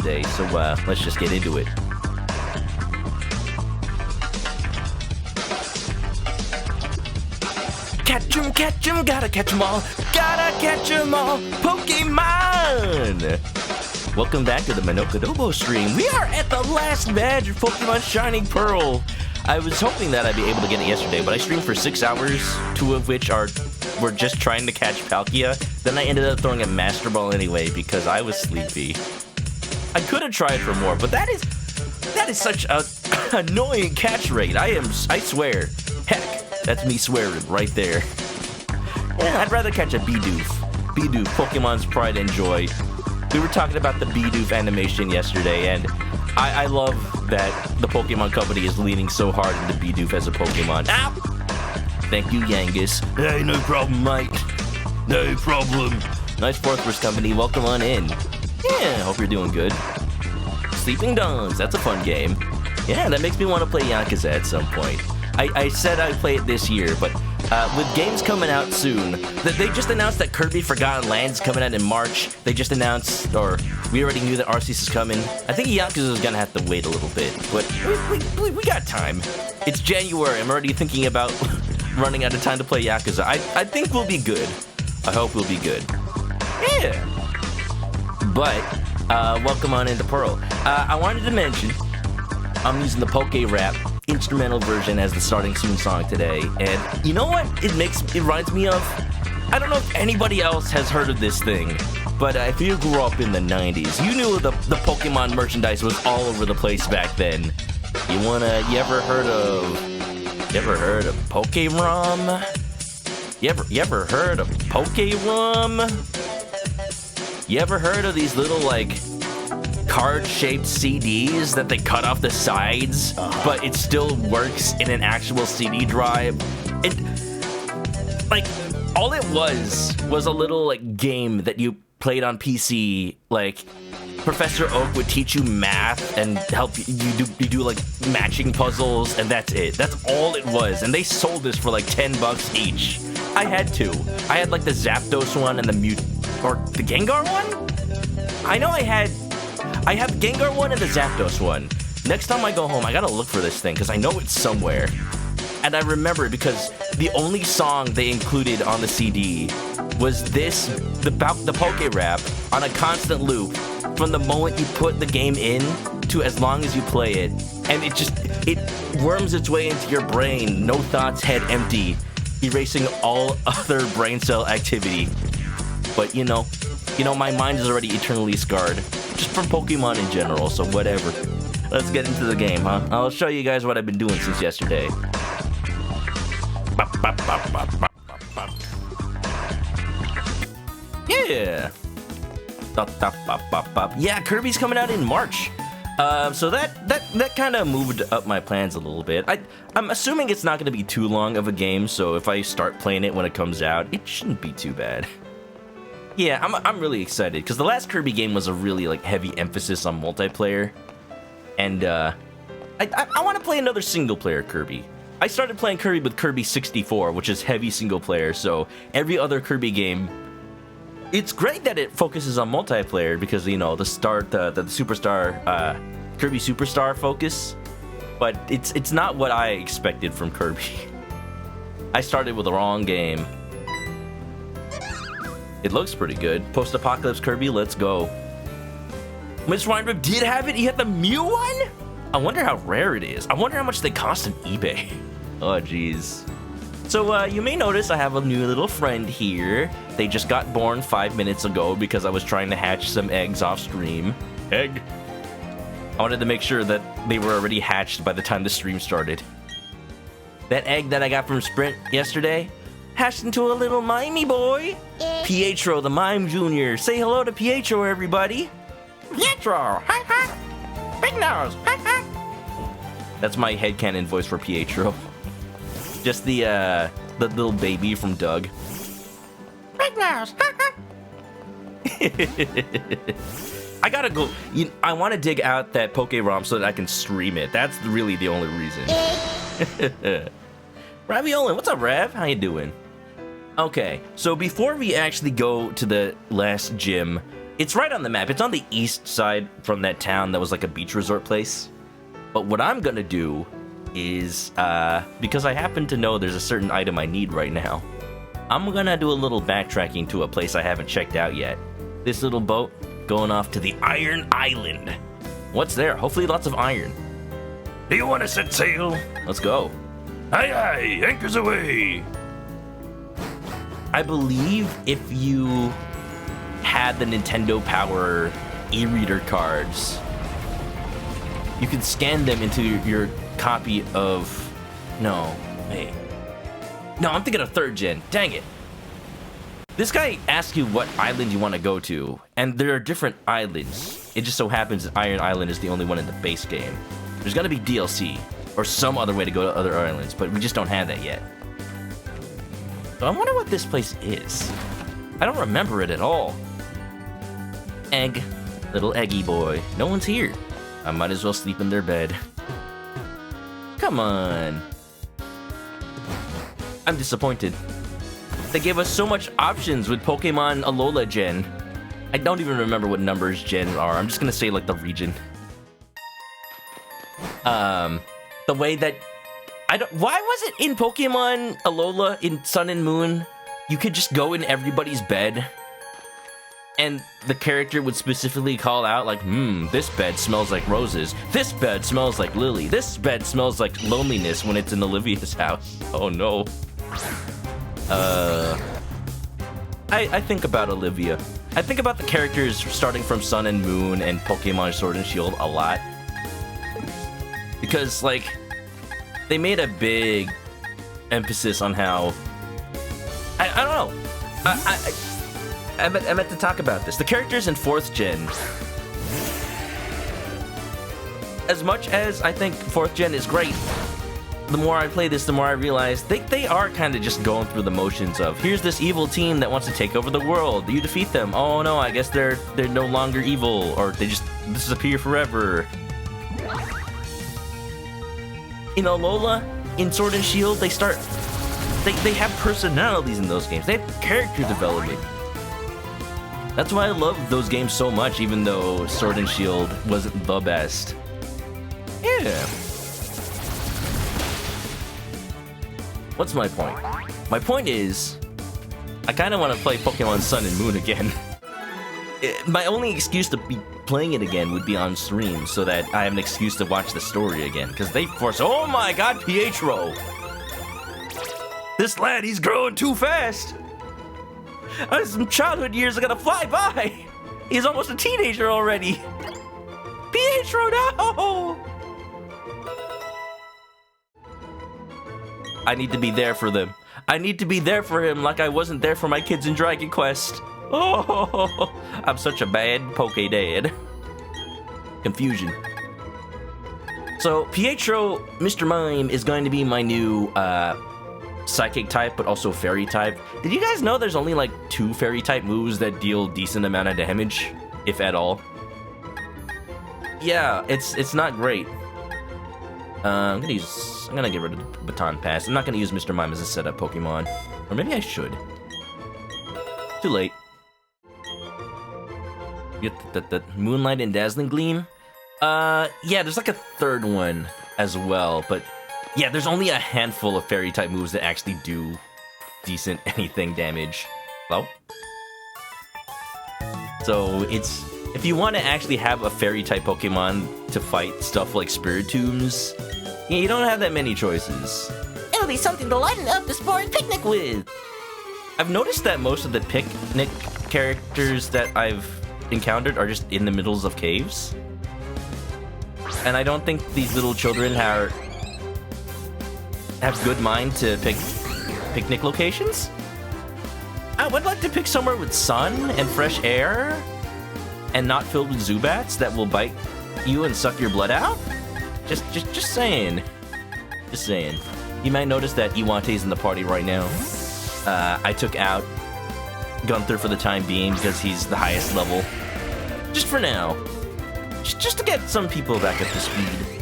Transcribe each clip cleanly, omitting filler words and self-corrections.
today, so let's just get into it. Catch 'em, gotta catch 'em all, Pokemon! Welcome back to the Manokadobo stream. We are at the last badge of Pokemon Shining Pearl. I was hoping that I'd be able to get it yesterday, but I streamed for 6 hours, 2 of which were just trying to catch Palkia. Then I ended up throwing a Master Ball anyway because I was sleepy. I could have tried for more, but that is such a annoying catch rate. I swear. Heck, that's me swearing right there. Yeah, I'd rather catch a Bidoof. Bidoof, Pokemon's pride and joy. We were talking about the Bidoof animation yesterday, and I love that the Pokemon Company is leaning so hard into Bidoof as a Pokemon. Ow! Thank you, Yangus. Hey, no problem, mate. No problem. Nice Forthwurst Company, welcome on in. Yeah, hope you're doing good. Sleeping Dogs, that's a fun game. Yeah, that makes me want to play Yakuza at some point. I said I'd play it this year, but with games coming out soon, they just announced that Kirby Forgotten Land is coming out in March. They just announced, or we already knew that Arceus is coming. I think Yakuza is gonna have to wait a little bit, but we got time. It's January. I'm already thinking about running out of time to play Yakuza. I think we'll be good. I hope we'll be good. Yeah. But welcome on into Pearl. I wanted to mention I'm using the Poke Rap instrumental version as the starting Soon song today, and you know what it reminds me of? I don't know if anybody else has heard of this thing, but if you grew up in the 90s, you knew the Pokemon merchandise was all over the place back then. You ever heard of Poke-Rom? You ever heard of Poke-Rom? You ever heard of these little like card-shaped CDs that they cut off the sides, but it still works in an actual CD drive? And like, all it was a little like game that you played on PC. Like, Professor Oak would teach you math and help you do like matching puzzles, and that's it. That's all it was. And they sold this for like $10 each. I had two. I had like the Zapdos one and the the Gengar one? I know I have the Gengar one and the Zapdos one. Next time I go home, I gotta look for this thing, because I know it's somewhere. And I remember it because the only song they included on the CD was the Poke Rap on a constant loop from the moment you put the game in to as long as you play it. And it worms its way into your brain, no thoughts, head empty, erasing all other brain cell activity. But you know, my mind is already eternally scarred, just from Pokemon in general, so whatever. Let's get into the game, huh? I'll show you guys what I've been doing since yesterday. Yeah! Yeah, Kirby's coming out in March. So that kind of moved up my plans a little bit. I'm assuming it's not going to be too long of a game, so if I start playing it when it comes out, it shouldn't be too bad. Yeah, I'm really excited, because the last Kirby game was a really like heavy emphasis on multiplayer, and I want to play another single-player Kirby. I started playing Kirby with Kirby 64, which is heavy single-player, so every other Kirby game, it's great that it focuses on multiplayer, because, you know, the Superstar, Kirby Superstar focus, but it's not what I expected from Kirby. I started with the wrong game. It looks pretty good. Post-apocalypse Kirby, let's go. Miss Reinrib did have it? He had the Mew one? I wonder how rare it is. I wonder how much they cost on eBay. Oh, jeez. So, you may notice I have a new little friend here. They just got born 5 minutes ago because I was trying to hatch some eggs off stream. Egg. I wanted to make sure that they were already hatched by the time the stream started. That egg that I got from Sprint yesterday hatched into a little mimey boy. Pietro, the Mime Jr. Say hello to Pietro, everybody. Pietro! Ha ha! Big nose! Ha ha! That's my headcanon voice for Pietro. Just the little baby from Doug. Big nose! Ha ha! I gotta go. I want to dig out that Poke-Rom so that I can stream it. That's really the only reason. Ravioli, what's up, Rav? How you doing? Okay, so before we actually go to the last gym, It's right on the map. It's on the east side from that town that was like a beach resort place. But what I'm gonna do is, because I happen to know there's a certain item I need right now, I'm gonna do a little backtracking to a place I haven't checked out yet. This little boat going off to the Iron Island. What's there? Hopefully lots of iron. Do you want to set sail? Let's go. Aye aye, anchors away. I believe if you had the Nintendo Power e-reader cards, you could scan them into your copy of... No, wait. No, I'm thinking of 3rd gen. Dang it. This guy asks you what island you want to go to, and there are different islands. It just so happens that Iron Island is the only one in the base game. There's got to be DLC, or some other way to go to other islands, but we just don't have that yet. So I wonder what this place is. I don't remember it at all. Egg. Little eggy boy. No one's here. I might as well sleep in their bed. Come on. I'm disappointed. They gave us so much options with Pokemon Alola Gen. I don't even remember what numbers Gen are. I'm just gonna say like the region. The way that why was it in Pokemon Alola in Sun and Moon you could just go in everybody's bed and the character would specifically call out like, this bed smells like roses, this bed smells like lily, this bed smells like loneliness when it's in Olivia's house. Oh no. I think about Olivia. I think about the characters starting from Sun and Moon and Pokemon Sword and Shield a lot. Because, like, they made a big emphasis on how... I don't know. I meant to talk about this. The characters in 4th gen... As much as I think 4th gen is great, the more I play this, the more I realize they are kind of just going through the motions of, here's this evil team that wants to take over the world. You defeat them. Oh no, I guess they're no longer evil, or they just disappear forever. In Alola, in Sword and Shield, they have personalities in those games. They have character development. That's why I love those games so much, even though Sword and Shield wasn't the best. Yeah. What's my point? My point is, I kind of want to play Pokemon Sun and Moon again. My only excuse to be playing it again would be on stream, so that I have an excuse to watch the story again, because they force... Oh my god, Pietro! This lad, he's growing too fast! Some childhood years are gonna fly by! He's almost a teenager already! Pietro, no! I need to be there for them. I need to be there for him like I wasn't there for my kids in Dragon Quest. Oh, I'm such a bad Poke Dad. Confusion. So, Pietro, Mr. Mime, is going to be my new Psychic type, but also Fairy type. Did you guys know there's only like 2 Fairy type moves that deal decent amount of damage, if at all? Yeah, it's not great. I'm gonna get rid of the Baton Pass. I'm not gonna use Mr. Mime as a setup Pokemon. Or maybe I should. Too late. Get the Moonlight and Dazzling Gleam. Yeah, there's like a 3rd one as well, but yeah, there's only a handful of Fairy type moves that actually do decent anything damage. Well, so it's, if you want to actually have a Fairy type Pokemon to fight stuff like Spiritombs, yeah, you don't have that many choices. It'll be something to lighten up the sport picnic with. I've noticed that most of the picnic characters that I've encountered are just in the middles of caves. And I don't think these little children have good mind to pick picnic locations. I would like to pick somewhere with sun and fresh air and not filled with Zubats that will bite you and suck your blood out. Just saying. Just saying. You might notice that Iwante's in the party right now. I took out Gunther for the time being because he's the highest level. Just for now. Just to get some people back up to speed.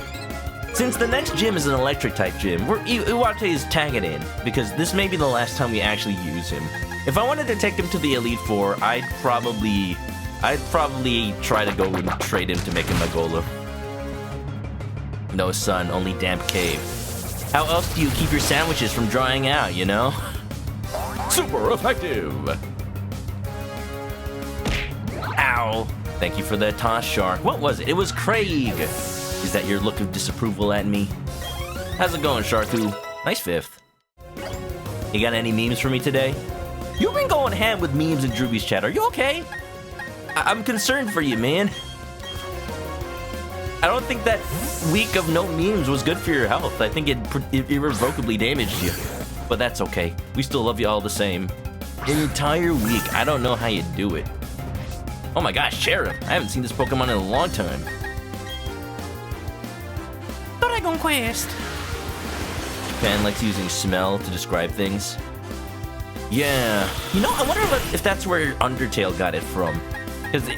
Since the next gym is an electric type gym, Iwate is tagging in, because this may be the last time we actually use him. If I wanted to take him to the Elite Four, I'd probably I'd probably try to go and trade him to make him a golem. No sun, only damp cave. How else do you keep your sandwiches from drying out, you know? Super effective! Ow! Thank you for the toss, Shark. What was it? It was Craig! Is that your look of disapproval at me? How's it going, Sharku? Nice fifth. You got any memes for me today? You've been going ham with memes in Drewby's chat. Are you okay? I'm concerned for you, man. I don't think that week of no memes was good for your health. I think it irrevocably damaged you. But that's okay. We still love you all the same. An entire week. I don't know how you do it. Oh my gosh, Sheriff. I haven't seen this Pokemon in a long time. Dragon Quest. Japan likes using smell to describe things. Yeah. You know, I wonder if that's where Undertale got it from. Because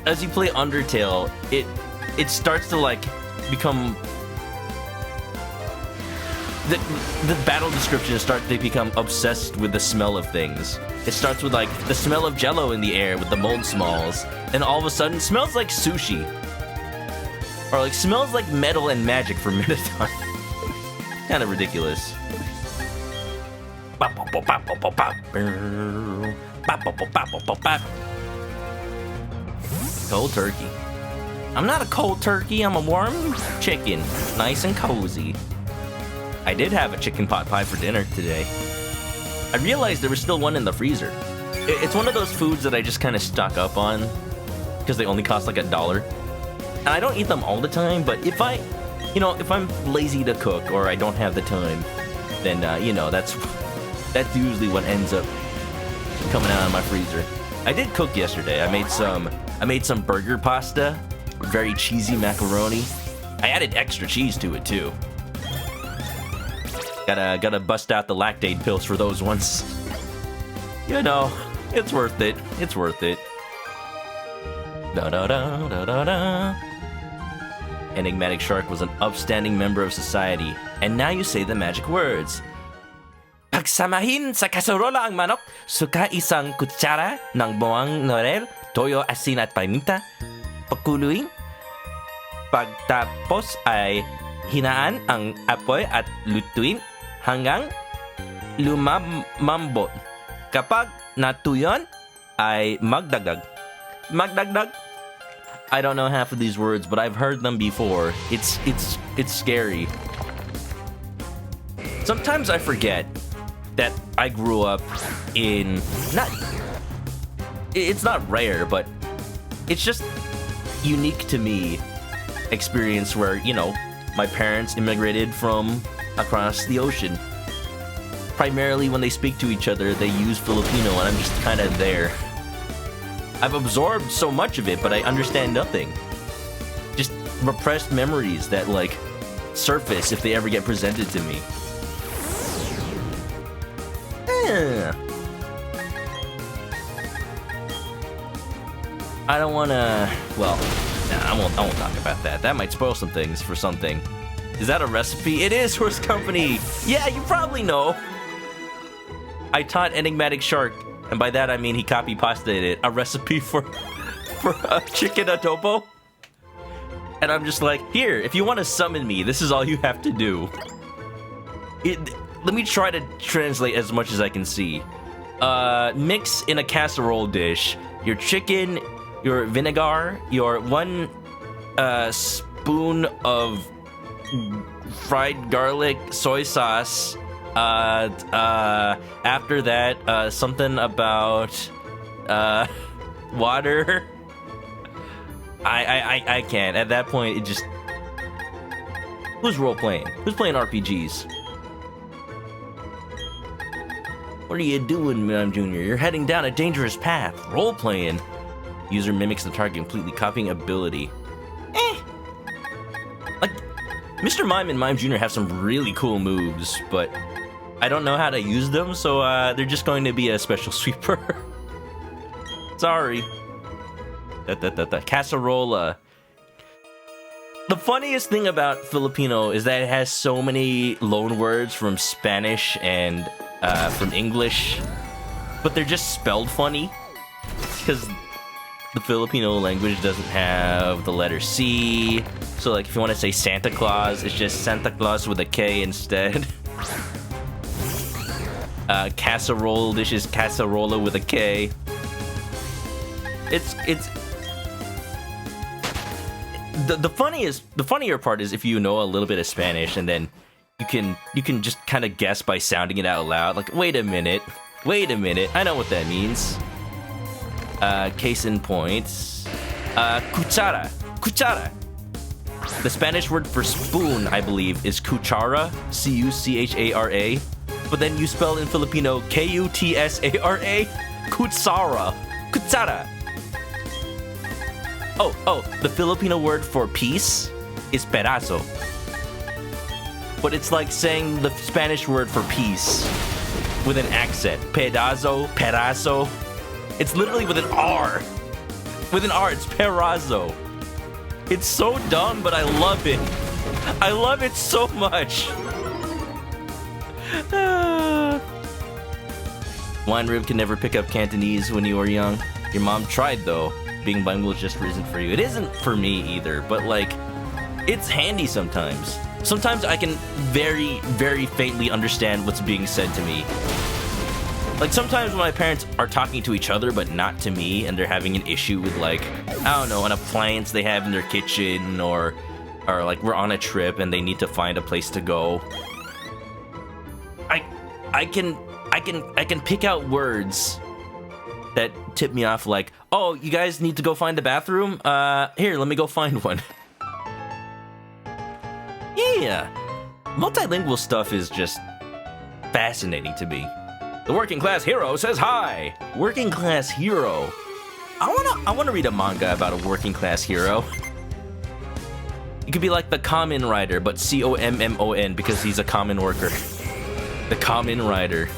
as you play Undertale, it starts to like become the battle descriptions start to become obsessed with the smell of things. It starts with like the smell of jello in the air with the mold smalls, and all of a sudden smells like sushi. Or like smells like metal and magic for Minotaur. Kind of ridiculous. Cold turkey. I'm not a cold turkey, I'm a warm chicken. Nice and cozy. I did have a chicken pot pie for dinner today. I realized there was still one in the freezer. It's one of those foods that I just kind of stock up on because they only cost like $1. And I don't eat them all the time, but if I'm lazy to cook or I don't have the time, then that's usually what ends up coming out of my freezer. I did cook yesterday. I made some burger pasta, very cheesy macaroni. I added extra cheese to it too. Gotta bust out the lactate pills for those ones. You know, it's worth it. It's worth it. Da da da da da da. Enigmatic Shark was an upstanding member of society, and now you say the magic words. Pagsamahin sa kaserola ang manok, suka isang kutsara ng bawang norel, toyo, asin at paminta, pakuluin. Pagtapos ay hinaan ang apoy at lutuin hanggang lumambot. Kapag natuyon ay magdagdag. Magdagdag? I don't know half of these words, but I've heard them before. It's scary. Sometimes I forget that I grew up in it's not rare, but it's just unique to me experience where, my parents immigrated from across the ocean. Primarily when they speak to each other, they use Filipino, and I'm just kind of there. I've absorbed so much of it, but I understand nothing. Just repressed memories that, surface if they ever get presented to me. I don't wanna... Well, I won't talk about that. That might spoil some things for something. Is that a recipe? It is, Horse Company! Yeah, you probably know! I taught Enigmatic Shark, and by that I mean he copy-pasted it, a recipe for a chicken adobo. And I'm just like, here, if you want to summon me, this is all you have to do. Let me try to translate as much as I can see. Mix in a casserole dish your chicken, your vinegar, your 1 spoon of fried garlic soy sauce. After that, something about water. I can't. At that point, it just... Who's role-playing? Who's playing RPGs? What are you doing, Mime Jr.? You're heading down a dangerous path. Role-playing. User mimics the target, completely copying ability. Like, Mr. Mime and Mime Jr. have some really cool moves, but I don't know how to use them, so they're just going to be a special sweeper. Sorry. Casserola. The funniest thing about Filipino is that it has so many loan words from Spanish and from English, but they're just spelled funny. Because the Filipino language doesn't have the letter C. So like if you want to say Santa Claus, it's just Santa Claus with a K instead. Casserole dish is casserola with a K. It's the funnier part is if you know a little bit of Spanish and then you can just kind of guess by sounding it out loud. Like, wait a minute, I know what that means. Case in point, cuchara. The Spanish word for spoon, I believe, is cuchara, C-U-C-H-A-R-A. But then you spell in Filipino K-U-T-S-A-R-A, kutsara. Oh, the Filipino word for piece is pedazo. But it's like saying the Spanish word for piece with an accent. Pedazo. It's literally with an R. With an R, it's perazo. It's so dumb, but I love it. I love it so much. Wine Rib can never pick up Cantonese when you were young. Your mom tried, though. Being bilingual just isn't for you. It isn't for me either, but like, it's handy sometimes. Sometimes I can very, very faintly understand what's being said to me. Like sometimes when my parents are talking to each other but not to me and they're having an issue with like, I don't know, an appliance they have in their kitchen or like we're on a trip and they need to find a place to go. I can pick out words that tip me off like, oh, you guys need to go find the bathroom? Here, let me go find one. Yeah, multilingual stuff is just fascinating to me. The Working Class Hero says hi. Working Class Hero. I wanna read a manga about a working class hero. It could be like the Common Rider, but C-O-M-M-O-N because he's a common worker. The Common Rider.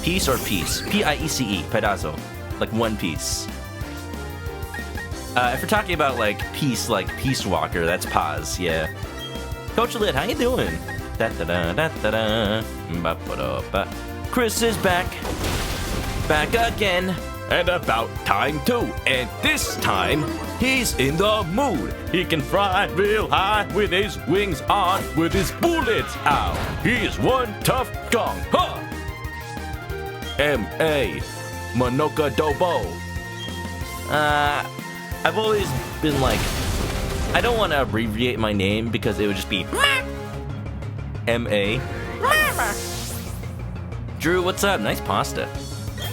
Piece or piece? P-I-E-C-E, pedazo. Like one piece. If we're talking about like peace Walker, that's pause, yeah. Coach Lit, how you doing? Chris is back again, and about time too. And this time, he's in the mood. He can fly real high with his wings on, with his bullets out. He's one tough gong, huh? M.A. Manokadobo. I've always been like, I don't want to abbreviate my name because it would just be M.A. Drew, what's up? Nice pasta.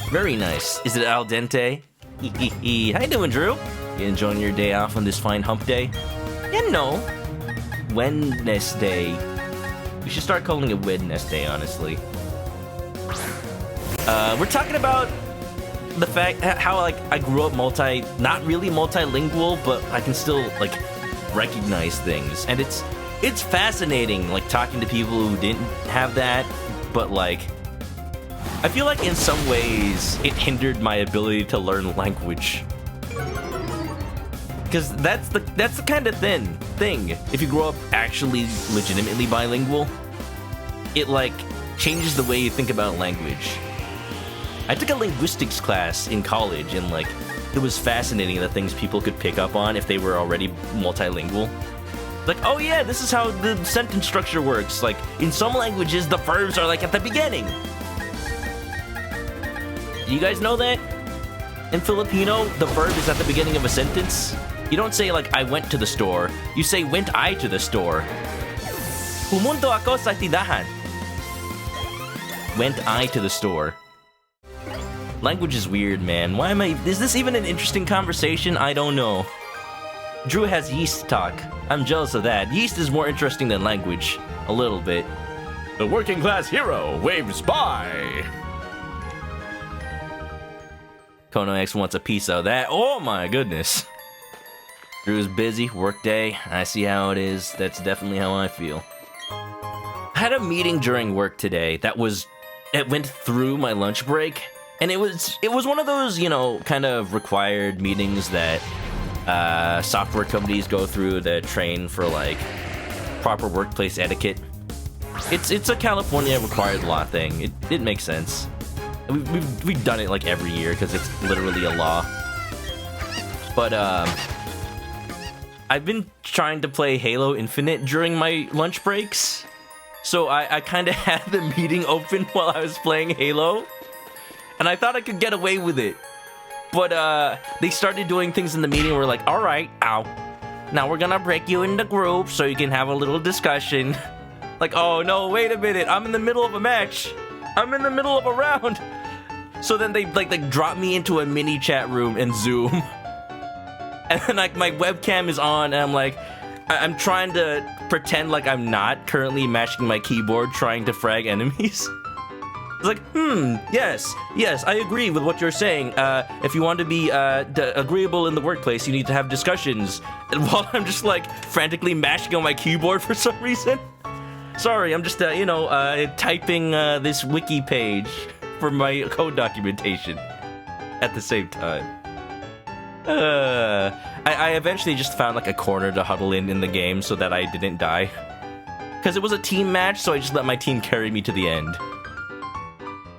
Very nice. Is it al dente? How you doing, Drew? You enjoying your day off on this fine hump day? Yeah, no. Wednesday. We should start calling it Wednesday, honestly. We're talking about the fact how like I grew up not really multilingual, but I can still like recognize things, and it's fascinating like talking to people who didn't have that, but like I feel like in some ways it hindered my ability to learn language, because that's the kind of thing if you grow up actually legitimately bilingual, it like changes the way you think about language. I took a linguistics class in college, and like it was fascinating the things people could pick up on if they were already multilingual. Like, oh yeah, this is how the sentence structure works. Like in some languages, the verbs are like at the beginning. Do you guys know that? In Filipino, the verb is at the beginning of a sentence. You don't say like I went to the store. You say went I to the store. Pumunto ako sa tindahan. Went I to the store. Language is weird, man. Is this even an interesting conversation? I don't know. Drew has yeast talk. I'm jealous of that. Yeast is more interesting than language. A little bit. The Working Class Hero waves by. Kono X wants a piece of that. Oh my goodness. Drew's busy, work day. I see how it is. That's definitely how I feel. I had a meeting during work today that went through my lunch break. And it was one of those, you know, kind of required meetings that software companies go through to train for like proper workplace etiquette. It's a California required law thing. It makes sense. We've done it like every year because it's literally a law. But I've been trying to play Halo Infinite during my lunch breaks. So I kind of had the meeting open while I was playing Halo. And I thought I could get away with it. But they started doing things in the meeting where we're like, alright, ow. Now we're gonna break you into groups so you can have a little discussion. Like, oh no, wait a minute, I'm in the middle of a match. I'm in the middle of a round. So then they like drop me into a mini chat room in Zoom. And then like my webcam is on and I'm like, I'm trying to pretend like I'm not currently mashing my keyboard trying to frag enemies. It's like, yes, I agree with what you're saying. If you want to be agreeable in the workplace, you need to have discussions. And while I'm just like frantically mashing on my keyboard for some reason. Sorry, I'm just, typing this wiki page for my code documentation at the same time. I eventually just found like a corner to huddle in the game so that I didn't die. Because it was a team match, so I just let my team carry me to the end.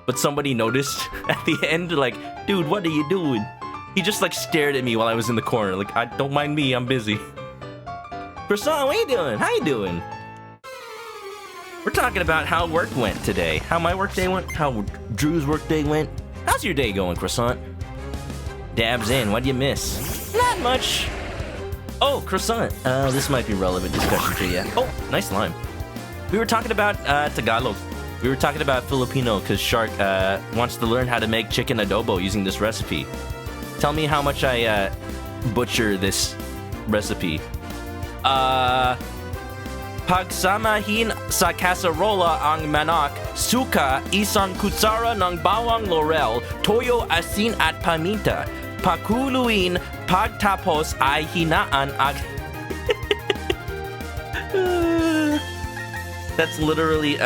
But somebody noticed at the end, like, dude, what are you doing? He just like stared at me while I was in the corner, like, don't mind me, I'm busy. Croissant, what are you doing? How you doing? We're talking about how work went today. How my work day went, how Drew's work day went. How's your day going, Croissant? Dabs in, what'd you miss? Not much. Oh, Croissant, this might be relevant discussion to you. Oh, nice lime. We were talking about Tagalog. We were talking about Filipino because Shark wants to learn how to make chicken adobo using this recipe. Tell me how much I butcher this recipe. Pagsamahin sa kaserola ang manok, suka, isang kutsara ng bawang laurel, toyo, asin at paminta. Pakuluin pagtapos ay hinaan ag... That's literally,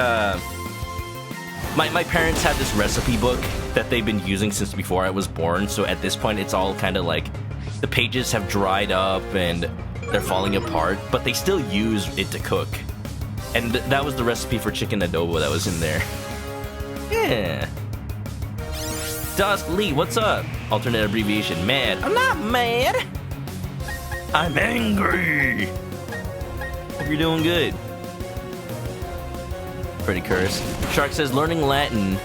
My parents had this recipe book that they've been using since before I was born, so at this point it's all kind of like the pages have dried up and they're falling apart, but they still use it to cook. And that was the recipe for chicken adobo that was in there. Yeah. Dusk Lee, what's up? Alternate abbreviation, mad. I'm not mad. I'm angry. Hope you're doing good. Pretty curse. Shark says learning Latin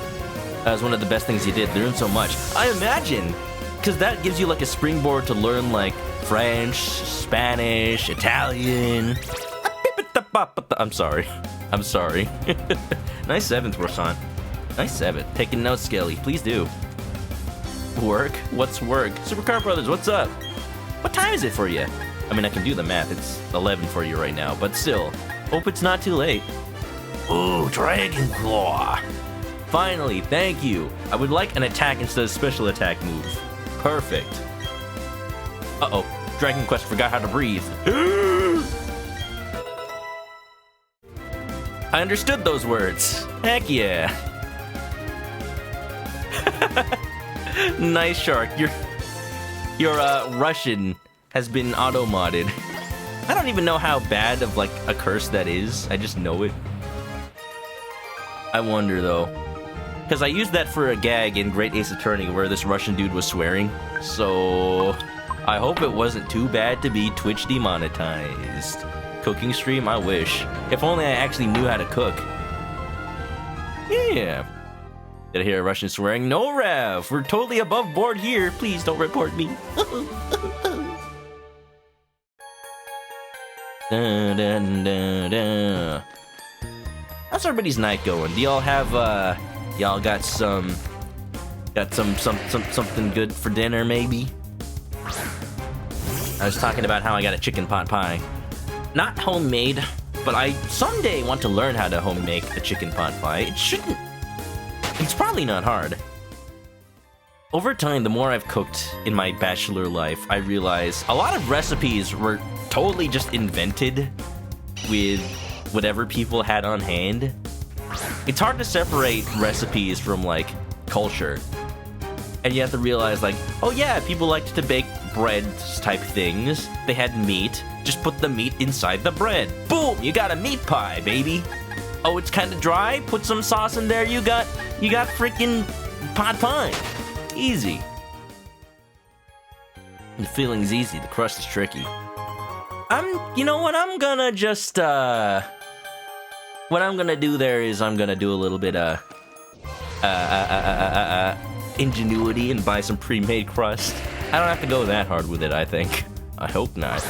is one of the best things you did. Learn so much. I imagine, because that gives you like a springboard to learn like French, Spanish, Italian. I'm sorry. Nice 7th, Rosan. Nice 7th. Taking notes, Skelly. Please do. Work? What's work? Supercar Brothers, what's up? What time is it for you? I mean, I can do the math. It's 11 for you right now, but still. Hope it's not too late. Ooh, Dragon Claw. Finally, thank you. I would like an attack instead of special attack move. Perfect. Uh-oh. Dragon Quest forgot how to breathe. I understood those words. Heck yeah. Nice, Shark. Your Russian has been auto-modded. I don't even know how bad of like a curse that is. I just know it. I wonder though, because I used that for a gag in Great Ace Attorney where this Russian dude was swearing. So I hope it wasn't too bad to be Twitch demonetized. Cooking stream, I wish. If only I actually knew how to cook. Yeah. Did I hear a Russian swearing? No, Rev. We're totally above board here. Please don't report me. Dun, dun, dun, dun. How's everybody's night going? Do y'all have y'all got something good for dinner maybe? I was talking about how I got a chicken pot pie. Not homemade, but I someday want to learn how to home make a chicken pot pie. It's probably not hard. Over time, the more I've cooked in my bachelor life, I realize a lot of recipes were totally just invented with whatever people had on hand. It's hard to separate recipes from like culture. And you have to realize like, oh yeah, people liked to bake bread type things. They had meat. Just put the meat inside the bread. Boom, you got a meat pie, baby. Oh, it's kind of dry? Put some sauce in there. You got freaking pot pie. Easy. The feeling's easy, the crust is tricky. You know what, I'm gonna just, what I'm gonna do there is I'm gonna do a little bit, ingenuity and buy some pre-made crust. I don't have to go that hard with it, I think. I hope not.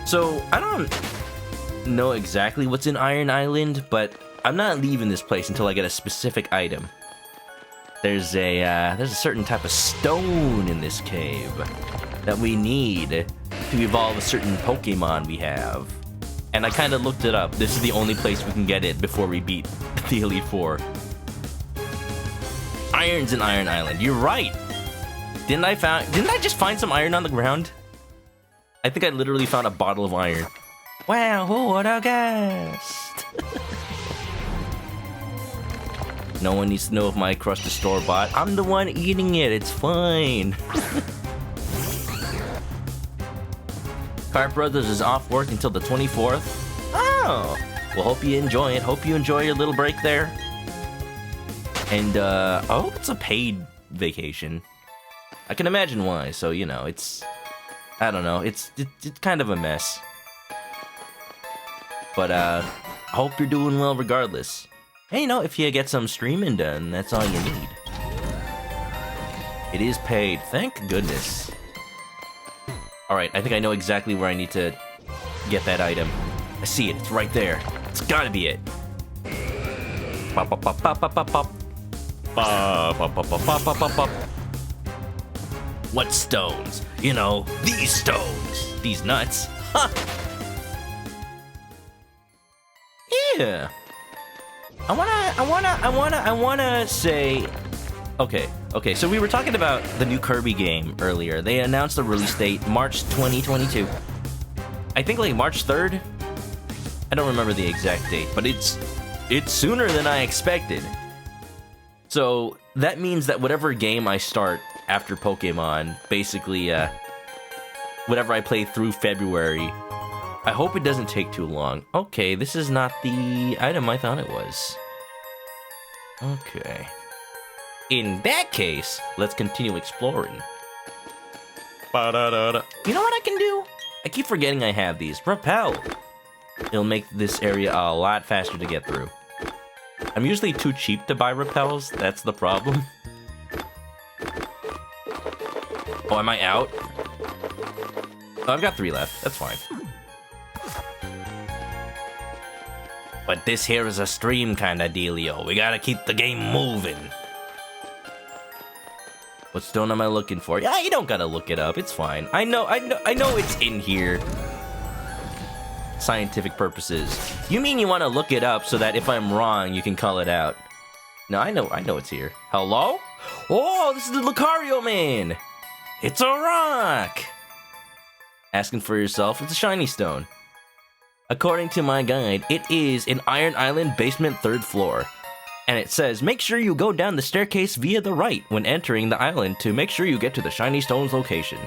So, I don't know exactly what's in Iron Island, but I'm not leaving this place until I get a specific item. There's a certain type of stone in this cave that we need to evolve a certain Pokemon we have. And I kind of looked it up. This is the only place we can get it before we beat the Elite Four. Iron's in Iron Island. You're right. Didn't I just find some iron on the ground? I think I literally found a bottle of iron. Wow, who would have guessed? No one needs to know if my crust is store-bought. I'm the one eating it. It's fine. Cart Brothers is off work until the 24th. Oh, well, hope you enjoy it. Hope you enjoy your little break there. And, I hope it's a paid vacation. I can imagine why, so, you know, I don't know, it's kind of a mess. But, I hope you're doing well regardless. Hey, you know, if you get some streaming done, that's all you need. It is paid, thank goodness. Alright, I think I know exactly where I need to get that item. I see it, it's right there. It's gotta be it. Pop, pop, pop, pop, pop, pop, pop. Pop, pop, pop, pop, pop, pop, pop. What stones? You know, these stones. These nuts. Huh. Yeah. I wanna say... Okay, so we were talking about the new Kirby game earlier. They announced the release date, March 2022. I think like March 3rd? I don't remember the exact date, but it's sooner than I expected. So that means that whatever game I start after Pokemon, basically, whatever I play through February, I hope it doesn't take too long. Okay, this is not the item I thought it was. Okay. In that case, let's continue exploring. Ba-da-da-da. You know what I can do? I keep forgetting I have these. Repel. It'll make this area a lot faster to get through. I'm usually too cheap to buy repels, that's the problem. Oh, am I out? Oh, I've got 3 left, that's fine. But this here is a stream kinda dealio. We gotta keep the game moving. What stone am I looking for? Yeah, you don't gotta look it up, it's fine. I know it's in here. Scientific purposes. You mean you want to look it up so that if I'm wrong, you can call it out? No, I know it's here. Hello? Oh, this is the Lucario man! It's a rock! Asking for yourself, it's a shiny stone. According to my guide, it is in Iron Island basement 3rd floor. And it says, make sure you go down the staircase via the right when entering the island to make sure you get to the shiny stone's location.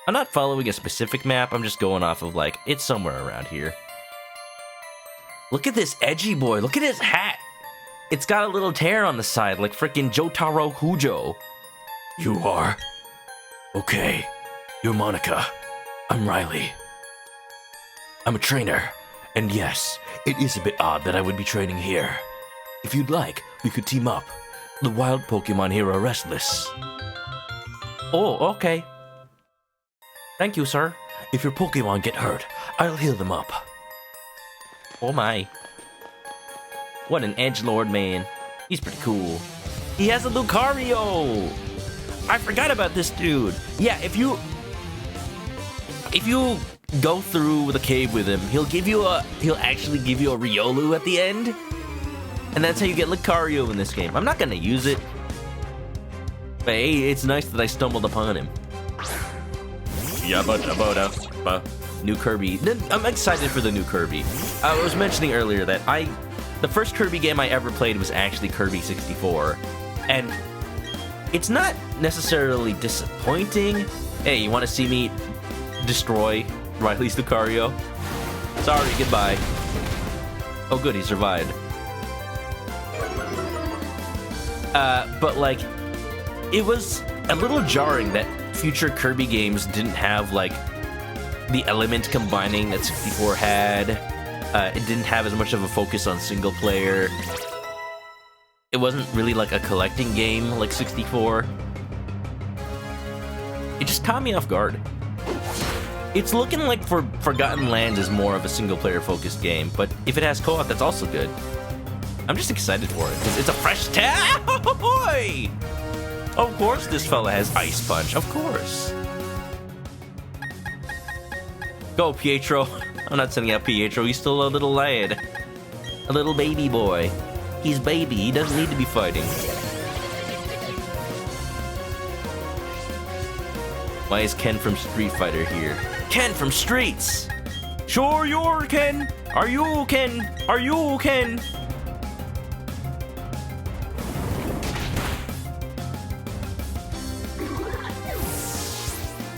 I'm not following a specific map, I'm just going off of like, it's somewhere around here. Look at this edgy boy, look at his hat! It's got a little tear on the side like frickin' Jotaro Kujo. You are? Okay, you're Monica. I'm Riley. I'm a trainer, and yes, it is a bit odd that I would be training here. If you'd like, we could team up. The wild Pokemon here are restless. Oh, okay. Thank you, sir. If your Pokemon get hurt, I'll heal them up. Oh my. What an edgelord man. He's pretty cool. He has a Lucario! I forgot about this dude. Yeah, if you go through the cave with him, he'll actually give you a Riolu at the end. And that's how you get Lucario in this game. I'm not gonna use it. But hey, it's nice that I stumbled upon him. New Kirby. I'm excited for the new Kirby. I was mentioning earlier that the first Kirby game I ever played was actually Kirby 64. And it's not necessarily disappointing. Hey, you want to see me destroy Riley's Lucario? Sorry, goodbye. Oh, good, he survived. But like, it was a little jarring that future Kirby games didn't have like the element combining that 64 had. It didn't have as much of a focus on single player. It wasn't really like a collecting game like 64. It just caught me off guard. It's looking like Forgotten Lands is more of a single player focused game, but if it has co-op, that's also good. I'm just excited for it because it's a fresh boy. Of course this fella has Ice Punch, of course. Go, Pietro. I'm not sending out Pietro, he's still a little lad. A little baby boy. He's baby, he doesn't need to be fighting. Why is Ken from Street Fighter here? Ken from Streets! Sure you're Ken! Are you Ken? Are you Ken?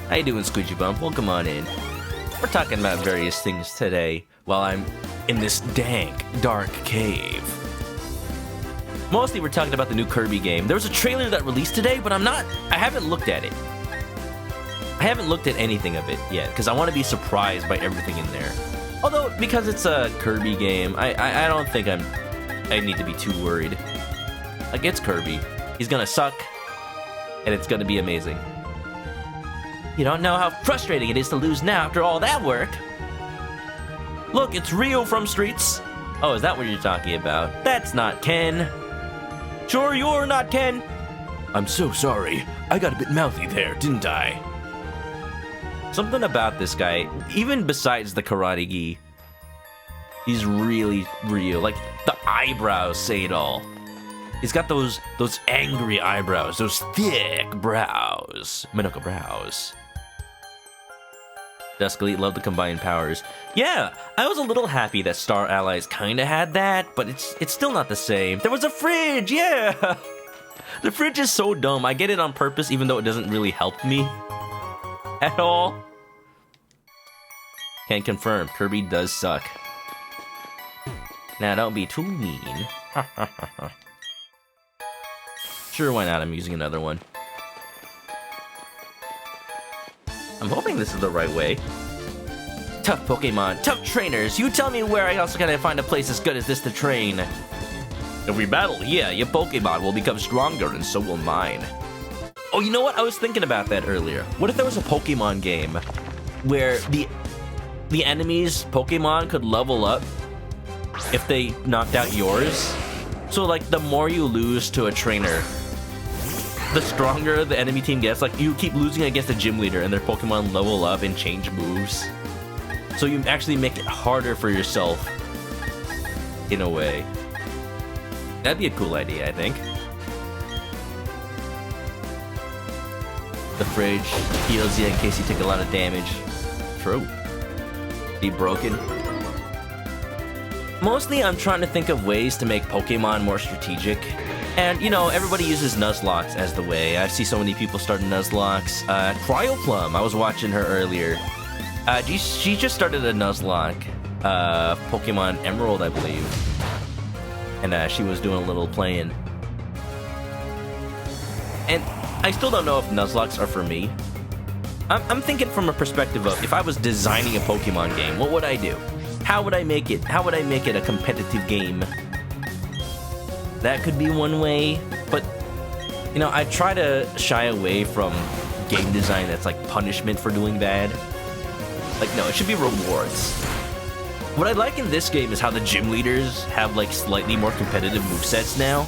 How you doing, Squidgy Bump? Welcome on in. We're talking about various things today while I'm in this dank, dark cave. Mostly we're talking about the new Kirby game. There was a trailer that released today, but I haven't looked at it. I haven't looked at anything of it yet, because I want to be surprised by everything in there. Although, because it's a Kirby game, I don't think I need to be too worried. Like, it's Kirby. He's gonna suck, and it's gonna be amazing. You don't know how frustrating it is to lose now after all that work. Look, it's Ryo from Streets. Oh, is that what you're talking about? That's not Ken. Sure you're not Ken. I'm so sorry. I got a bit mouthy there, didn't I? Something about this guy, even besides the karate gi, he's really real. Like, the eyebrows say it all. He's got those angry eyebrows, those thick brows. Manoka brows. Dusk Elite love the combined powers. Yeah, I was a little happy that Star Allies kinda had that, but it's still not the same. There was a fridge, yeah! The fridge is so dumb. I get it on purpose, even though it doesn't really help me at all. Can confirm, Kirby does suck. Now, don't be too mean. Sure, why not? I'm using another one. I'm hoping this is the right way. Tough Pokemon, tough trainers. You tell me where I also gotta find a place as good as this to train. If we battle, yeah, your Pokemon will become stronger and so will mine. Oh, you know what? I was thinking about that earlier. What if there was a Pokemon game where the enemy's Pokemon could level up if they knocked out yours? So, like, the more you lose to a trainer, the stronger the enemy team gets. Like, you keep losing against a gym leader and their Pokemon level up and change moves. So you actually make it harder for yourself, in a way. That'd be a cool idea, I think. The fridge heals you in case you take a lot of damage. True. Be broken. Mostly I'm trying to think of ways to make Pokemon more strategic. And, you know, everybody uses Nuzlocke as the way. I see so many people starting Nuzlocke. Cryoplum, I was watching her earlier. She just started a Nuzlocke. Pokemon Emerald, I believe. And she was doing a little playing. And I still don't know if Nuzlocke are for me. I'm thinking from a perspective of, if I was designing a Pokemon game, what would I do? How would I make it? How would I make it a competitive game? That could be one way, but, you know, I try to shy away from game design that's like punishment for doing bad. Like, no, it should be rewards. What I like in this game is how the gym leaders have, like, slightly more competitive movesets now.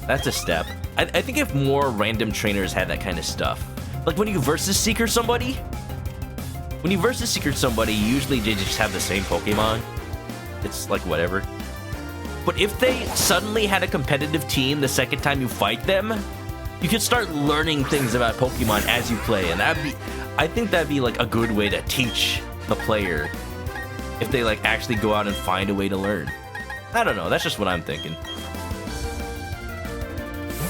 That's a step. I think if more random trainers had that kind of stuff. Like, when you versus Seeker somebody, usually they just have the same Pokemon. It's like, whatever. But if they suddenly had a competitive team the second time you fight them, you could start learning things about Pokemon as you play, and I think that'd be like a good way to teach the player if they like actually go out and find a way to learn. I don't know, that's just what I'm thinking.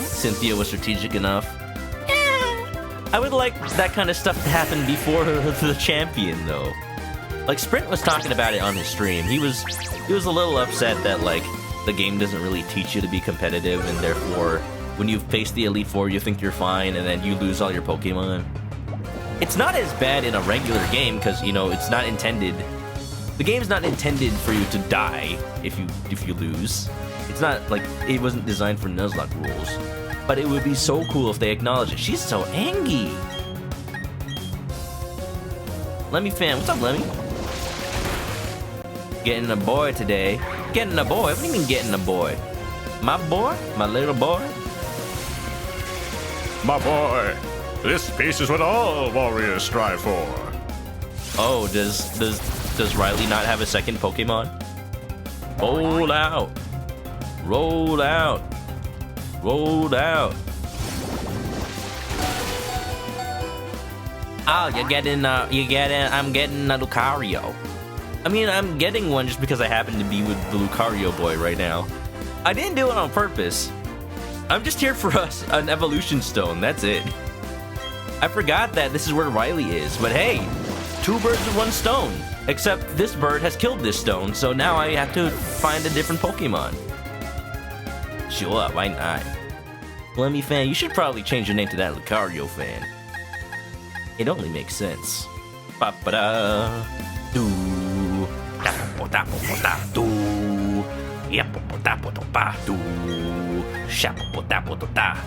Cynthia was strategic enough. I would like that kind of stuff to happen before the champion, though. Like, Sprint was talking about it on his stream. He was a little upset that, like, the game doesn't really teach you to be competitive, and therefore, when you face the Elite Four, you think you're fine, and then you lose all your Pokemon. It's not as bad in a regular game, because, you know, it's not intended... The game's not intended for you to die if you lose. It's not, like, it wasn't designed for Nuzlocke rules. But it would be so cool if they acknowledge it. She's so angry! Lemmy fan, what's up, Lemmy? Getting a boy today. Getting a boy? What do you mean getting a boy? My boy? My little boy? My boy, this peace is what all warriors strive for. Oh, does Riley not have a second Pokemon? Roll out. Roll out. Roll out. Oh, I'm getting a Lucario. I mean, I'm getting one just because I happen to be with the Lucario boy right now. I didn't do it on purpose. I'm just here for an evolution stone, that's it. I forgot that this is where Riley is, but hey, 2 birds with 1 stone. Except this bird has killed this stone, so now I have to find a different Pokemon. Sure, why not? Lemmy fan, you should probably change your name to that Lucario fan. It only makes sense. Ba-ba-da. Do. Da-po-da-po-da-do. Yap-po-da-po-da-ba-do. Shap-po-da-po-da-da.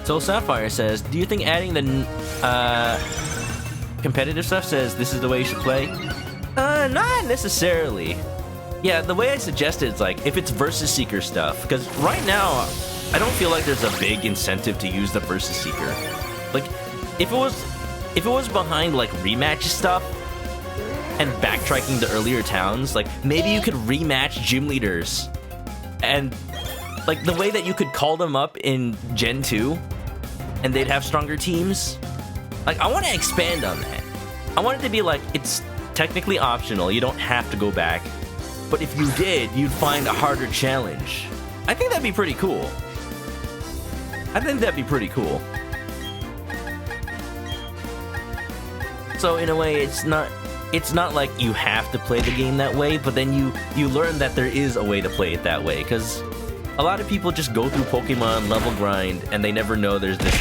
Soul Sapphire says, do you think adding the competitive stuff says this is the way you should play? Not necessarily. Yeah, the way I suggested it's like, if it's Versus Seeker stuff, because right now, I don't feel like there's a big incentive to use the Versus Seeker. Like, if it was behind like rematch stuff and backtracking to earlier towns, like maybe you could rematch gym leaders and like the way that you could call them up in Gen 2 and they'd have stronger teams. Like, I want to expand on that. I want it to be like, it's technically optional, you don't have to go back, but if you did, you'd find a harder challenge. I think that'd be pretty cool. So in a way, it's not like you have to play the game that way, but then you learn that there is a way to play it that way, because a lot of people just go through Pokemon, level grind, and they never know there's this.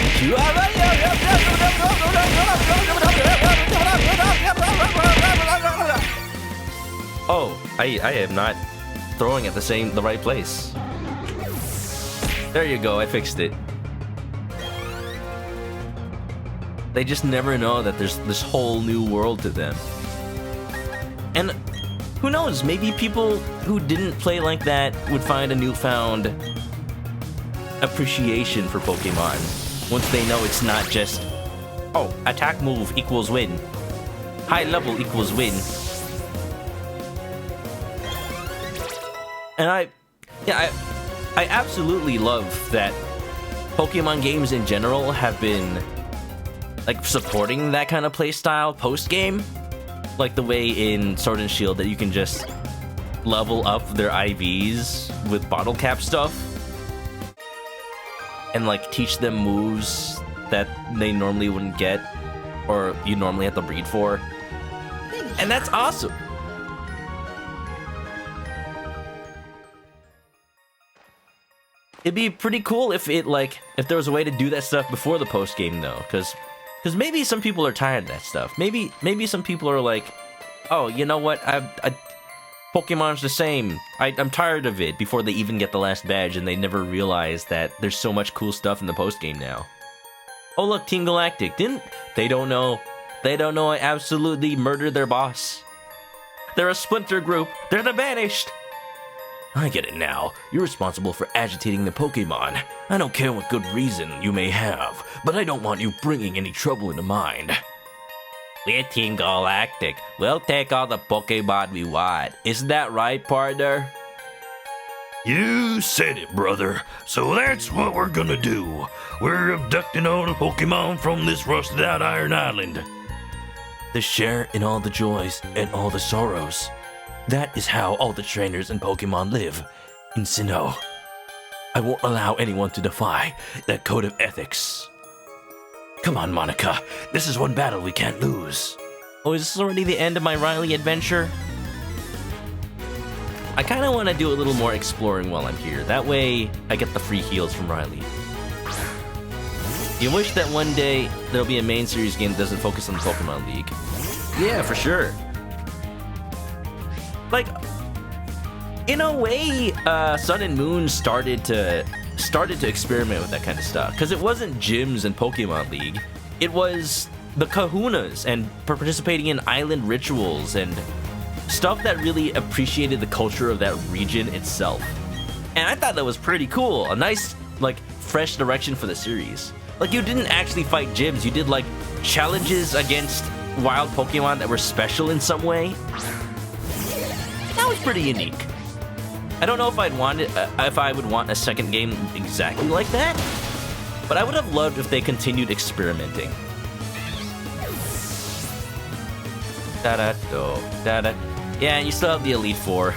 Oh, I am not throwing at the right place. There you go, I fixed it. They just never know that there's this whole new world to them. And who knows, maybe people who didn't play like that would find a newfound appreciation for Pokemon once they know it's not just, oh, attack move equals win, high level equals win. And I absolutely love that Pokemon games in general have been like supporting that kind of playstyle post-game. Like the way in Sword and Shield that you can just level up their IVs with bottle cap stuff and like teach them moves that they normally wouldn't get or you normally have to breed for. And that's awesome. It'd be pretty cool if there was a way to do that stuff before the post game though, because maybe some people are tired of that stuff. Maybe some people are like, oh, you know what? Pokemon's the same. I'm tired of it before they even get the last badge, and they never realize that there's so much cool stuff in the post game now. Oh look, Team Galactic they don't know I absolutely murdered their boss. They're a splinter group. They're the banished. I get it now. You're responsible for agitating the Pokemon. I don't care what good reason you may have, but I don't want you bringing any trouble into mind. We're Team Galactic. We'll take all the Pokemon we want. Isn't that right, partner? You said it, brother. So that's what we're gonna do. We're abducting all the Pokemon from this rusted-out Iron Island. To share in all the joys and all the sorrows. That is how all the trainers and Pokemon live in Sinnoh. I won't allow anyone to defy that code of ethics. Come on, Monica. This is one battle we can't lose. Oh, is this already the end of my Riley adventure? I kind of want to do a little more exploring while I'm here. That way, I get the free heals from Riley. You wish that one day there'll be a main series game that doesn't focus on the Pokemon League. Yeah, for sure. Like, in a way, Sun and Moon started to experiment with that kind of stuff, because it wasn't gyms and Pokemon League. It was the kahunas and participating in island rituals and stuff that really appreciated the culture of that region itself. And I thought that was pretty cool. A nice, like, fresh direction for the series. Like, you didn't actually fight gyms. You did, like, challenges against wild Pokemon that were special in some way. That was pretty unique. I don't know if if I would want a second game exactly like that, but I would have loved if they continued experimenting. Da-da-do, yeah, and you still have the Elite Four.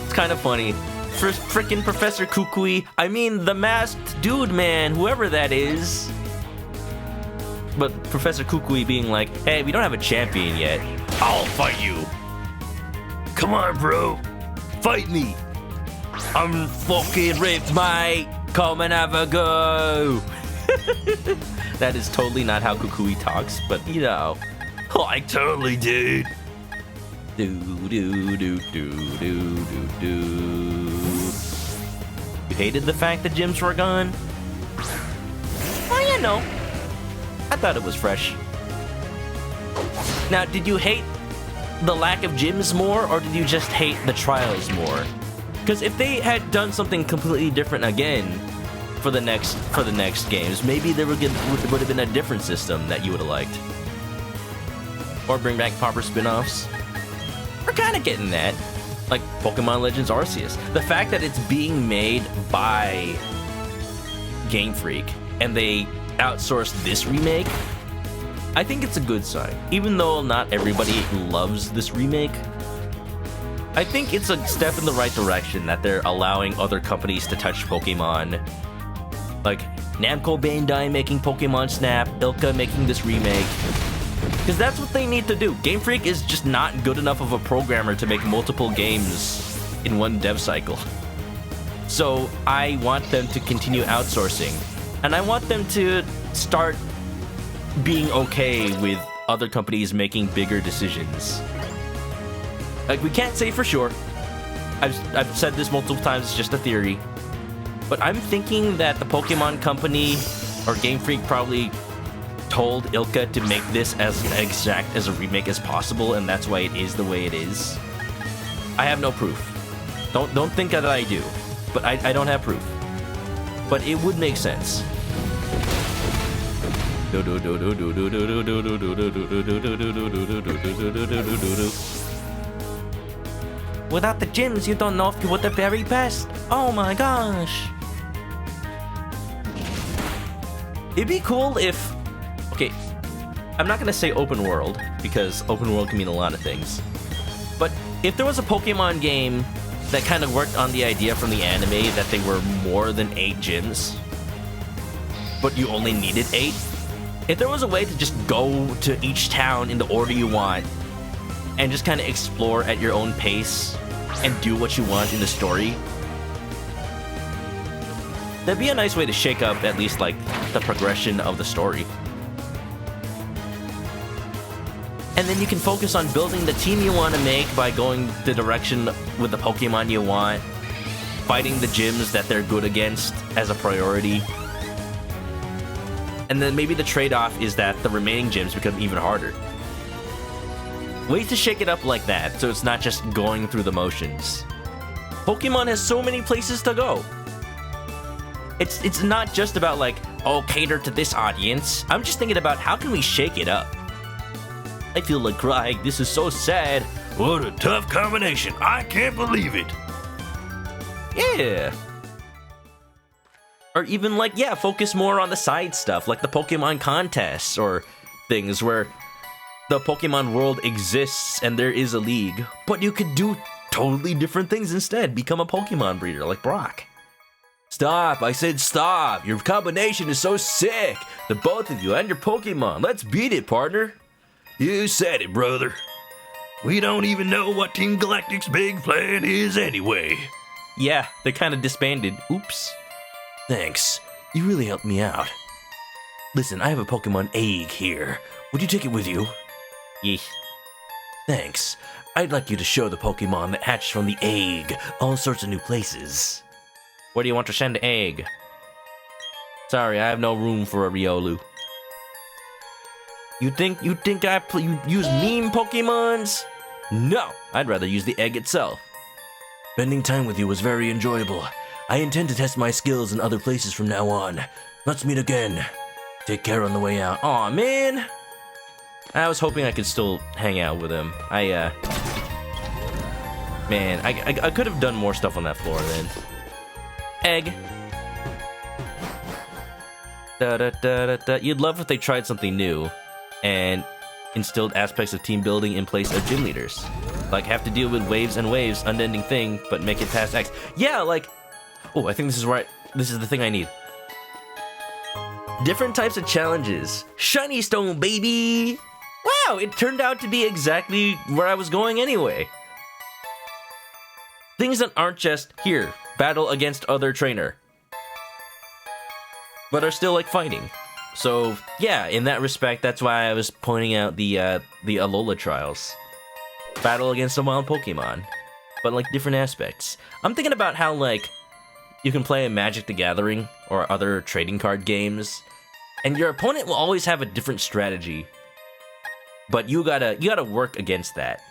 It's kind of funny. First frickin' Professor Kukui, I mean the masked dude, man, whoever that is. But Professor Kukui being like, hey, we don't have a champion yet. I'll fight you. Come on, bro. Fight me. I'm fucking ripped, mate. Come and have a go. That is totally not how Kukui talks, but you know. I totally did. Do do do do do do do. You hated the fact that gyms were gone? Oh, you know. I thought it was fresh. Now, did you hate the lack of gyms more, or did you just hate the trials more? Because if they had done something completely different again for the next games, maybe there would have been a different system that you would have liked. Or bring back proper spin-offs. We're kind of getting that. Like Pokemon Legends Arceus. The fact that it's being made by Game Freak and they outsourced this remake, I think it's a good sign. Even though not everybody loves this remake, I think it's a step in the right direction that they're allowing other companies to touch Pokemon. Like Namco Bandai making Pokemon Snap, Ilka making this remake. Because that's what they need to do. Game Freak is just not good enough of a programmer to make multiple games in one dev cycle. So I want them to continue outsourcing. And I want them to start being okay with other companies making bigger decisions. Like, we can't say for sure. I've said this multiple times, it's just a theory. But I'm thinking that the Pokemon Company or Game Freak probably told Ilka to make this as exact as a remake as possible, and that's why it is the way it is. I have no proof. Don't think that I do, but I don't have proof. But it would make sense. Without the gyms, you don't know if you were the very best. Oh my gosh. It'd be cool if... Okay, I'm not gonna say open world, because open world can mean a lot of things. But if there was a Pokemon game that kind of worked on the idea from the anime that they were more than 8 gyms, but you only needed 8, if there was a way to just go to each town in the order you want, and just kind of explore at your own pace, and do what you want in the story, that'd be a nice way to shake up at least, like, the progression of the story. And then you can focus on building the team you want to make by going the direction with the Pokemon you want, fighting the gyms that they're good against as a priority. And then maybe the trade-off is that the remaining gyms become even harder. Ways to shake it up like that, so it's not just going through the motions. Pokemon has so many places to go. It's not just about like, oh, cater to this audience. I'm just thinking about how can we shake it up? I feel like crying. This is so sad. What a tough combination. I can't believe it. Yeah. Or even like, yeah, focus more on the side stuff, like the Pokemon contests or things where the Pokemon world exists and there is a league, but you could do totally different things instead. Become a Pokemon breeder like Brock. Stop, I said stop. Your combination is so sick. The both of you and your Pokemon. Let's beat it, partner. You said it, brother. We don't even know what Team Galactic's big plan is anyway. Yeah, they kind of disbanded. Oops. Thanks. You really helped me out. Listen, I have a Pokemon egg here. Would you take it with you? Yeesh. Thanks. I'd like you to show the Pokemon that hatched from the egg all sorts of new places. Where do you want to send the egg? Sorry, I have no room for a Riolu. You think you use meme Pokemons? No, I'd rather use the egg itself. Spending time with you was very enjoyable. I intend to test my skills in other places from now on. Let's meet again. Take care on the way out. Aw, man. I was hoping I could still hang out with him. Man, I could have done more stuff on that floor then. Egg. You'd love if they tried something new and instilled aspects of team building in place of gym leaders. Like, have to deal with waves and waves, unending thing, but make it past X. Yeah, like... Oh, I think this is right. This is the thing I need. Different types of challenges. Shiny Stone, baby! Wow, it turned out to be exactly where I was going anyway. Things that aren't just, here, battle against other trainer, but are still like fighting. So yeah, in that respect, that's why I was pointing out the Alola trials. Battle against a wild Pokemon, but like different aspects. I'm thinking about how like you can play a Magic the Gathering or other trading card games, and your opponent will always have a different strategy, but you gotta work against that.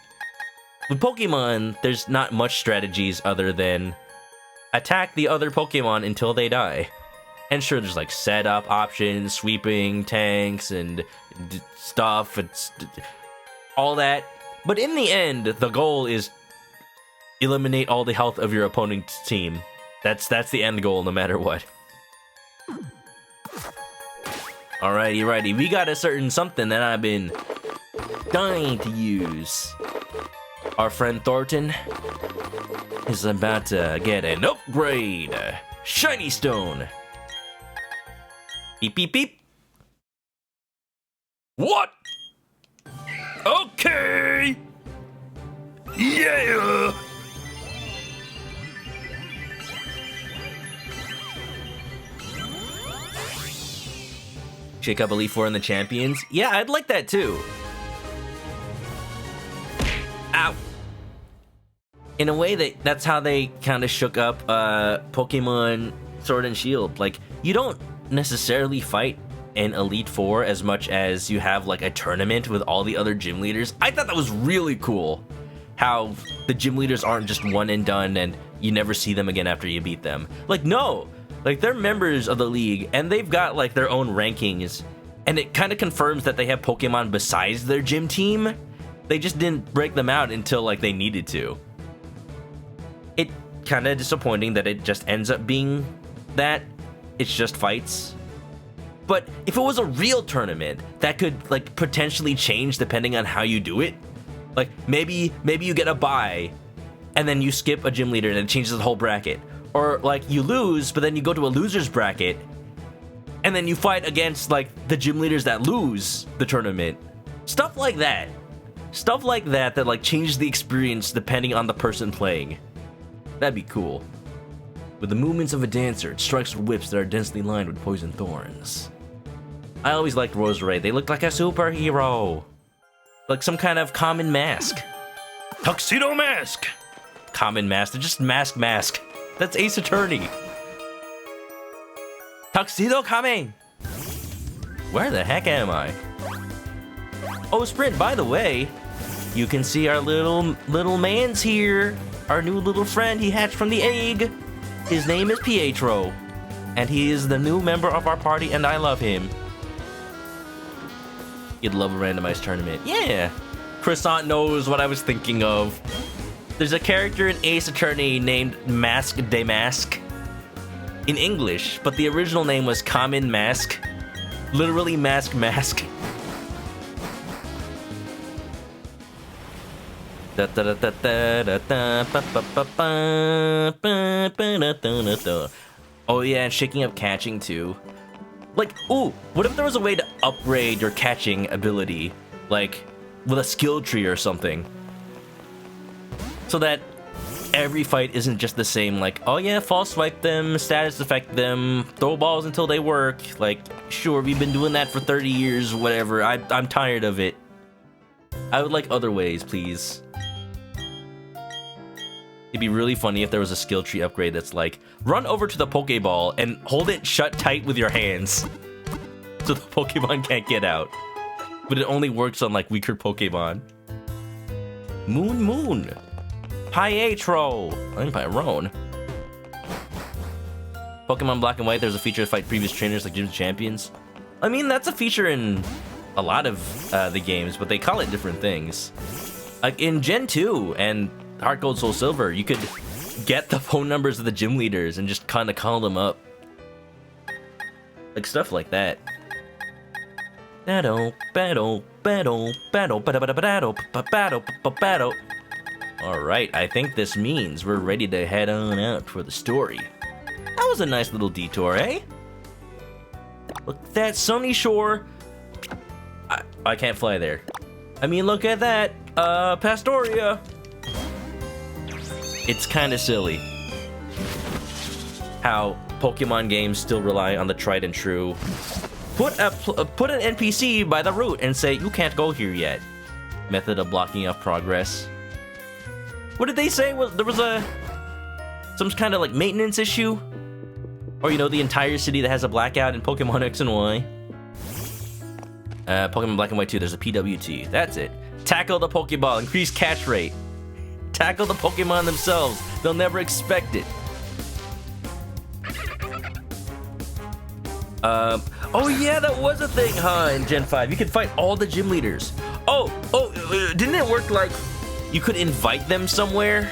With Pokemon, there's not much strategies other than attack the other Pokemon until they die. And sure, there's like setup options, sweeping, tanks, and stuff, and all that. But in the end, the goal is eliminate all the health of your opponent's team. That's the end goal, no matter what. Alrighty, we got a certain something that I've been dying to use. Our friend Thornton is about to get an upgrade. Shiny Stone. Beep, beep, beep. What? Okay. Yeah. Shake up Elite Four in the Champions? Yeah, I'd like that too. Ow. In a way, that's how they kind of shook up Pokemon Sword and Shield. Like, you don't necessarily fight an Elite Four as much as you have like a tournament with all the other gym leaders. I thought that was really cool. How the gym leaders aren't just one and done and you never see them again after you beat them. Like, no. Like, they're members of the league, and they've got, like, their own rankings, and it kind of confirms that they have Pokemon besides their gym team. They just didn't break them out until, like, they needed to. It kind of disappointing that it just ends up being that. It's just fights. But if it was a real tournament, that could, like, potentially change depending on how you do it. Like, maybe you get a bye, and then you skip a gym leader, and it changes the whole bracket. Or, like, you lose, but then you go to a loser's bracket, and then you fight against, like, the gym leaders that lose the tournament. Stuff like that. Stuff like that like, changes the experience depending on the person playing. That'd be cool. With the movements of a dancer, it strikes with whips that are densely lined with poison thorns. I always liked Roserade. They looked like a superhero. Like some kind of common mask. Tuxedo Mask. Common mask. They're just mask. That's Ace Attorney. Tuxedo coming! Where the heck am I? Oh, Sprint, by the way, you can see our little man's here. Our new little friend, he hatched from the egg. His name is Pietro. And he is the new member of our party, and I love him. You'd love a randomized tournament. Yeah. Croissant knows what I was thinking of. There's a character in Ace Attorney named Mask de Mask in English, but the original name was Common Mask. Literally mask. Oh yeah, and shaking up catching too. Like, ooh, what if there was a way to upgrade your catching ability? Like, with a skill tree or something. So that every fight isn't just the same, like, oh yeah, false swipe them, status affect them, throw balls until they work. Like, sure, we've been doing that for 30 years, whatever. I'm tired of it. I would like other ways, please. It'd be really funny if there was a skill tree upgrade that's like, run over to the Pokeball and hold it shut tight with your hands. So the Pokemon can't get out. But it only works on like weaker Pokemon. Moon. Pietro. I'm Pyron. Pokemon Black and White, there's a feature to fight previous trainers like Gym Champions. I mean, that's a feature in a lot of the games, but they call it different things. Like in Gen 2 and Heart Gold Soul Silver, you could get the phone numbers of the gym leaders and just kind of call them up. Like stuff like that. Battle. Alright, I think this means we're ready to head on out for the story. That was a nice little detour, eh? Look at that sunny shore. I can't fly there. I mean, look at that. Pastoria. It's kind of silly how Pokemon games still rely on the tried and true. Put an NPC by the route and say, you can't go here yet. Method of blocking off progress. What did they say? There was some kind of like maintenance issue? Or, you know, the entire city that has a blackout in Pokemon X and Y. Pokemon Black and White 2, there's a PWT. That's it. Tackle the Pokeball, increase catch rate. Tackle the Pokemon themselves. They'll never expect it. Oh yeah, that was a thing, huh, in Gen 5. You could fight all the gym leaders. Didn't it work like you could invite them somewhere?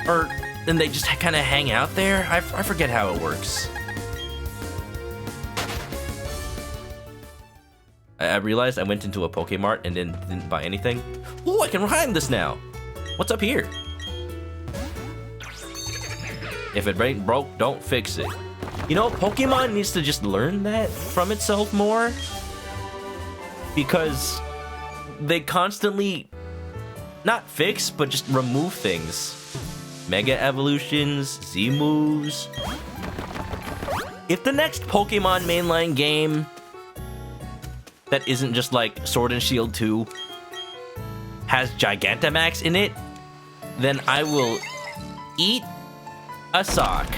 Or then they just kind of hang out there? I forget how it works. I realized I went into a Pokemart and then didn't buy anything. Ooh, I can rhyme this now. What's up here? If it ain't broke, don't fix it. You know, Pokemon needs to just learn that from itself more. Because they constantly, not fix, but just remove things. Mega Evolutions, Z moves. If the next Pokemon mainline game that isn't just like Sword and Shield 2 has Gigantamax in it, then I will eat a sock.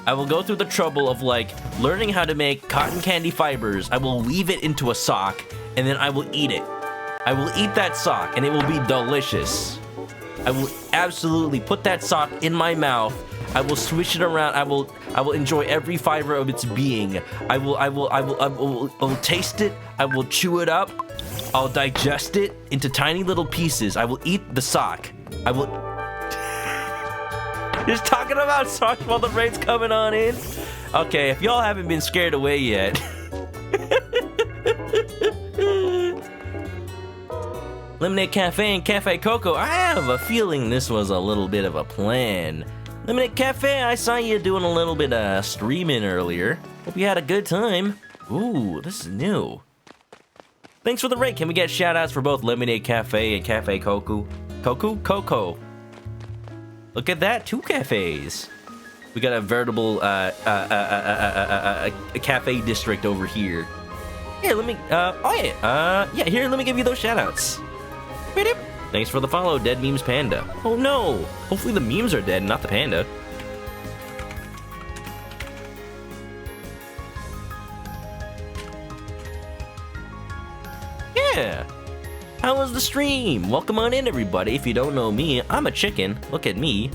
I will go through the trouble of like learning how to make cotton candy fibers. I will weave it into a sock and then I will eat it. I will eat that sock and it will be delicious. I will absolutely put that sock in my mouth. I will swish it around. I will enjoy every fiber of its being. I will taste it. I will chew it up. I'll digest it into tiny little pieces. I will eat the sock. I will. Just talking about socks while the rain's coming on in. Okay, if y'all haven't been scared away yet. Lemonade Cafe and Cafe Coco. I have a feeling this was a little bit of a plan. Lemonade Cafe, I saw you doing a little bit of streaming earlier. Hope you had a good time. Ooh, this is new. Thanks for the rate. Can we get shoutouts for both Lemonade Cafe and Cafe Coco? Coco. Look at that, 2 cafes. We got a veritable a cafe district over here. Here, let me. Here, let me give you those shoutouts. Thanks for the follow, Dead Memes Panda. Oh no! Hopefully the memes are dead, not the panda. Yeah! How was the stream? Welcome on in, everybody. If you don't know me, I'm a chicken. Look at me.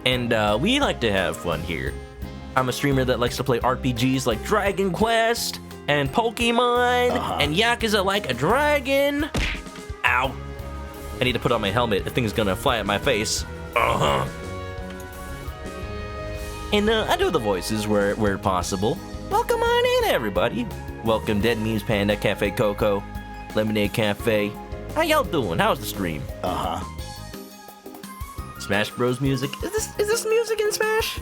And we like to have fun here. I'm a streamer that likes to play RPGs like Dragon Quest and Pokemon and Yakuza Like a Dragon. Ow. I need to put on my helmet. The thing's gonna fly at my face. And I do the voices where possible. Welcome on in, everybody. Welcome, Dead Memes Panda, Cafe Coco, Lemonade Cafe. How y'all doing? How's the stream? Smash Bros music. Is this music in Smash?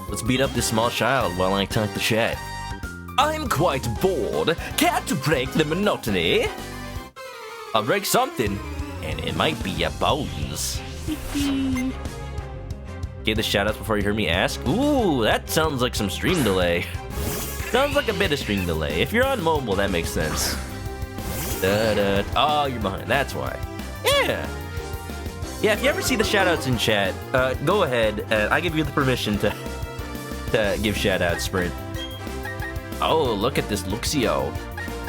Let's beat up this small child while I talk the chat. I'm quite bored. Care to break the monotony? I'll break something, and it might be your bones. Give the shoutouts before you hear me ask. Ooh, that sounds like some stream delay. Sounds like a bit of stream delay. If you're on mobile, that makes sense. Oh, you're behind. That's why. Yeah. Yeah, if you ever see the shoutouts in chat, go ahead. I give you the permission to give shoutouts, Sprint. Oh, look at this Luxio.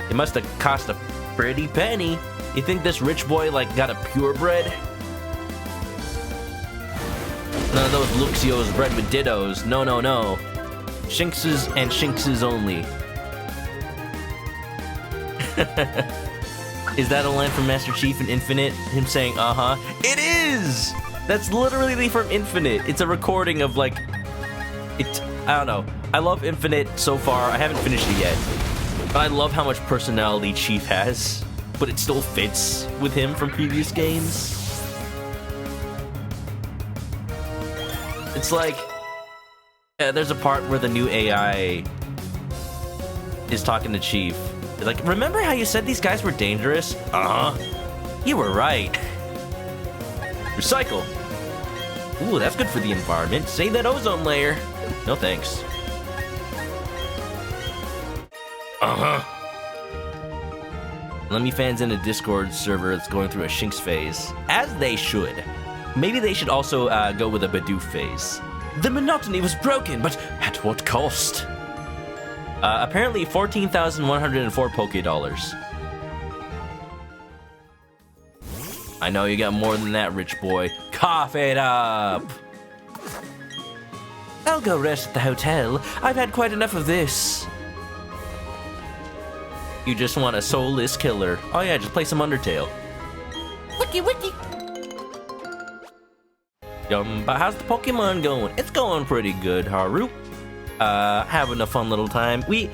It must have cost a pretty penny. You think this rich boy, like, got a purebred? None of those Luxios bred with dittos. No, no, no. Shinxes and Shinxes only. Is that a line from Master Chief in Infinite? Him saying, uh-huh? It is! That's literally from Infinite. It's a recording of, like... I don't know. I love Infinite so far. I haven't finished it yet. But I love how much personality Chief has. But it still fits with him from previous games. It's like... there's a part where the new AI is talking to Chief. They're like, remember how you said these guys were dangerous? Uh-huh. You were right. Recycle. Ooh, that's good for the environment. Save that ozone layer. No thanks. Uh-huh. Let me fans in a Discord server that's going through a Shinx phase. As they should. Maybe they should also go with a Bidoof phase. The monotony was broken, but at what cost? Apparently 14,104 Poké Dollars. I know you got more than that, rich boy. Cough it up! I'll go rest at the hotel. I've had quite enough of this. You just want a soulless killer. Oh yeah, just play some Undertale. Wiki wiki! But how's the Pokemon going? It's going pretty good, Haru. Having a fun little time. We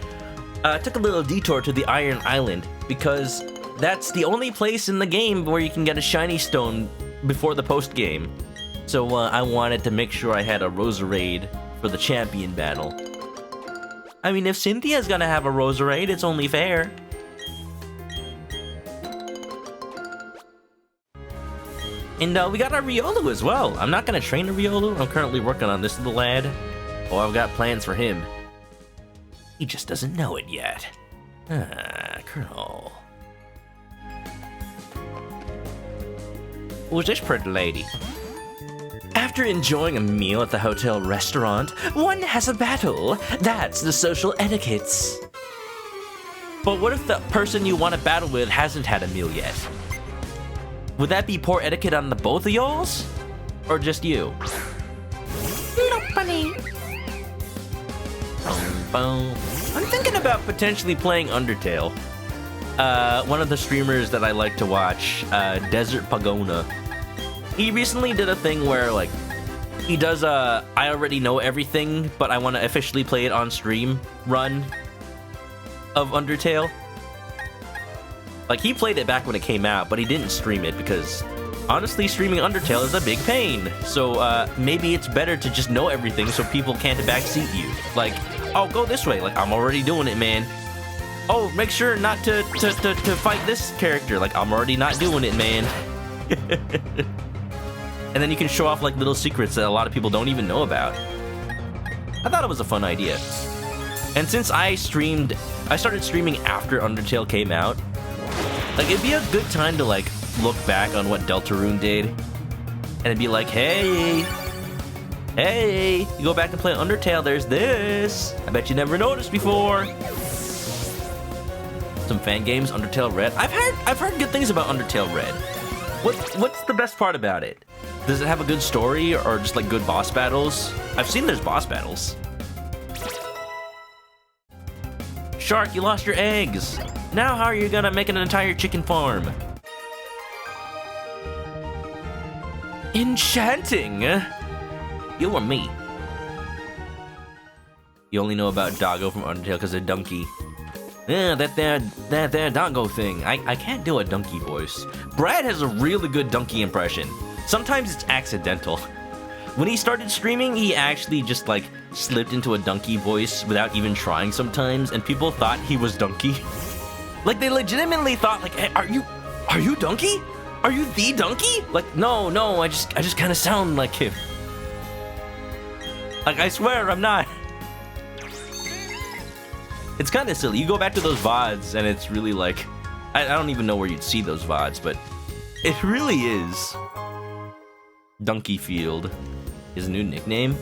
took a little detour to the Iron Island because that's the only place in the game where you can get a shiny stone before the post game. So I wanted to make sure I had a Roserade for the champion battle. I mean, if Cynthia's gonna have a Roserade, it's only fair. And we got our Riolu as well. I'm not gonna train a Riolu. I'm currently working on this little lad. Oh, I've got plans for him. He just doesn't know it yet. Colonel. Who's this pretty lady? After enjoying a meal at the hotel restaurant, one has a battle. That's the social etiquettes. But what if the person you want to battle with hasn't had a meal yet? Would that be poor etiquette on the both of y'alls? Or just you? No funny. I'm thinking about potentially playing Undertale. One of the streamers that I like to watch, Desert Pagona, he recently did a thing where, like, he does I already know everything, but I want to officially play it on stream run of Undertale. Like, he played it back when it came out, but he didn't stream it because, honestly, streaming Undertale is a big pain. So, maybe it's better to just know everything so people can't backseat you. Like, oh, go this way. Like, I'm already doing it, man. Oh, make sure not to fight this character. Like, I'm already not doing it, man. And then you can show off, like, little secrets that a lot of people don't even know about. I thought it was a fun idea. And since I started streaming after Undertale came out, like, it'd be a good time to, like, look back on what Deltarune did. And it'd be like, hey, you go back and play Undertale, there's this. I bet you never noticed before. Some fan games, Undertale Red. I've heard good things about Undertale Red. What's the best part about it? Does it have a good story or just, like, good boss battles? I've seen there's boss battles. Shark, you lost your eggs. Now how are you gonna make an entire chicken farm? Enchanting! You or me? You only know about Doggo from Undertale because of Donkey. Yeah, that there dongo thing. I can't do a donkey voice. Brad has a really good donkey impression. Sometimes it's accidental. When he started streaming, he actually just like slipped into a donkey voice without even trying sometimes, and people thought he was donkey. Like they legitimately thought like, hey, are you donkey? Are you the donkey? Like, no, I just kind of sound like him. Like, I swear I'm not. It's kind of silly. You go back to those VODs and it's really like, I don't even know where you'd see those VODs, but it really is. Donkey Field, his new nickname.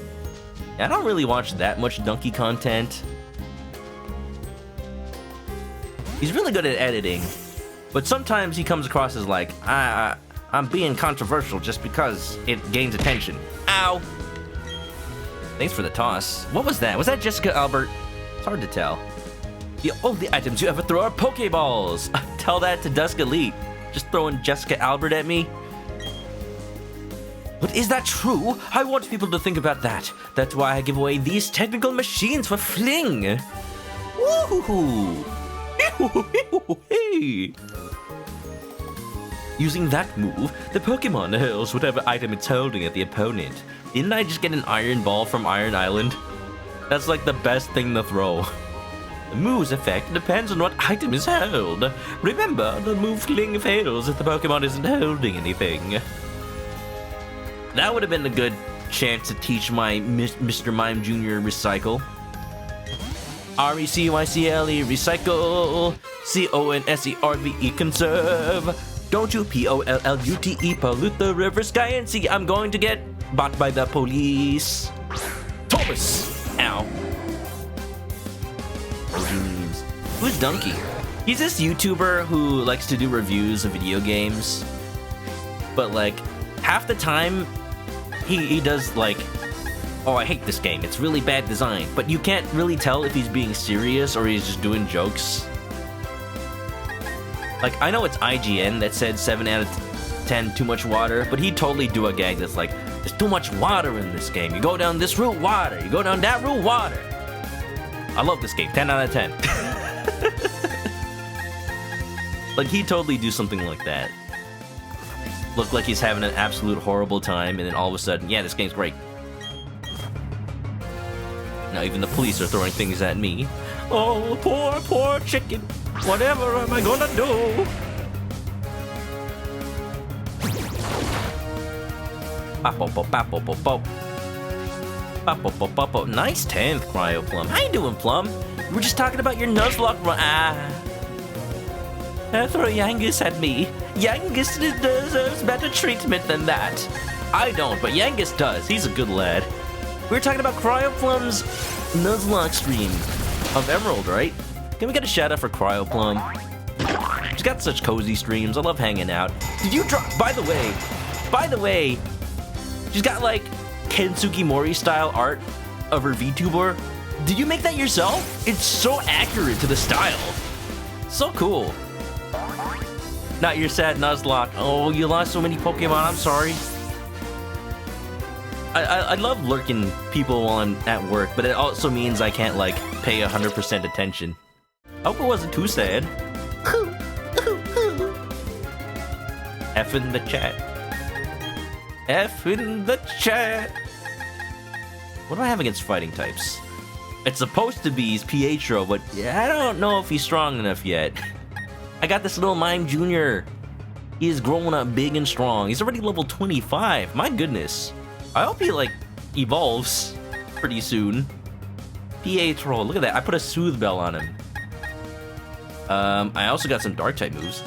I don't really watch that much donkey content. He's really good at editing, but sometimes he comes across as like, I'm being controversial just because it gains attention. Ow! Thanks for the toss. What was that? Was that Jessica Albert? It's hard to tell. The only items you ever throw are Pokeballs. Tell that to Dusk Elite. Just throwing Jessica Albert at me. But is that true? I want people to think about that. That's why I give away these technical machines for fling. Woohoo! Hey! Using that move, the Pokemon hurls whatever item it's holding at the opponent. Didn't I just get an Iron Ball from Iron Island? That's like the best thing to throw. The move's effect depends on what item is held. Remember, the move Fling fails if the Pokemon isn't holding anything. That would have been a good chance to teach my Mr. Mime Jr. recycle. R-E-C-Y-C-L-E, recycle. C-O-N-S-E-R-V-E, conserve. Don't you P-O-L-L-U-T-E, pollute the river, sky, and sea. I'm going to get bought by the police. Thomas! Ow. Who's Donkey? He's this YouTuber who likes to do reviews of video games. But like, half the time, he does like, oh, I hate this game, it's really bad design. But you can't really tell if he's being serious or he's just doing jokes. Like, I know it's IGN that said 7 out of 10 too much water, but he'd totally do a gag that's like, there's too much water in this game. You go down this route, water. You go down that route, water. I love this game, 10 out of 10. Like, he'd totally do something like that. Look like he's having an absolute horrible time, and then all of a sudden, yeah, this game's great. Now even the police are throwing things at me. Oh, poor chicken. Whatever am I gonna do? Nice 10th, Cryo Plum. How you doing, Plum? We were just talking about your Nuzlocke run. Throw Yangus at me. Yangus deserves better treatment than that. I don't, but Yangus does. He's a good lad. We were talking about Cryo Plum's Nuzlocke stream of Emerald, right? Can we get a shout out for Cryo Plum? She's got such cozy streams. I love hanging out. Did you drop? By the way, she's got like Kensuke Mori style art of her VTuber. Did you make that yourself? It's so accurate to the style. So cool. Not your sad Nuzlocke. Oh, you lost so many Pokemon. I'm sorry. I love lurking people while I'm at work, but it also means I can't like pay 100% attention. I hope it wasn't too sad. F in the chat. F in the chat. What do I have against fighting types? It's supposed to be Pietro, but I don't know if he's strong enough yet. I got this little Mime Jr. He is growing up big and strong. He's already level 25. My goodness. I hope he like evolves pretty soon. Pietro, look at that. I put a Soothe Bell on him. I also got some dark type moves.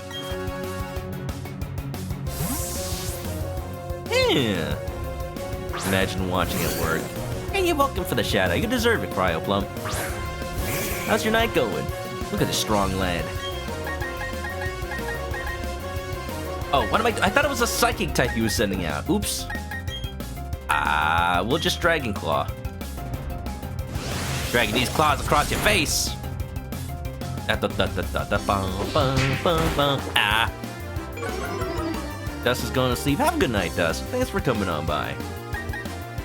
Yeah. Imagine watching it work. Hey, you're welcome for the shout out. You deserve it, Cryo Plum. How's your night going? Look at this strong lad. Oh, what am I thought it was a psychic type he was sending out. Oops. We'll just Dragon Claw. Dragging these claws across your face. Dust is going to sleep. Have a good night, Dust. Thanks for coming on by.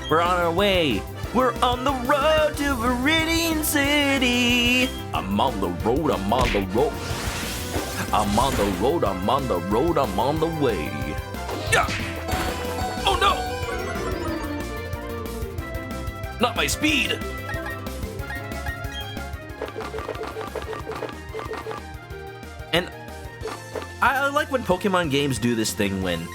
We're on our way We're on the road to Viridian City. I'm on the road, I'm on the road. I'm on the road, I'm on the road, I'm on the way. Yeah. Oh no! Not my speed! And I like when Pokemon games do this thing when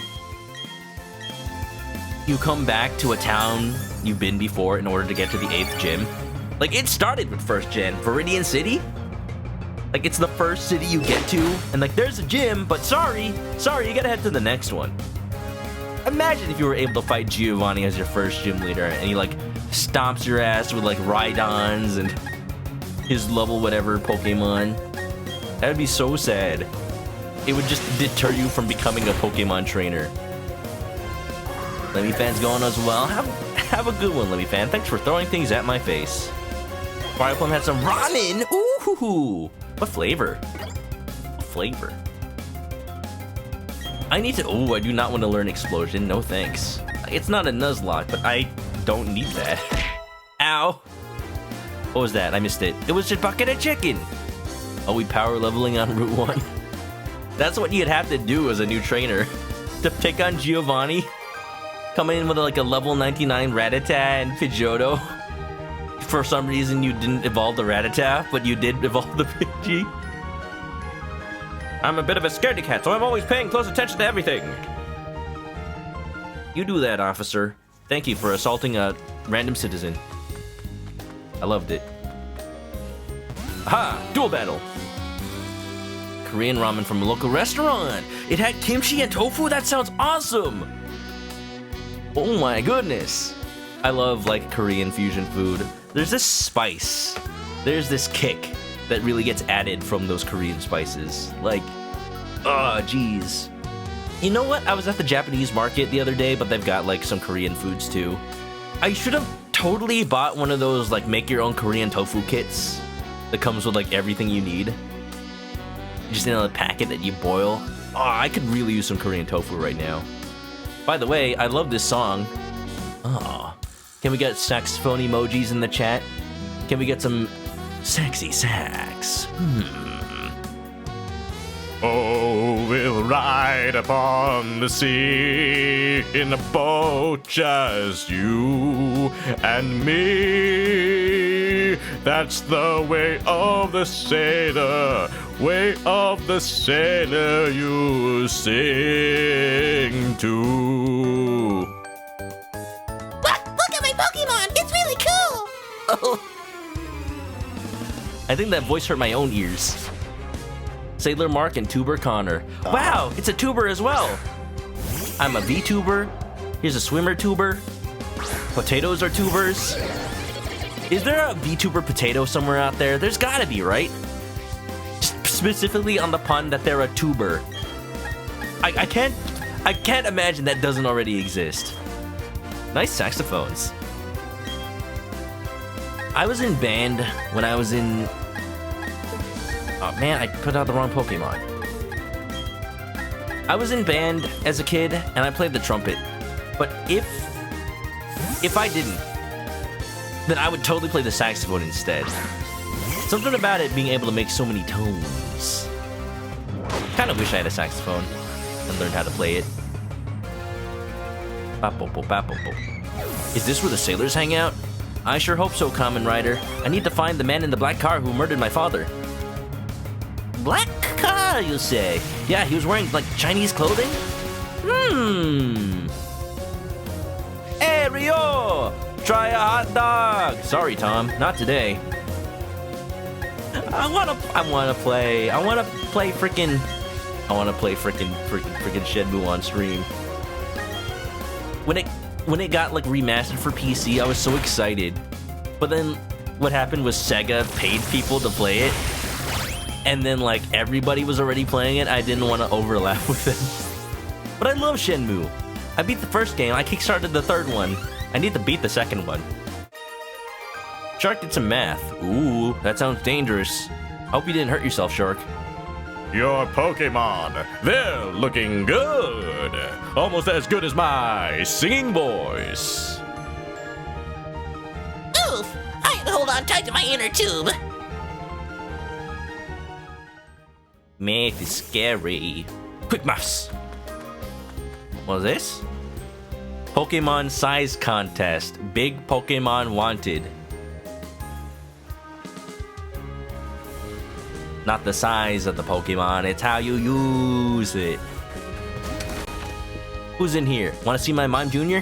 you come back to a town you've been before in order to get to the 8th gym. Like, it started with 1st gen, Viridian City. Like, it's the first city you get to, and like, there's a gym, but sorry, you gotta head to the next one. Imagine if you were able to fight Giovanni as your first gym leader, and he like stomps your ass with like Rhydons and his level whatever Pokemon. That would be so sad. It would just deter you from becoming a Pokemon trainer. Lemmy Fan's going as well. Have a good one, Lemmy Fan. Thanks for throwing things at my face. Fire Plum had some ramen. Ooh, what flavor? What flavor? I need to. Oh, I do not want to learn Explosion. No thanks. It's not a Nuzlocke, but I don't need that. Ow. What was that? I missed it. It was just bucket of chicken. Are we power leveling on Route 1? That's what you'd have to do as a new trainer. To pick on Giovanni. Come in with like a level 99 Rattata and Pidgeotto. For some reason you didn't evolve the Rattata, but you did evolve the Pidgey. I'm a bit of a scaredy cat, so I'm always paying close attention to everything. You do that, officer. Thank you for assaulting a random citizen. I loved it. Aha! Duel battle! Korean ramen from a local restaurant. It had kimchi and tofu? That sounds awesome! Oh my goodness. I love like Korean fusion food. There's this spice. There's this kick that really gets added from those Korean spices. Like, oh geez. You know what? I was at the Japanese market the other day, but they've got like some Korean foods too. I should have totally bought one of those like make your own Korean tofu kits that comes with like everything you need. Just in a packet that you boil. Oh, I could really use some Korean tofu right now. By the way, I love this song. Oh, can we get saxophone emojis in the chat? Can we get some sexy sax? Oh, we'll ride upon the sea in a boat, just you and me. That's the way of the sailor, you sing to. Look at my Pokemon! It's really cool! Oh. I think that voice hurt my own ears. Sailor Mark and Tuber Connor. Wow, it's a tuber as well. I'm a VTuber. Here's a swimmer tuber. Potatoes are tubers. Is there a VTuber potato somewhere out there? There's gotta be, right? Specifically on the pun that they're a tuber. I can't imagine that doesn't already exist. Nice saxophones. I was in band when I was in... Oh man, I put out the wrong Pokemon. I was in band as a kid and I played the trumpet. But if I didn't, then I would totally play the saxophone instead. Something about it being able to make so many tones. Kind of wish I had a saxophone and learned how to play it. Is this where the sailors hang out? I sure hope so, Kamen Rider. I need to find the man in the black car who murdered my father. Black car, you say? Yeah, he was wearing, like, Chinese clothing? Hey, Rio! Try a hot dog! Sorry, Tom, not today. I wanna play frickin' Shenmue on stream. When it got like remastered for PC, I was so excited. But then what happened was Sega paid people to play it. And then like everybody was already playing it. I didn't want to overlap with them. But I love Shenmue. I beat the first game. I kickstarted the third one. I need to beat the second one. Shark did some math. Ooh, that sounds dangerous. Hope you didn't hurt yourself, Shark. Your Pokemon, they're looking good. Almost as good as my singing voice. talk to my inner tube. Math is scary. Quick maths. What is this? Pokemon size contest. Big Pokemon wanted. Not the size of the Pokemon, it's how you use it. Who's in here? Want to see my Mime Jr.?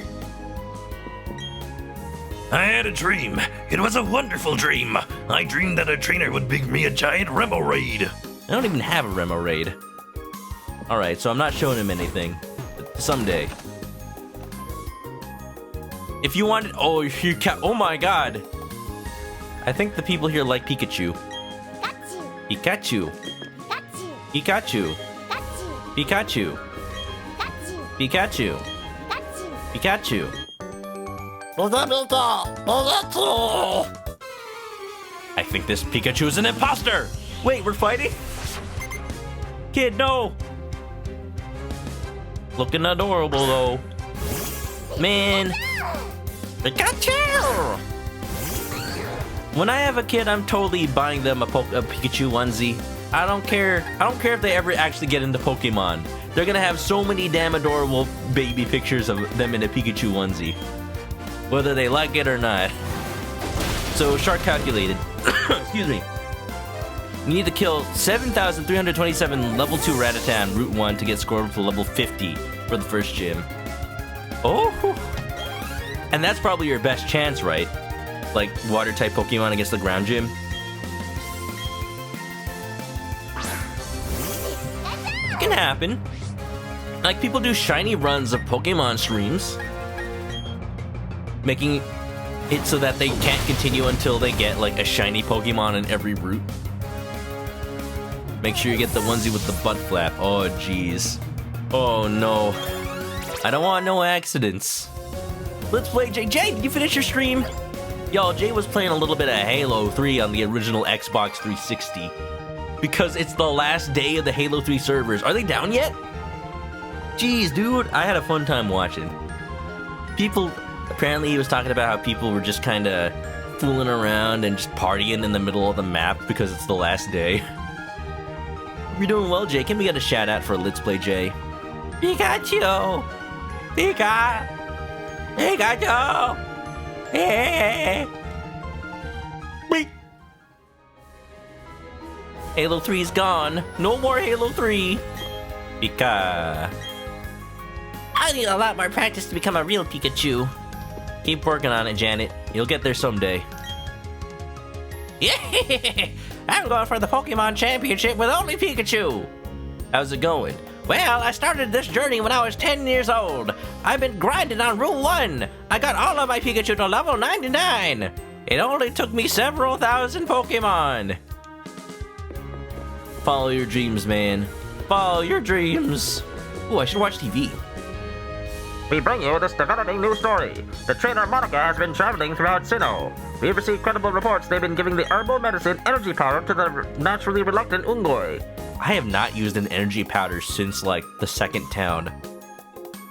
I had a dream. It was a wonderful dream. I dreamed that a trainer would bring me a giant Remoraid. I don't even have a Remoraid. Alright, so I'm not showing him anything. Someday. If you wanted... Oh, you can... Oh my god. I think the people here like Pikachu. Pikachu. Pikachu. Pikachu. Pikachu. Pikachu. I think this Pikachu is an imposter! Wait, we're fighting? Kid, no! Looking adorable, though. Man. Pikachu! When I have a kid, I'm totally buying them a Pikachu onesie. I don't care. I don't care if they ever actually get into Pokemon. They're gonna have so many damn adorable baby pictures of them in a Pikachu onesie. Whether they like it or not. So, Shark calculated. Excuse me. You need to kill 7,327 level 2 Rattata Route 1 to get scored to level 50 for the first gym. Oh! And that's probably your best chance, right? Like, water-type Pokemon against the ground gym. It can happen. Like, people do shiny runs of Pokemon streams, making it so that they can't continue until they get, like, a shiny Pokemon in every route. Make sure you get the onesie with the butt flap. Oh, jeez. Oh, no. I don't want no accidents. Let's play Jay. Jay, did you finish your stream? Yo, Jay was playing a little bit of Halo 3 on the original Xbox 360. Because it's the last day of the Halo 3 servers. Are they down yet? Jeez, dude. I had a fun time watching. People... Apparently he was talking about how people were just kind of fooling around and just partying in the middle of the map because it's the last day. You're doing well, Jay. Can we get a shout out for Let's Play Jay? Pikachu! Pikachu! Hey! Wait! Halo 3's gone. No more Halo 3. Pika. I need a lot more practice to become a real Pikachu. Keep working on it, Janet. You'll get there someday. Yeah! I'm going for the Pokemon Championship with only Pikachu. How's it going? Well, I started this journey when I was 10 years old. I've been grinding on Rule 1. I got all of my Pikachu to level 99. It only took me several thousand Pokemon. Follow your dreams, man. Follow your dreams. Ooh, I should watch TV. We bring you this developing news story. The trainer Monica has been traveling throughout Sinnoh. We've received credible reports they've been giving the herbal medicine energy powder to the naturally reluctant Ungoi. I have not used an energy powder since, like, the second town.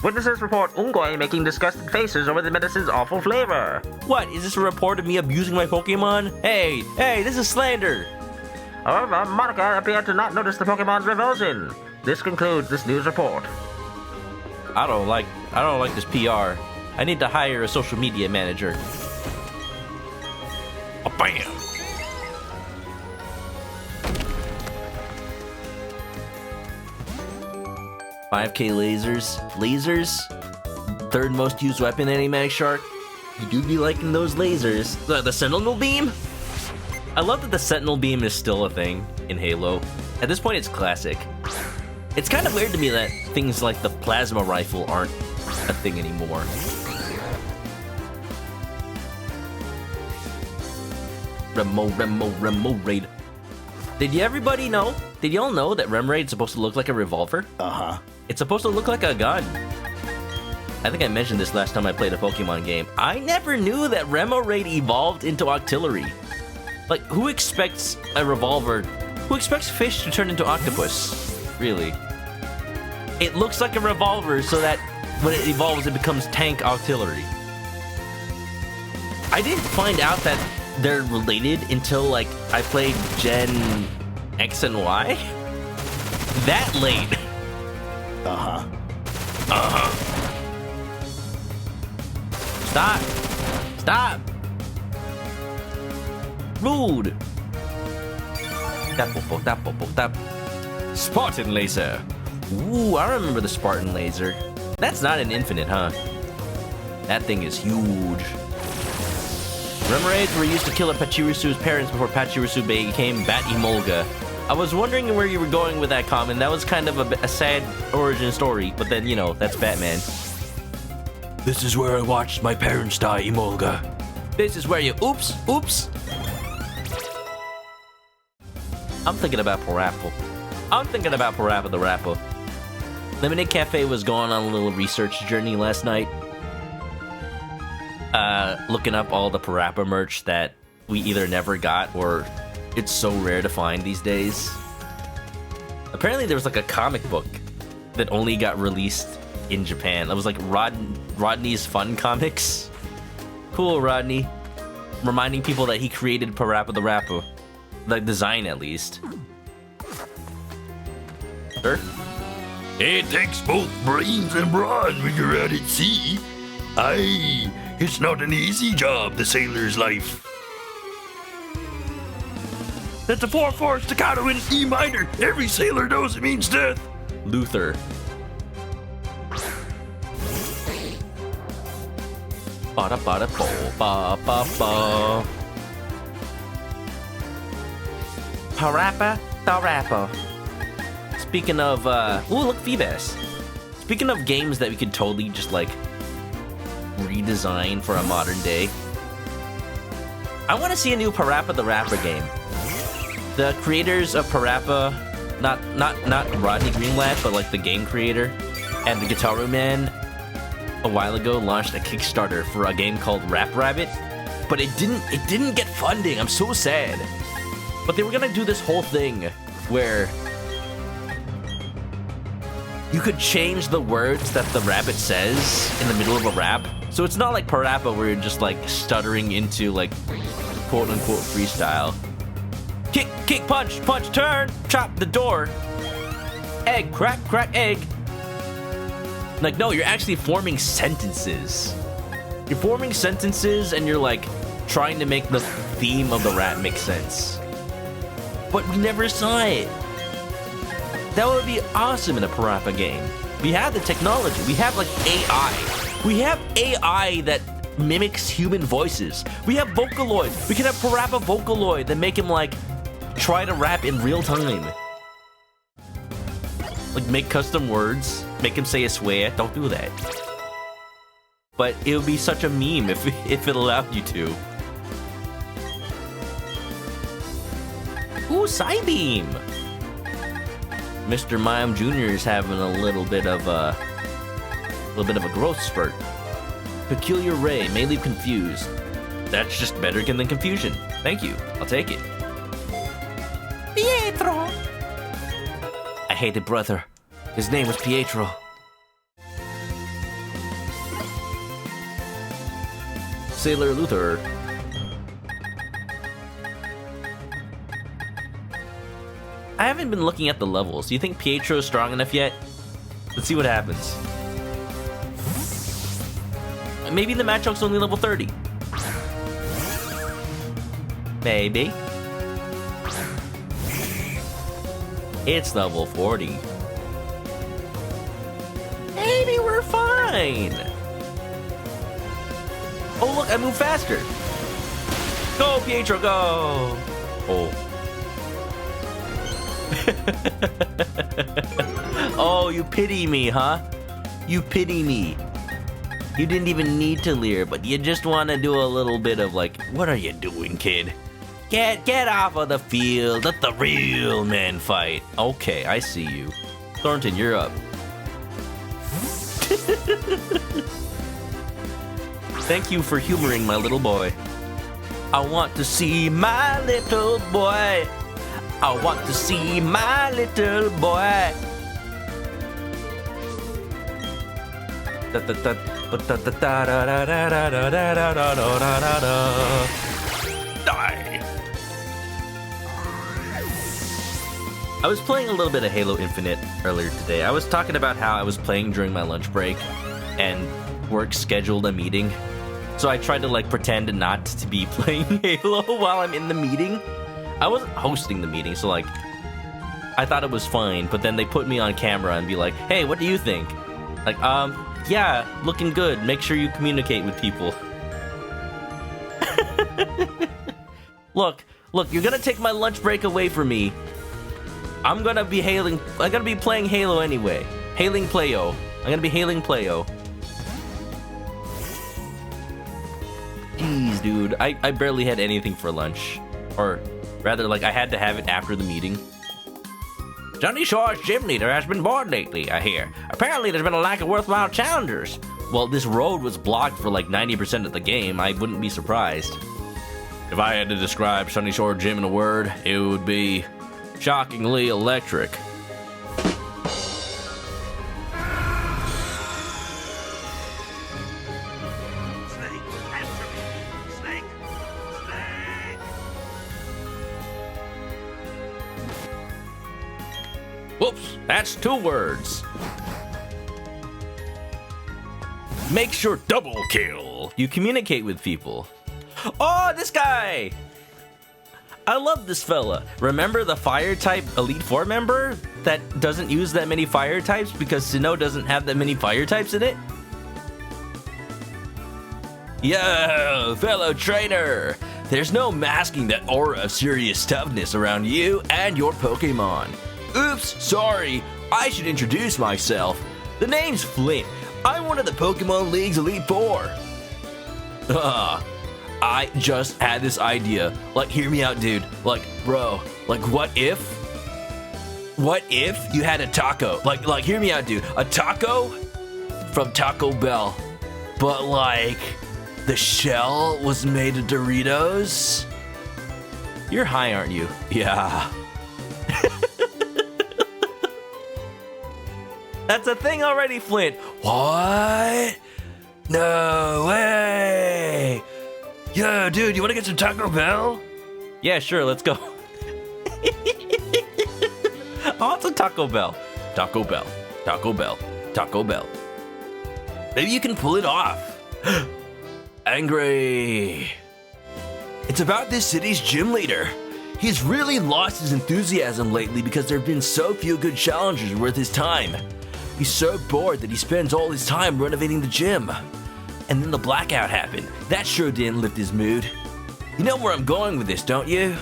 Witnesses report Ungoi making disgusted faces over the medicine's awful flavor. What? Is this a report of me abusing my Pokemon? Hey, this is slander. However, Monica appeared to not notice the Pokemon's revulsion. This concludes this news report. I don't like this PR. I need to hire a social media manager. Oh, bam! $5K lasers. Lasers? Third most used weapon in Animatic Shark? You do be liking those lasers. The Sentinel Beam? I love that the Sentinel Beam is still a thing in Halo. At this point, it's classic. It's kind of weird to me that things like the Plasma Rifle aren't a thing anymore. Remoraid. Did everybody know? Did y'all know that Remoraid's supposed to look like a revolver? Uh-huh. It's supposed to look like a gun. I think I mentioned this last time I played a Pokemon game. I never knew that Remoraid evolved into Octillery. Like, who expects a revolver? Who expects fish to turn into octopus? Really? It looks like a revolver so that when it evolves, it becomes tank Octillery. I didn't find out that they're related until like I played Gen X and Y. That late. Stop. Stop. Rude. Tap. Spartan laser. Ooh, I remember the Spartan laser. That's not an infinite, huh? That thing is huge. Remoraid's were used to kill Pachirisu's parents before Pachirisu became Bat Emolga. I was wondering where you were going with that comment. That was kind of a sad origin story, but then, you know, that's Batman. This is where I watched my parents die, Emolga. This is where you... Oops. I'm thinking about Parappa. I'm thinking about Parappa the Rapper. Lemonade Cafe was going on a little research journey last night. Looking up all the Parappa merch that we either never got or it's so rare to find these days. Apparently there was like a comic book that only got released in Japan. It was like Rodney's Fun Comics. Cool, Rodney. Reminding people that he created Parappa the Rapper. The design, at least. Sure? It takes both brains and brawn when you're out at sea. Aye, it's not an easy job, the sailor's life. That's a 4/4 staccato in E minor. Every sailor knows it means death. Luther. Ba-da-ba-da-bo-ba-ba-ba. Parappa the Rapper. Speaking of, ooh, look, Feebas. Speaking of games that we could totally just, like, redesign for a modern day, I want to see a new Parappa the Rapper game. The creators of Parappa, not Rodney Greenblatt, but like the game creator and the Guitar Man, a while ago launched a Kickstarter for a game called Rap Rabbit, but it didn't get funding. I'm so sad. But they were gonna do this whole thing where you could change the words that the rabbit says in the middle of a rap. So it's not like Parappa where you're just like stuttering into like quote unquote freestyle. Kick, punch, turn, chop the door. Egg, crack, egg. Like, no, you're actually forming sentences. You're forming sentences and you're like trying to make the theme of the rap make sense. But we never saw it. That would be awesome in a Parappa game. We have the technology. We have like AI. We have AI that mimics human voices. We have Vocaloid. We can have Parappa Vocaloid that make him like try to rap in real time. Like make custom words, make him say a swear. Don't do that. But it would be such a meme if it allowed you to. Ooh, Psybeam! Mr. Mime Jr. is having a little bit of a growth spurt. Peculiar Ray may leave confused. That's just better than confusion. Thank you. I'll take it. Pietro! I hated brother. His name was Pietro. Sailor Luther. I haven't been looking at the levels. Do you think Pietro's strong enough yet? Let's see what happens. Maybe the Machoke's only level 30. Maybe. It's level 40. Maybe we're fine. Oh look, I move faster. Go, Pietro, go. Oh. Oh, you pity me, huh? You pity me. You didn't even need to leer, but you just want to do a little bit of like, what are you doing, kid? Get off of the field. Let the real men fight. Okay, I see you. Thornton, you're up. Thank you for humoring my little boy. I want to see my little boy. I want to see my little boy. I was playing a little bit of Halo Infinite earlier today. I was talking about how I was playing during my lunch break and work scheduled a meeting. So I tried to like pretend not to be playing Halo while I'm in the meeting. I wasn't hosting the meeting, so like I thought it was fine, but then they put me on camera and be like, "Hey, what do you think?" Like, yeah, looking good. Make sure you communicate with people. Look, you're gonna take my lunch break away from me. I'm gonna be playing Halo anyway. Hailing Playo. I'm gonna be hailing Playo. Jeez, dude. I barely had anything for lunch. Or rather, like, I had to have it after the meeting. Sunny Shore's gym leader has been bored lately, I hear. Apparently there's been a lack of worthwhile challengers. Well, this road was blocked for like 90% of the game. I wouldn't be surprised. If I had to describe Sunny Shore Gym in a word, it would be shockingly electric. Whoops, that's 2 words. Make sure double kill. You communicate with people. Oh, this guy! I love this fella. Remember the fire type Elite 4 member that doesn't use that many fire types because Sinnoh doesn't have that many fire types in it? Yo, fellow trainer! There's no masking that aura of serious toughness around you and your Pokemon. Oops, sorry. I should introduce myself. The name's Flint. I'm one of the Pokemon League's Elite 4. I just had this idea. Like, hear me out, dude. Like, bro, like, what if you had a taco? Like, hear me out, dude. A taco from Taco Bell, but like, the shell was made of Doritos? You're high, aren't you? Yeah. That's a thing already, Flint. What? No way. Yo, dude, you want to get some Taco Bell? Yeah, sure, let's go. Oh, it's a Taco Bell. Taco Bell. Taco Bell. Taco Bell. Maybe you can pull it off. Angry. It's about this city's gym leader. He's really lost his enthusiasm lately because there have been so few good challengers worth his time. He's so bored that he spends all his time renovating the gym. And then the blackout happened. That sure didn't lift his mood. You know where I'm going with this, don't you?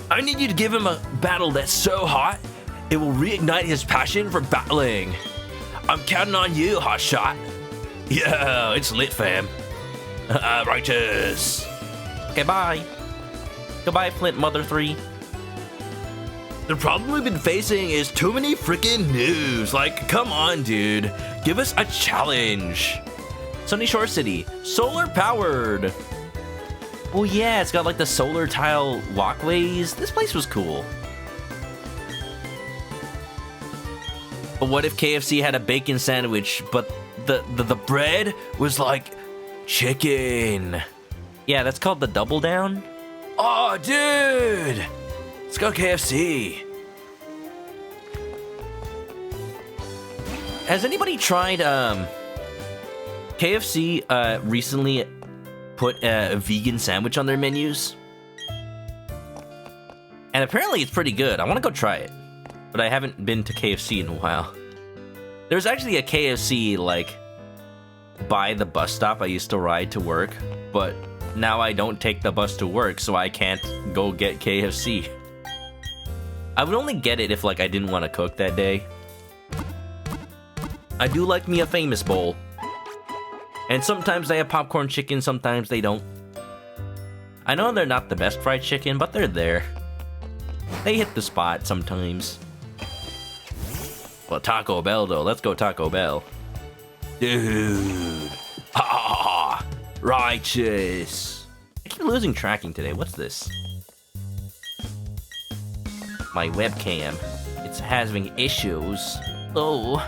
I need you to give him a battle that's so hot, it will reignite his passion for battling. I'm counting on you, hotshot. Yeah, it's lit, fam. Righteous. Okay, bye. Goodbye, Flint Mother 3. The problem we've been facing is too many freaking noobs. Like, come on, dude. Give us a challenge. Sunny Shore City, solar powered. Oh yeah, it's got like the solar tile walkways. This place was cool. But what if KFC had a bacon sandwich, but the bread was like chicken? Yeah, that's called the double down. Oh, dude. Let's go KFC. Has anybody tried KFC recently put a vegan sandwich on their menus? And apparently it's pretty good. I want to go try it. But I haven't been to KFC in a while. There's actually a KFC like by the bus stop I used to ride to work, but now I don't take the bus to work, so I can't go get KFC. I would only get it if like I didn't want to cook that day. I do like me a famous bowl. And sometimes they have popcorn chicken, sometimes they don't. I know they're not the best fried chicken, but they're there. They hit the spot sometimes. Well, Taco Bell though, let's go Taco Bell. Dude. Ha! Righteous. I keep losing tracking today, what's this? My webcam. It's having issues. Oh.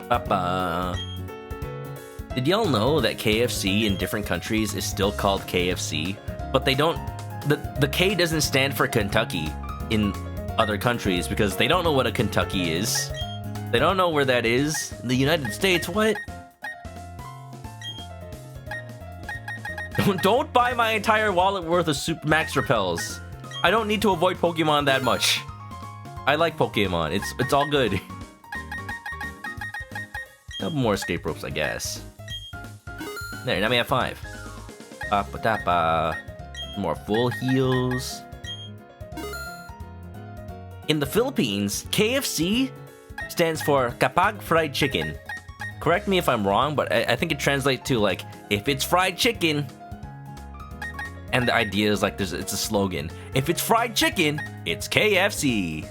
Papa. Did y'all know that KFC in different countries is still called KFC, but they don't the K doesn't stand for Kentucky in other countries because they don't know what a Kentucky is. They don't know where that is. In the United States, what? Don't buy my entire wallet worth of Super Max Repels. I don't need to avoid Pokemon that much. I like Pokemon. It's all good. Couple more escape ropes, I guess. There, now we have 5. More full heals. In the Philippines, KFC stands for Kapag Fried Chicken. Correct me if I'm wrong, but I think it translates to like, if it's fried chicken. And the idea is like, it's a slogan. If it's fried chicken, it's KFC.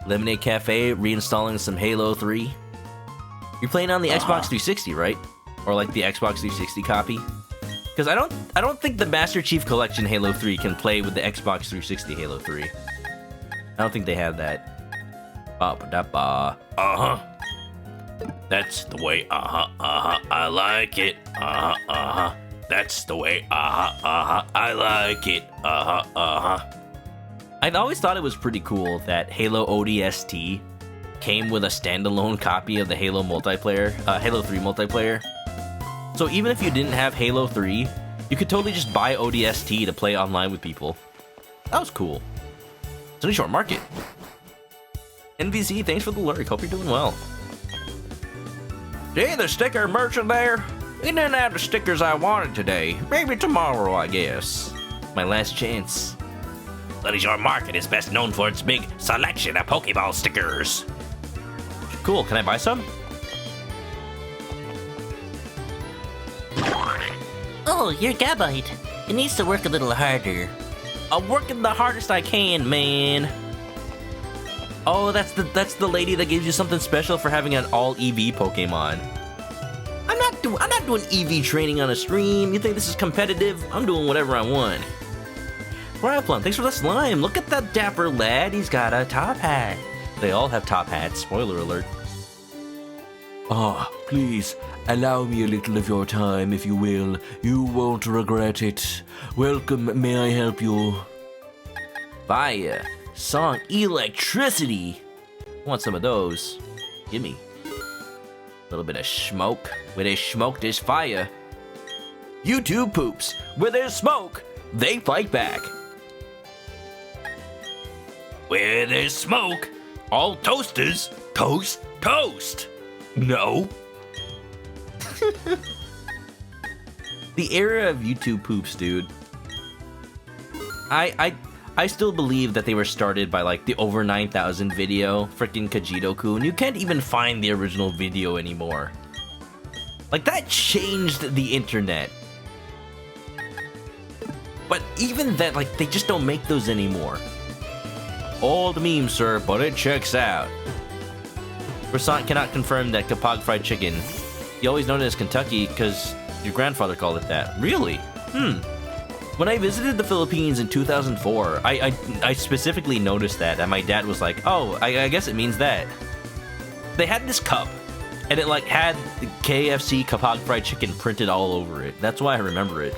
Lemonade Cafe reinstalling some Halo 3. You're playing on the Xbox 360, right? Or like the Xbox 360 copy? Because I don't think the Master Chief Collection Halo 3 can play with the Xbox 360 Halo 3. I don't think they have that. Uh-huh. That's the way, I like it. That's the way, I like it. I've always thought it was pretty cool that Halo ODST came with a standalone copy of the Halo multiplayer, Halo 3 multiplayer. So even if you didn't have Halo 3, you could totally just buy ODST to play online with people. That was cool. It's only short market. NVC, thanks for the lurk. Hope you're doing well. See the sticker merchant there? We didn't have the stickers I wanted today. Maybe tomorrow, I guess. My last chance. Bloody Shore Market is best known for its big selection of Pokeball stickers. Cool, can I buy some? Oh, you're Gabite. It needs to work a little harder. I'm working the hardest I can, man. Oh, that's the lady that gives you something special for having an all EV Pokemon. I'm not doing EV training on a stream. You think this is competitive? I'm doing whatever I want. Ryoplum, thanks for the slime. Look at that dapper lad. He's got a top hat. They all have top hats. Spoiler alert. Please, allow me a little of your time, if you will. You won't regret it. Welcome, may I help you? Fire. Song Electricity. Want some of those? Gimme. A little bit of smoke. Where there's smoke, there's fire. YouTube poops. Where there's smoke, they fight back. Where there's smoke, all toasters toast. No. The era of YouTube poops, dude. I still believe that they were started by like the over 9,000 video, freaking Kajito-kun. You can't even find the original video anymore. Like that changed the internet. But even that, like they just don't make those anymore. Old meme, sir, but it checks out. Versant cannot confirm that Kapag Fried Chicken. You always known it as Kentucky because your grandfather called it that. Really? When I visited the Philippines in 2004, I specifically noticed that, and my dad was like, oh, I guess it means that. They had this cup, and it like had the KFC Kapag Fried Chicken printed all over it. That's why I remember it.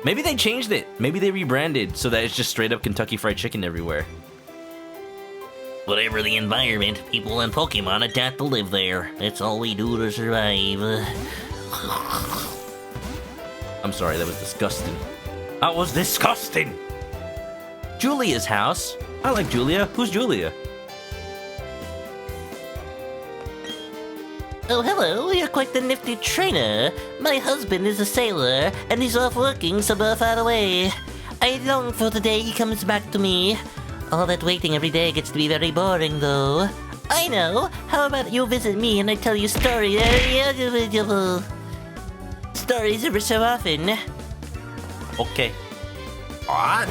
Maybe they changed it. Maybe they rebranded so that it's just straight up Kentucky Fried Chicken everywhere. Whatever the environment, people and Pokemon adapt to live there. That's all we do to survive. I'm sorry, that was disgusting. That was disgusting. Julia's house. I like Julia. Who's Julia? Oh, hello, you're quite the nifty trainer. My husband is a sailor, and he's off working somewhere far away. I long for the day he comes back to me. All that waiting every day gets to be very boring, though. I know. How about you visit me and I tell you stories? Stories ever so often. Okay.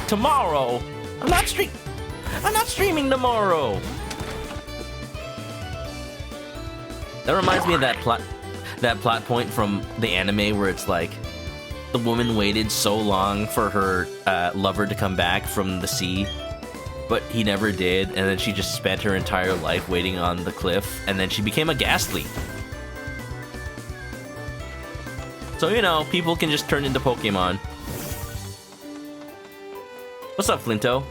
Tomorrow. I'm not streaming tomorrow. That reminds me of that plot point from the anime where it's like the woman waited so long for her lover to come back from the sea, but he never did, and then she just spent her entire life waiting on the cliff, and then she became a Ghastly. So, you know, people can just turn into Pokemon. What's up, Flinto?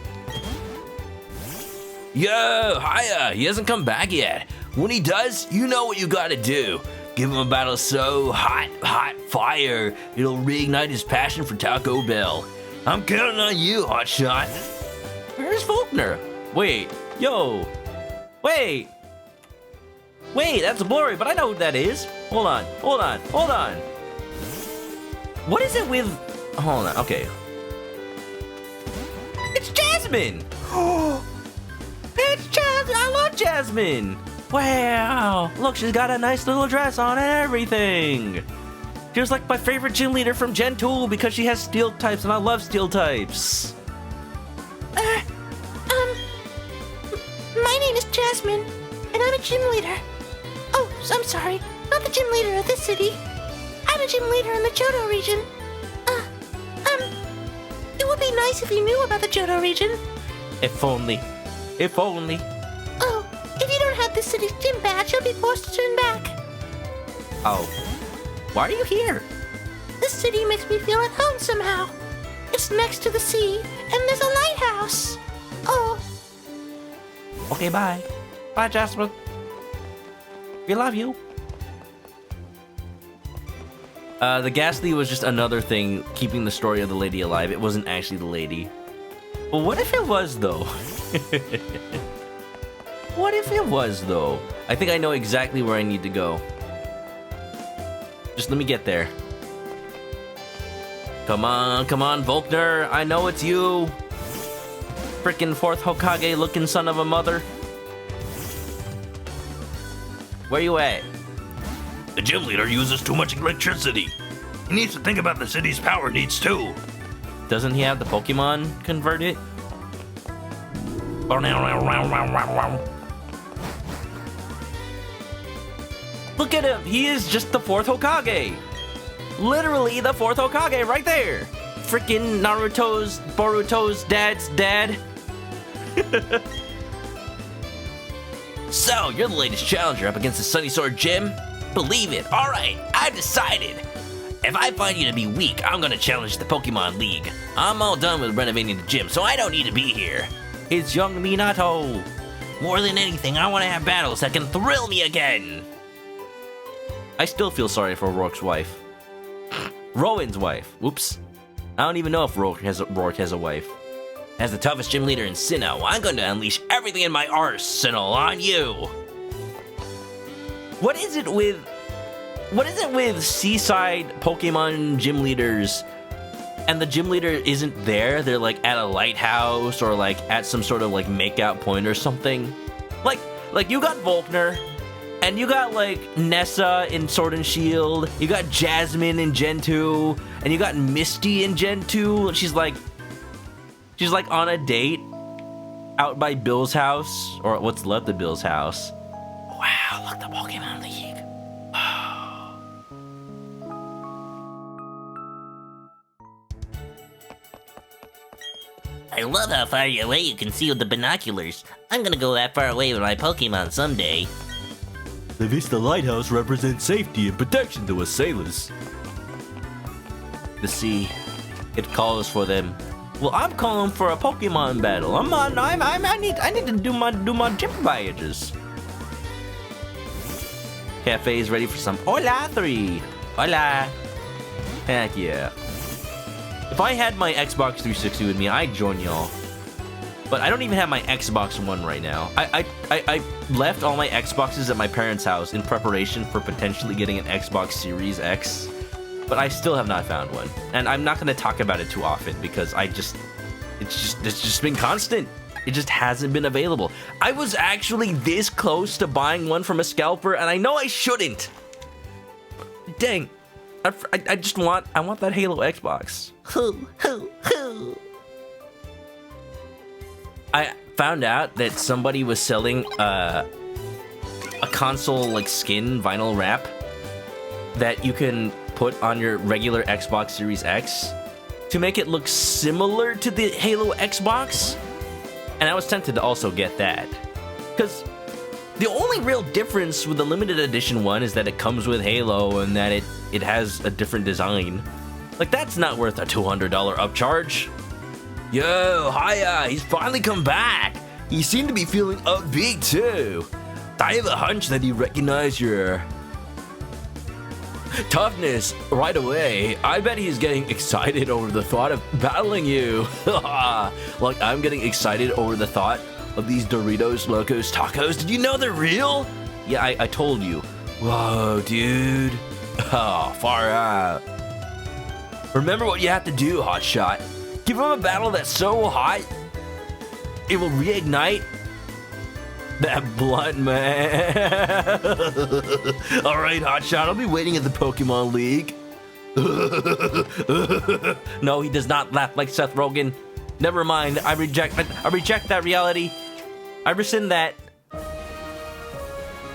Yo, hiya! He hasn't come back yet. When he does, you know what you gotta do. Give him a battle so hot fire, it'll reignite his passion for Taco Bell. I'm counting on you, Hotshot. Where's Volkner? Wait, yo. Wait, that's blurry, but I know who that is. Hold on. What is it with... Hold on, okay. It's Jasmine! It's Jasmine! I love Jasmine! Wow! Look, she's got a nice little dress on and everything! She was like my favorite gym leader from Gen 2 because she has steel types and I love steel types. My name is Jasmine, and I'm a gym leader. Oh, I'm sorry, not the gym leader of this city. I'm a gym leader in the Johto region. It would be nice if you knew about the Johto region. If only. Oh, if you don't have this city's gym badge, you'll be forced to turn back. Oh. Why are you here? This city makes me feel at home somehow. It's next to the sea, and there's a lighthouse. Oh. Okay, bye. Bye, Jasmine. We love you. The Ghastly was just another thing keeping the story of the lady alive. It wasn't actually the lady. But what if it was, though? What if it was, though? I think I know exactly where I need to go. Just let me get there. Come on, Volkner. I know it's you. Frickin' 4th Hokage looking son of a mother. Where you at? The gym leader uses too much electricity. He needs to think about the city's power needs too. Doesn't he have the Pokemon convert it? Look at him! He is just the 4th Hokage! Literally the 4th Hokage right there! Frickin' Naruto's, Boruto's dad's dad. So, you're the latest challenger up against the Sunny Sword Gym? Believe it. Alright, I've decided. If I find you to be weak, I'm gonna challenge the Pokemon League. I'm all done with renovating the gym, so I don't need to be here. It's young Minato. More than anything, I want to have battles that can thrill me again. I still feel sorry for Rourke's wife. Rowan's wife. Oops. I don't even know if Rourke has a wife. As the toughest gym leader in Sinnoh, I'm going to unleash everything in my arsenal on you. What is it with seaside Pokemon gym leaders and the gym leader isn't there? They're like at a lighthouse or like at some sort of like makeout point or something. Like you got Volkner and you got like Nessa in Sword and Shield. You got Jasmine in Gen 2 and you got Misty in Gen 2. She's like on a date out by Bill's house, or what's left of Bill's house. Wow, look, the Pokemon League. I love how far away you can see with the binoculars. I'm gonna go that far away with my Pokemon someday. The Vista Lighthouse represents safety and protection to us sailors. The sea, it calls for them. Well, I'm calling for a Pokemon battle. I need to do my gym voyages. Cafe's ready for some Hola 3. Hola. Heck yeah. If I had my Xbox 360 with me, I'd join y'all. But I don't even have my Xbox One right now. I left all my Xboxes at my parents' house in preparation for potentially getting an Xbox Series X. But I still have not found one. And I'm not going to talk about it too often because it's just been constant. It just hasn't been available. I was actually this close to buying one from a scalper, and I know I shouldn't. Dang. I want that Halo Xbox. I found out that somebody was selling a console like skin vinyl wrap that you can put on your regular Xbox Series X to make it look similar to the Halo Xbox. And I was tempted to also get that. Because The only real difference with the limited edition one is that it comes with Halo and that it has a different design. Like, that's not worth a $200 upcharge. Yo, hiya, he's finally come back. He seemed to be feeling upbeat too. I have a hunch that he recognized your toughness right away. I bet he's getting excited over the thought of battling you. Like I'm getting excited over the thought of these Doritos Locos Tacos. Did you know they're real? Yeah, I told you. Whoa, dude. Oh, far out. Remember what you have to do, Hotshot. Give him a battle that's so hot, it will reignite that blunt, man. Alright, Hotshot, I'll be waiting at the Pokemon League. No, he does not laugh like Seth Rogen. Never mind, I reject that reality. I rescind that.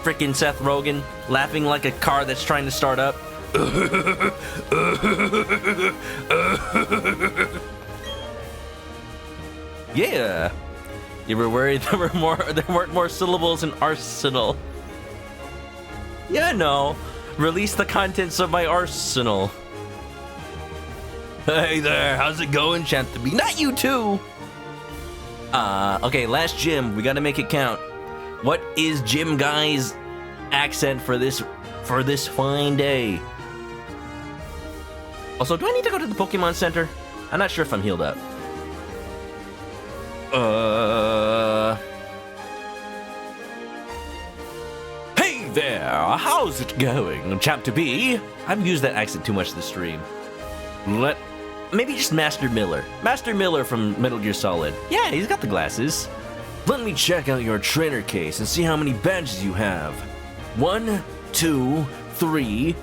Frickin' Seth Rogen, laughing like a car that's trying to start up. Yeah. You were worried there weren't more syllables in arsenal. Yeah, no. Release the contents of my arsenal. Hey there, how's it going, Chantabee? Not you too. Okay, last gym. We gotta make it count. What is Gym Guy's accent for this fine day? Also, do I need to go to the Pokemon Center? I'm not sure if I'm healed up. Hey there, how's it going, Chantabee? I've used that accent too much this stream. Maybe just Master Miller. Master Miller from Metal Gear Solid. Yeah, he's got the glasses. Let me check out your trainer case and see how many badges you have. 1, 2, 3.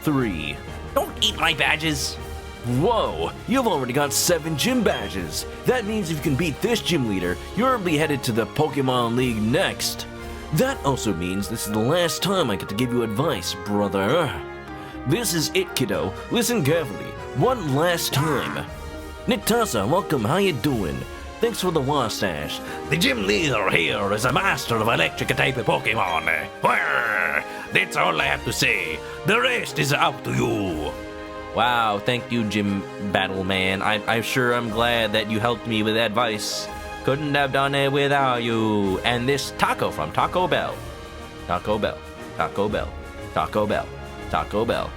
3. Don't eat my badges. Whoa, you've already got 7 gym badges. That means if you can beat this gym leader, you'll be headed to the Pokemon League next. That also means this is the last time I get to give you advice, brother. This is it, kiddo. Listen carefully. One last time. Nitasa, welcome. How you doing? Thanks for the wastache. The gym leader here is a master of electric type of Pokemon. That's all I have to say. The rest is up to you. Wow, thank you, Gym Battleman. I'm sure I'm glad that you helped me with advice. Couldn't have done it without you. And this taco from Taco Bell. Taco Bell. Taco Bell. Taco Bell. Taco Bell.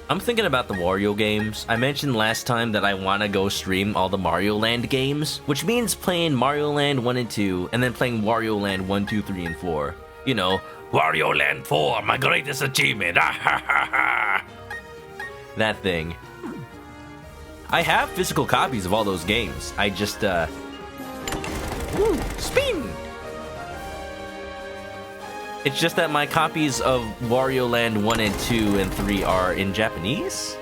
I'm thinking about the Wario games. I mentioned last time that I want to go stream all the Mario Land games, which means playing Mario Land 1 and 2, and then playing Wario Land 1, 2, 3, and 4. You know, Wario Land 4, my greatest achievement. That thing. I have physical copies of all those games. I just, spin! It's just that my copies of Wario Land 1 and 2 and 3 are in Japanese.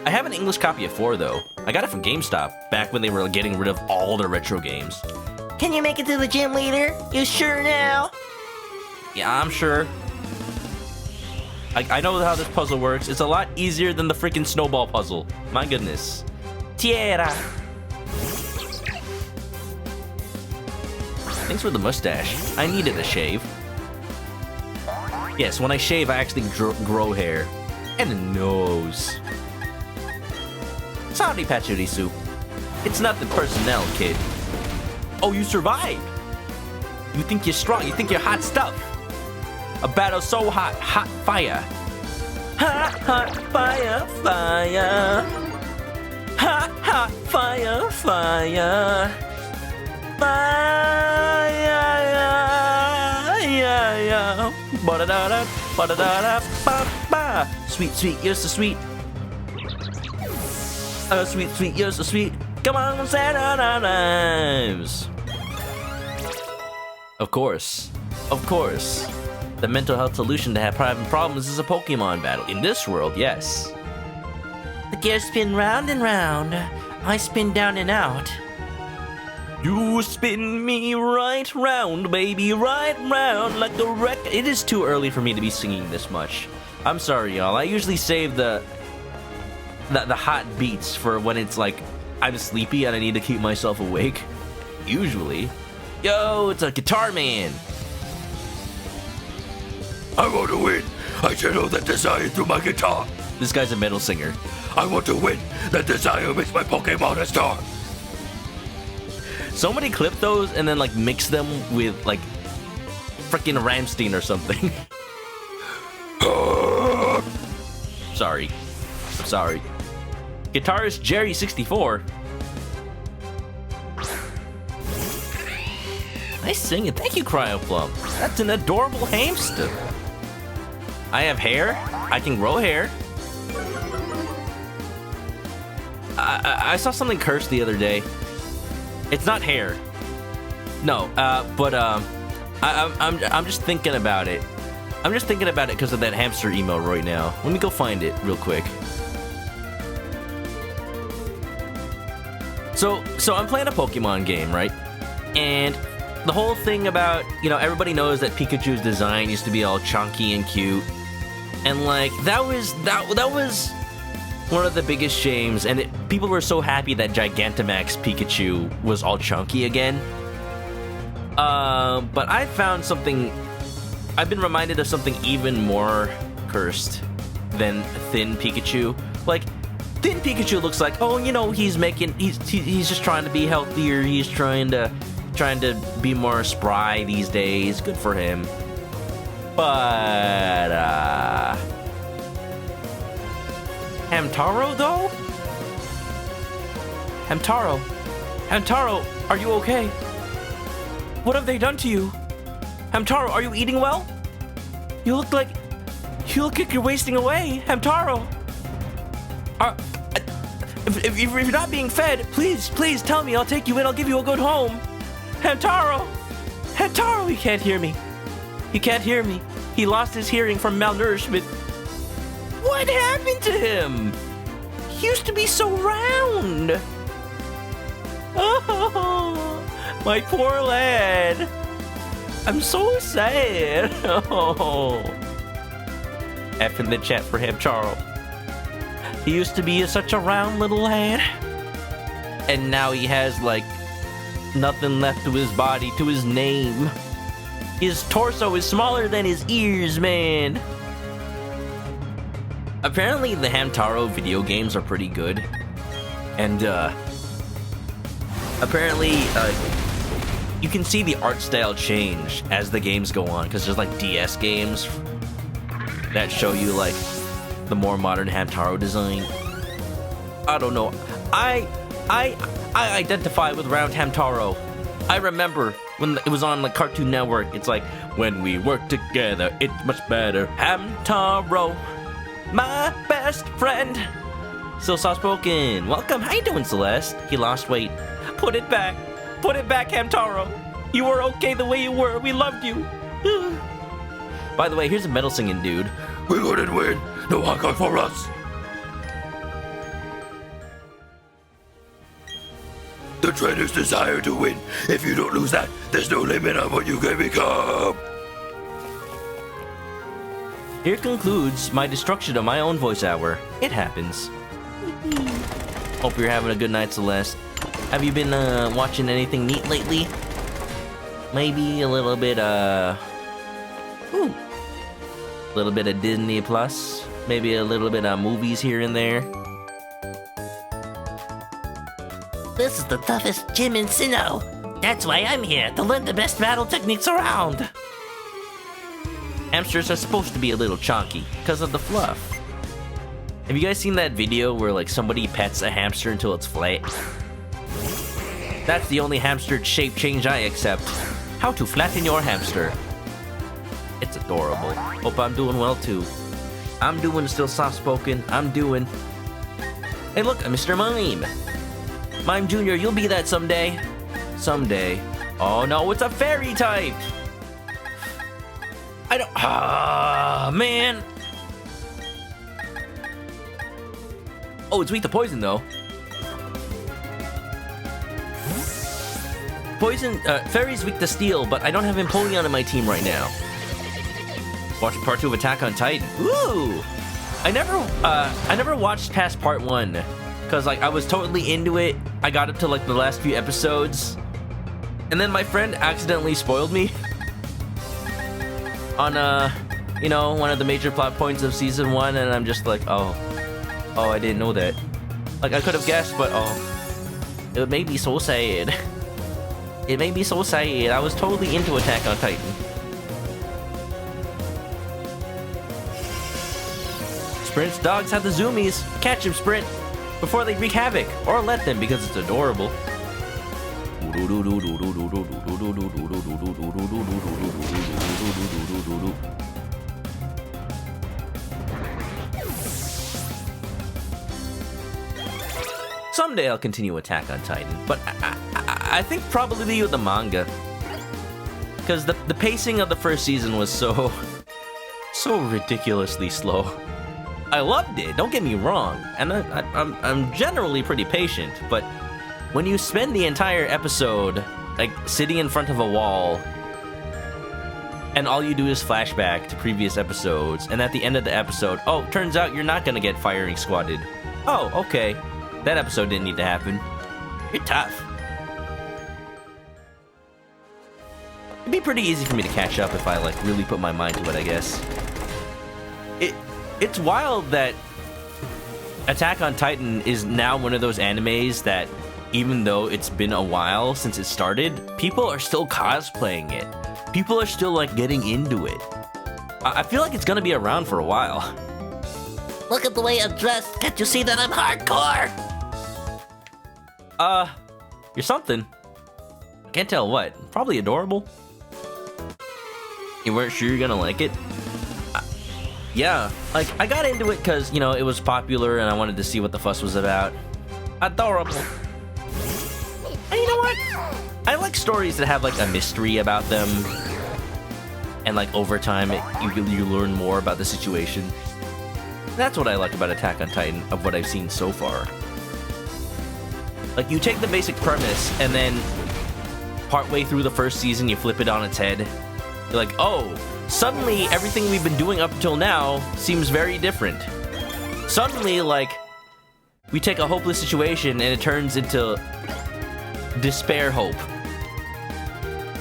I have an English copy of 4, though. I got it from GameStop, back when they were getting rid of all their retro games. Can you make it to the gym leader? You sure now? Yeah, I'm sure. I know how this puzzle works. It's a lot easier than the freaking snowball puzzle. My goodness. Tierra. Thanks for the mustache. I needed a shave. Yes, when I shave, I actually grow hair. And a nose. Sorry, Pachirisu. It's nothing personnel, kid. Oh, you survived. You think you're strong. You think you're hot stuff. A battle so hot, hot fire. Hot, hot fire, fire. Hot, hot fire, fire. Fire, yeah. Ba-da-da-da, ba-da-da-da, ba-ba. Sweet, sweet, you're so sweet. Oh, sweet, sweet, you're so sweet. Come on, set on our lives. Of course. Of course. The mental health solution to have private problems is a Pokemon battle. In this world, yes. The gears spin round and round. I spin down and out. You spin me right round, baby, right round like a wreck. It is too early for me to be singing this much. I'm sorry, y'all. I usually save the hot beats for when it's like I'm sleepy and I need to keep myself awake. Usually. Yo, it's a guitar man. I want to win. I channel that desire through my guitar. This guy's a metal singer. I want to win. That desire makes my Pokemon a star. Somebody clip those and then like mix them with like freaking Ramstein or something. Sorry. I'm sorry. Guitarist Jerry64. Nice singing. Thank you, Cryoplum. That's an adorable hamster. I have hair. I can grow hair. I saw something cursed the other day. It's not hair. No, but I'm just thinking about it. I'm just thinking about it because of that hamster email right now. Let me go find it real quick. So I'm playing a Pokemon game, right? And the whole thing about, you know, everybody knows that Pikachu's design used to be all chunky and cute. And like that was one of the biggest shames, and people were so happy that Gigantamax Pikachu was all chunky again. But I found something. I've been reminded of something even more cursed than thin Pikachu. Like, thin Pikachu looks like, oh, you know, he's just trying to be healthier. He's trying to be more spry these days. Good for him. But Hamtaro though? Hamtaro, are you okay? What have they done to you? Hamtaro, are you eating well? You look like you're wasting away, Hamtaro. If you're not being fed, please tell me. I'll take you in. I'll give you a good home. Hamtaro, he can't hear me. He can't hear me. He lost his hearing from malnourishment. What happened to him? He used to be so round. Oh, my poor lad. I'm so sad. Oh. F in the chat for him, Charles. He used to be such a round little lad. And now he has, like, nothing left to his body, to his name. His torso is smaller than his ears, man. Apparently, the Hamtaro video games are pretty good. And, apparently, you can see the art style change as the games go on, because there's, like, DS games that show you, like, the more modern Hamtaro design. I don't know. I identify with round Hamtaro. I remember when it was on the Cartoon Network. It's like, when we work together, it's much better. Hamtaro, my best friend. Still soft-spoken. Welcome. How you doing, Celeste? He lost weight. Put it back. Put it back, Hamtaro. You were okay the way you were. We loved you. By the way, here's a metal singing dude. We wouldn't win. No Hawkeye for us. The trainer's desire to win. If you don't lose that, there's no limit on what you can become. Here concludes my destruction of my own voice hour. It happens. Hope you're having a good night, Celeste. Have you been watching anything neat lately? Maybe a little bit little bit of Disney Plus, maybe a little bit of movies here and there. This is the toughest gym in Sinnoh. That's why I'm here, to learn the best battle techniques around. Hamsters are supposed to be a little chonky because of the fluff. Have you guys seen that video where like somebody pets a hamster until it's flat? That's the only hamster shape change I accept. How to flatten your hamster. It's adorable. Hope I'm doing well too. I'm doing still soft-spoken. I'm doing. Hey look, Mr. Mime. Mime Jr., you'll be that someday. Someday. Oh no, it's a fairy type. I don't. Ah, man. Oh, it's weak to poison though. Poison. Fairy's weak to steel, but I don't have Empoleon on my team right now. Watching part 2 of Attack on Titan. Ooh! I never watched past part 1 because like I was totally into it. I got up to like the last few episodes, And then my friend accidentally spoiled me on, you know, one of the major plot points of season 1, and I'm just like, oh, I didn't know that. Like, I could have guessed, but, oh, it made me so sad. It made me so sad. I was totally into Attack on Titan. Sprint's dogs have the zoomies. Catch him, Sprint, before they wreak havoc, or let them because it's adorable. Someday I'll continue Attack on Titan, but I think probably with the manga, because the pacing of the first season was so ridiculously slow. I loved it, don't get me wrong, and I'm generally pretty patient, but when you spend the entire episode like sitting in front of a wall and all you do is flashback to previous episodes, and at the end of the episode, oh, turns out you're not gonna get firing squatted. Oh, okay. That episode didn't need to happen. You're tough. It'd be pretty easy for me to catch up if I like really put my mind to it, I guess. It's wild that Attack on Titan is now one of those animes that, even though it's been a while since it started, people are still cosplaying it. People are still like getting into it. I feel like it's gonna be around for a while. Look at the way I'm dressed. Can't you see that I'm hardcore? You're something. Can't tell what. Probably adorable. You weren't sure you're gonna like it? Yeah, like, I got into it because, you know, it was popular and I wanted to see what the fuss was about. Adorable. And you know what? I like stories that have, like, a mystery about them. And, like, over time, you learn more about the situation. That's what I like about Attack on Titan, of what I've seen so far. Like, you take the basic premise, and then partway through the first season, you flip it on its head. You're like, oh, suddenly everything we've been doing up until now seems very different. Suddenly, like, we take a hopeless situation and it turns into despair hope.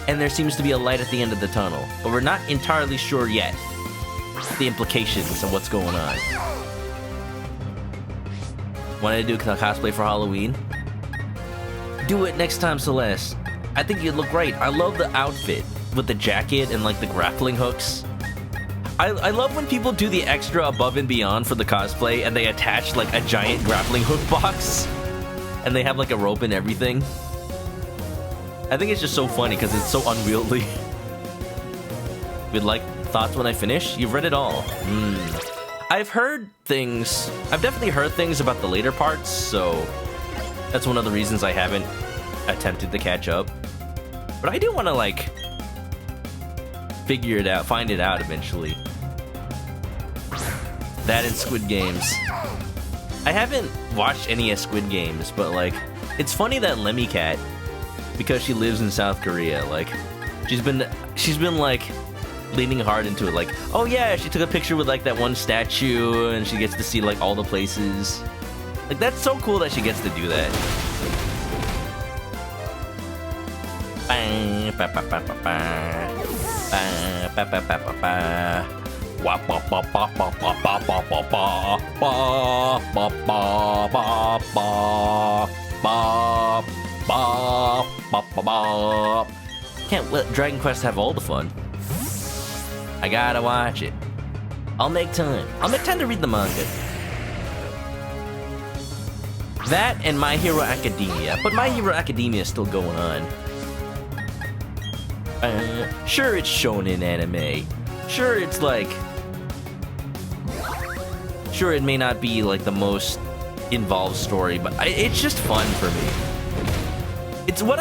And there seems to be a light at the end of the tunnel, but we're not entirely sure yet the implications of what's going on. Wanted to do cosplay for Halloween? Do it next time, Celeste. I think you'd look great. I love the outfit with the jacket and like the grappling hooks. I love when people do the extra above and beyond for the cosplay and they attach like a giant grappling hook box and they have like a rope and everything. I think it's just so funny because it's so unwieldy. With like thoughts when I finish? You've read it all. I've heard things. I've definitely heard things about the later parts, so that's one of the reasons I haven't attempted to catch up. But I do want to like figure it out, find it out eventually. That and Squid Games. I haven't watched any of Squid Games, but like, it's funny that Lemmy Cat, because she lives in South Korea, like, she's been like leaning hard into it, like, oh yeah, she took a picture with like that one statue and she gets to see like all the places. Like, that's so cool that she gets to do that. Can't let Dragon Quest have all the fun. I gotta watch it. I'll make time. I'll make time to read the manga. That and My Hero Academia, but My Hero Academia is still going on. Sure, it's shonen anime. Sure, it's like... Sure, it may not be like the most involved story, but it's just fun for me. It's what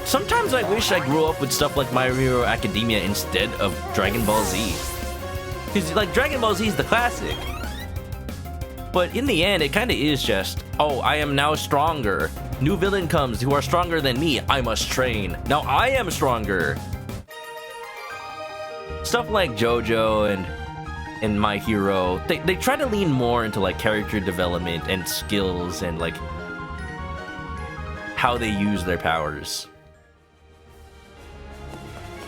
sometimes I wish I grew up with stuff like My Hero Academia instead of Dragon Ball Z. Because, like, Dragon Ball Z is the classic. But in the end, it kind of is just, oh, I am now stronger. New villain comes who are stronger than me. I must train. Now I am stronger. Stuff like JoJo and My Hero, they try to lean more into like character development and skills and like how they use their powers.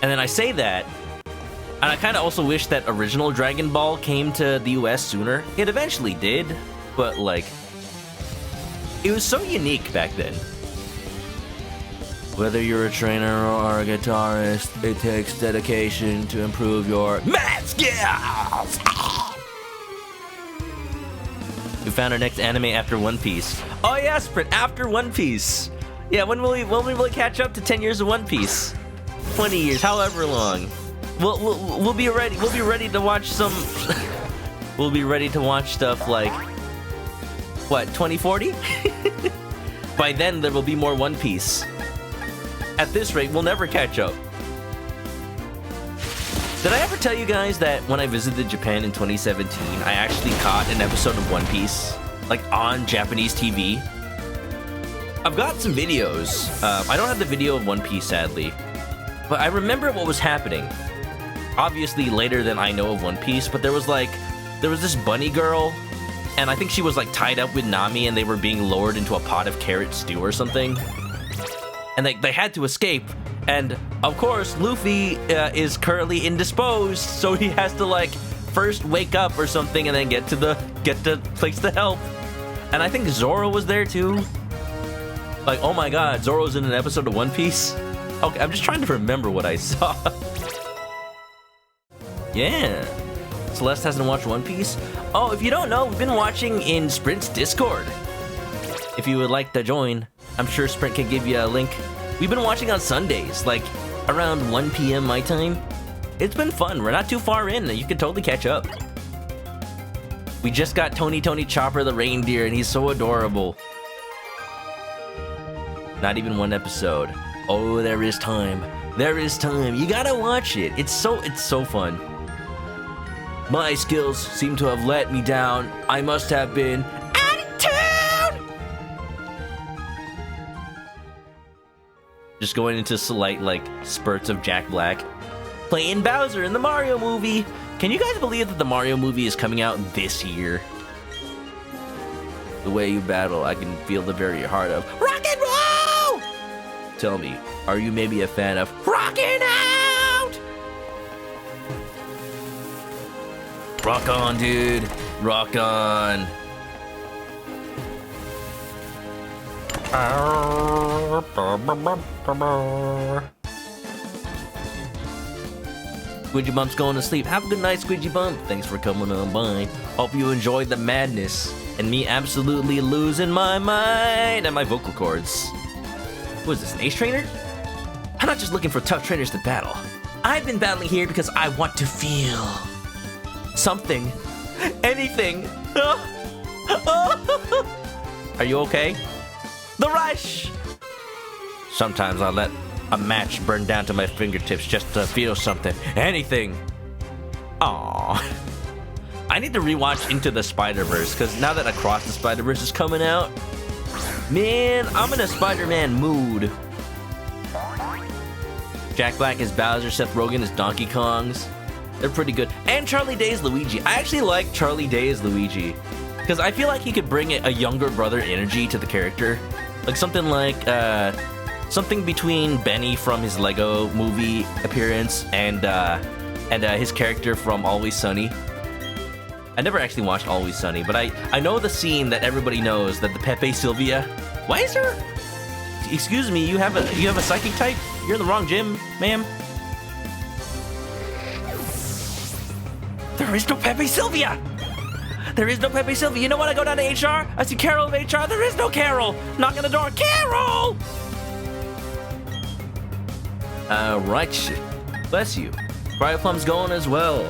And then I say that, and I kind of also wish that original Dragon Ball came to the US sooner. It eventually did, but like, it was so unique back then. Whether you're a trainer or a guitarist, it takes dedication to improve your math skills. We found our next anime after One Piece. Oh yeah, Sprint, after One Piece. Yeah, when will we catch up to 10 years of One Piece? 20 years, however long. We'll be ready. We'll be ready to watch some. We'll be ready to watch stuff like what, 2040? By then there will be more One Piece. At this rate, we'll never catch up. Did I ever tell you guys that when I visited Japan in 2017, I actually caught an episode of One Piece, like on Japanese TV? I've got some videos. I don't have the video of One Piece, sadly, but I remember what was happening. Obviously later than I know of One Piece, but there was this bunny girl, and I think she was like tied up with Nami, and they were being lowered into a pot of carrot stew or something. And they had to escape, and of course Luffy is currently indisposed, so he has to like first wake up or something and then get to place to help. And I think Zoro was there too. Like, oh my god, Zoro's in an episode of One Piece? Okay, I'm just trying to remember what I saw. Yeah. Celeste hasn't watched One Piece? Oh, if you don't know, we've been watching in Sprint's Discord. If you would like to join, I'm sure Sprint can give you a link. We've been watching on Sundays, like around 1 p.m. my time. It's been fun. We're not too far in. You can totally catch up. We just got Tony Chopper the reindeer, and he's so adorable. Not even one episode. Oh, there is time. There is time. You gotta watch it. It's so fun. My skills seem to have let me down. I must have been attitude. Just going into slight like spurts of Jack Black. Playing Bowser in the Mario movie. Can you guys believe that the Mario movie is coming out this year? The way you battle, I can feel the very heart of rock and roll! Tell me, are you maybe a fan of rockin' out? Rock on, dude. Rock on. Squidgy Bump's going to sleep. Have a good night, Squidgy Bump. Thanks for coming on by. Hope you enjoyed the madness and me absolutely losing my mind and my vocal cords. What is this, an ace trainer? I'm not just looking for tough trainers to battle. I've been battling here because I want to feel something. Anything. Are you okay? The rush! Sometimes I let a match burn down to my fingertips just to feel something. Anything. Aww. I need to rewatch Into the Spider-Verse, because now that Across the Spider-Verse is coming out, man, I'm in a Spider-Man mood. Jack Black is Bowser, Seth Rogen is Donkey Kong's. They're pretty good. And Charlie Day is Luigi. I actually like Charlie Day as Luigi, because I feel like he could bring a younger brother energy to the character. Like something like, something between Benny from his Lego movie appearance and his character from Always Sunny. I never actually watched Always Sunny, but I know the scene that everybody knows, that the Pepe Sylvia. Why is there? Excuse me, you have a psychic type? You're in the wrong gym, ma'am. There is no Pepe Sylvia. There is no Pepe Sylvia. You know what? I go down to HR. I see Carol of HR. There is no Carol. Knock on the door. Carol. Right. Bless you. Cryoplum's going as well.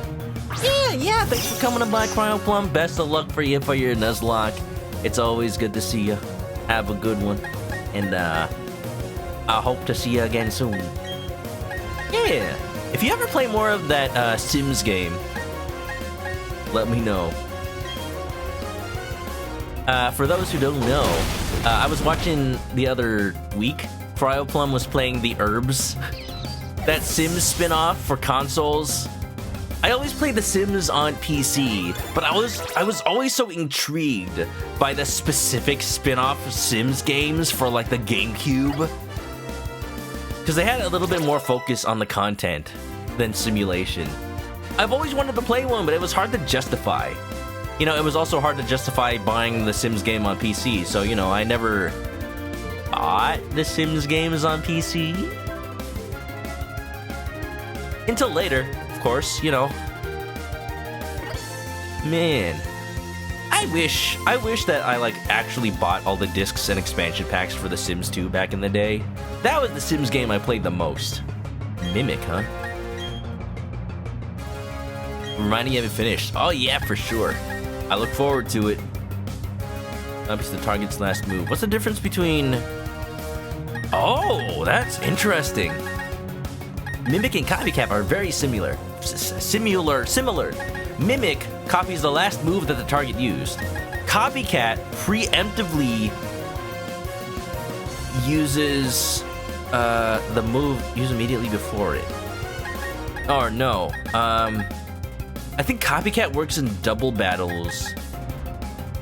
Yeah, thanks for coming by, Cryoplum. Best of luck for you for your Nuzlocke. It's always good to see you. Have a good one. And, I hope to see you again soon. Yeah. If you ever play more of that, Sims game, let me know. For those who don't know, I was watching the other week. Cryoplum was playing The Herbs. That Sims spin-off for consoles. I always play The Sims on PC, but I was always so intrigued by the specific spin-off Sims games for like the GameCube. Because they had a little bit more focus on the content than simulation. I've always wanted to play one, but it was hard to justify. You know, it was also hard to justify buying the Sims game on PC, so, you know, I never bought the Sims games on PC. Until later, of course, you know. Man. I wish that I, like, actually bought all the discs and expansion packs for The Sims 2 back in the day. That was the Sims game I played the most. Mimic, huh? Reminding you haven't finished. Oh yeah, for sure. I look forward to it. It's the target's last move. What's the difference between... Oh, that's interesting. Mimic and Copycat are very similar. Similar. Mimic copies the last move that the target used. Copycat preemptively uses the move used immediately before it. Or no. I think Copycat works in double battles,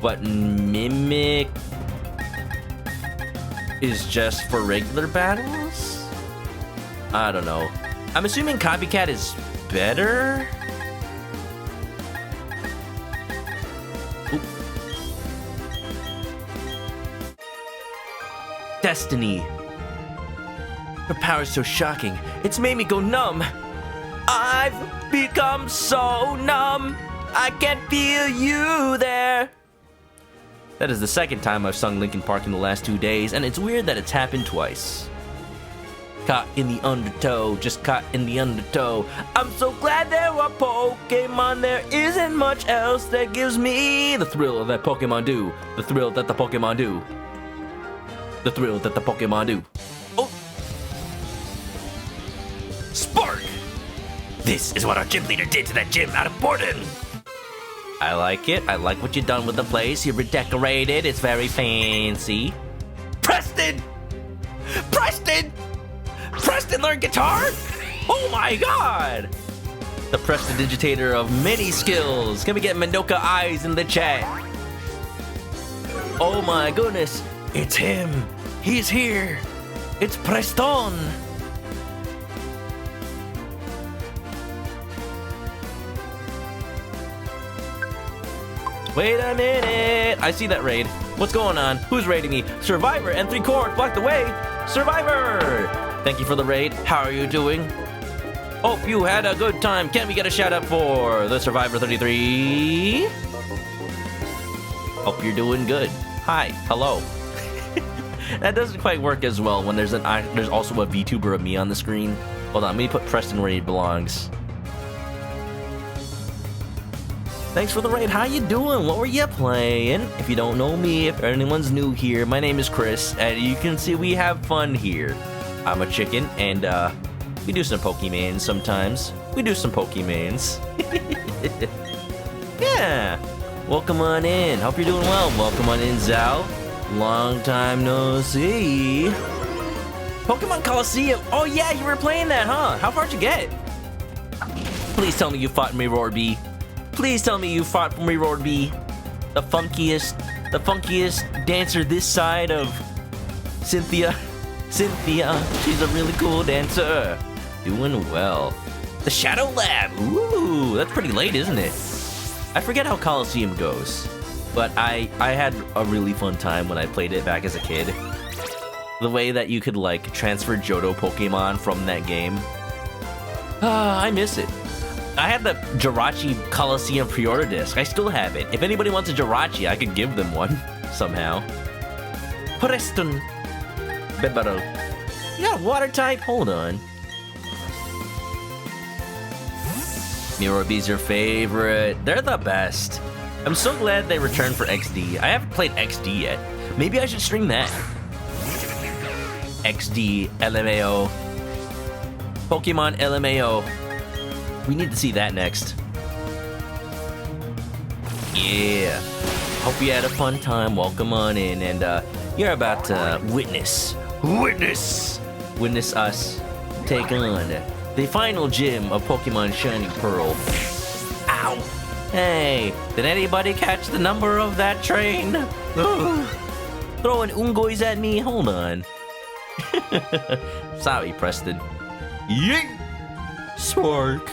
but Mimic is just for regular battles? I don't know. I'm assuming Copycat is better? Oop. Destiny. Her power is so shocking. It's made me go numb. I've become so numb. I can't feel you there. That is the second time I've sung Linkin Park in the last 2 days, and it's weird that it's happened twice. Caught in the undertow, just caught in the undertow. I'm so glad there are Pokemon. There isn't much else that gives me the thrill that Pokemon do. The thrill that the Pokemon do. The thrill that the Pokemon do. Oh! Spark! This is what our gym leader did to that gym out of boredom. I like it. I like what you've done with the place. You've redecorated. It's very fancy. Preston! Preston! Preston learned guitar? Oh my god! The prestidigitator of many skills. Can we get Manoka eyes in the chat? Oh my goodness. It's him. He's here. It's Preston. Wait a minute! I see that raid. What's going on? Who's raiding me? Survivor and 3 cords blocked the way! Survivor! Thank you for the raid. How are you doing? Hope you had a good time. Can we get a shout out for the Survivor 33? Hope you're doing good. Hi. Hello. That doesn't quite work as well when there's also a VTuber of me on the screen. Hold on, let me put Preston where he belongs. Thanks for the raid. How you doing? What were you playing? If you don't know me, if anyone's new here, my name is Chris, and you can see we have fun here. I'm a chicken, and we do some Pokemans sometimes. We do some Pokemans. Yeah. Welcome on in. Hope you're doing well. Welcome on in, Zhao. Long time no see. Pokemon Coliseum. Oh yeah, you were playing that, huh? How far'd you get? Please tell me you fought Mirror B. Please tell me you fought Mirror B. The funkiest dancer this side of Cynthia. Cynthia, she's a really cool dancer. Doing well. The Shadow Lab. Ooh, that's pretty late, isn't it? I forget how Coliseum goes, but I had a really fun time when I played it back as a kid. The way that you could like transfer Johto Pokemon from that game. I miss it. I had the Jirachi Coliseum pre-order disc. I still have it. If anybody wants a Jirachi, I could give them one somehow. Preston. Bebaro. You got a water type? Hold on. Mirror B's your favorite. They're the best. I'm so glad they returned for XD. I haven't played XD yet. Maybe I should stream that. XD, LMAO. Pokemon LMAO. We need to see that next. Yeah. Hope you had a fun time. Welcome on in. And you're about to witness us take on the final gym of Pokemon Shining Pearl. Ow! Hey, did anybody catch the number of that train? Throwing Ungoys at me? Hold on. Sorry, Preston. Yeet! Spark!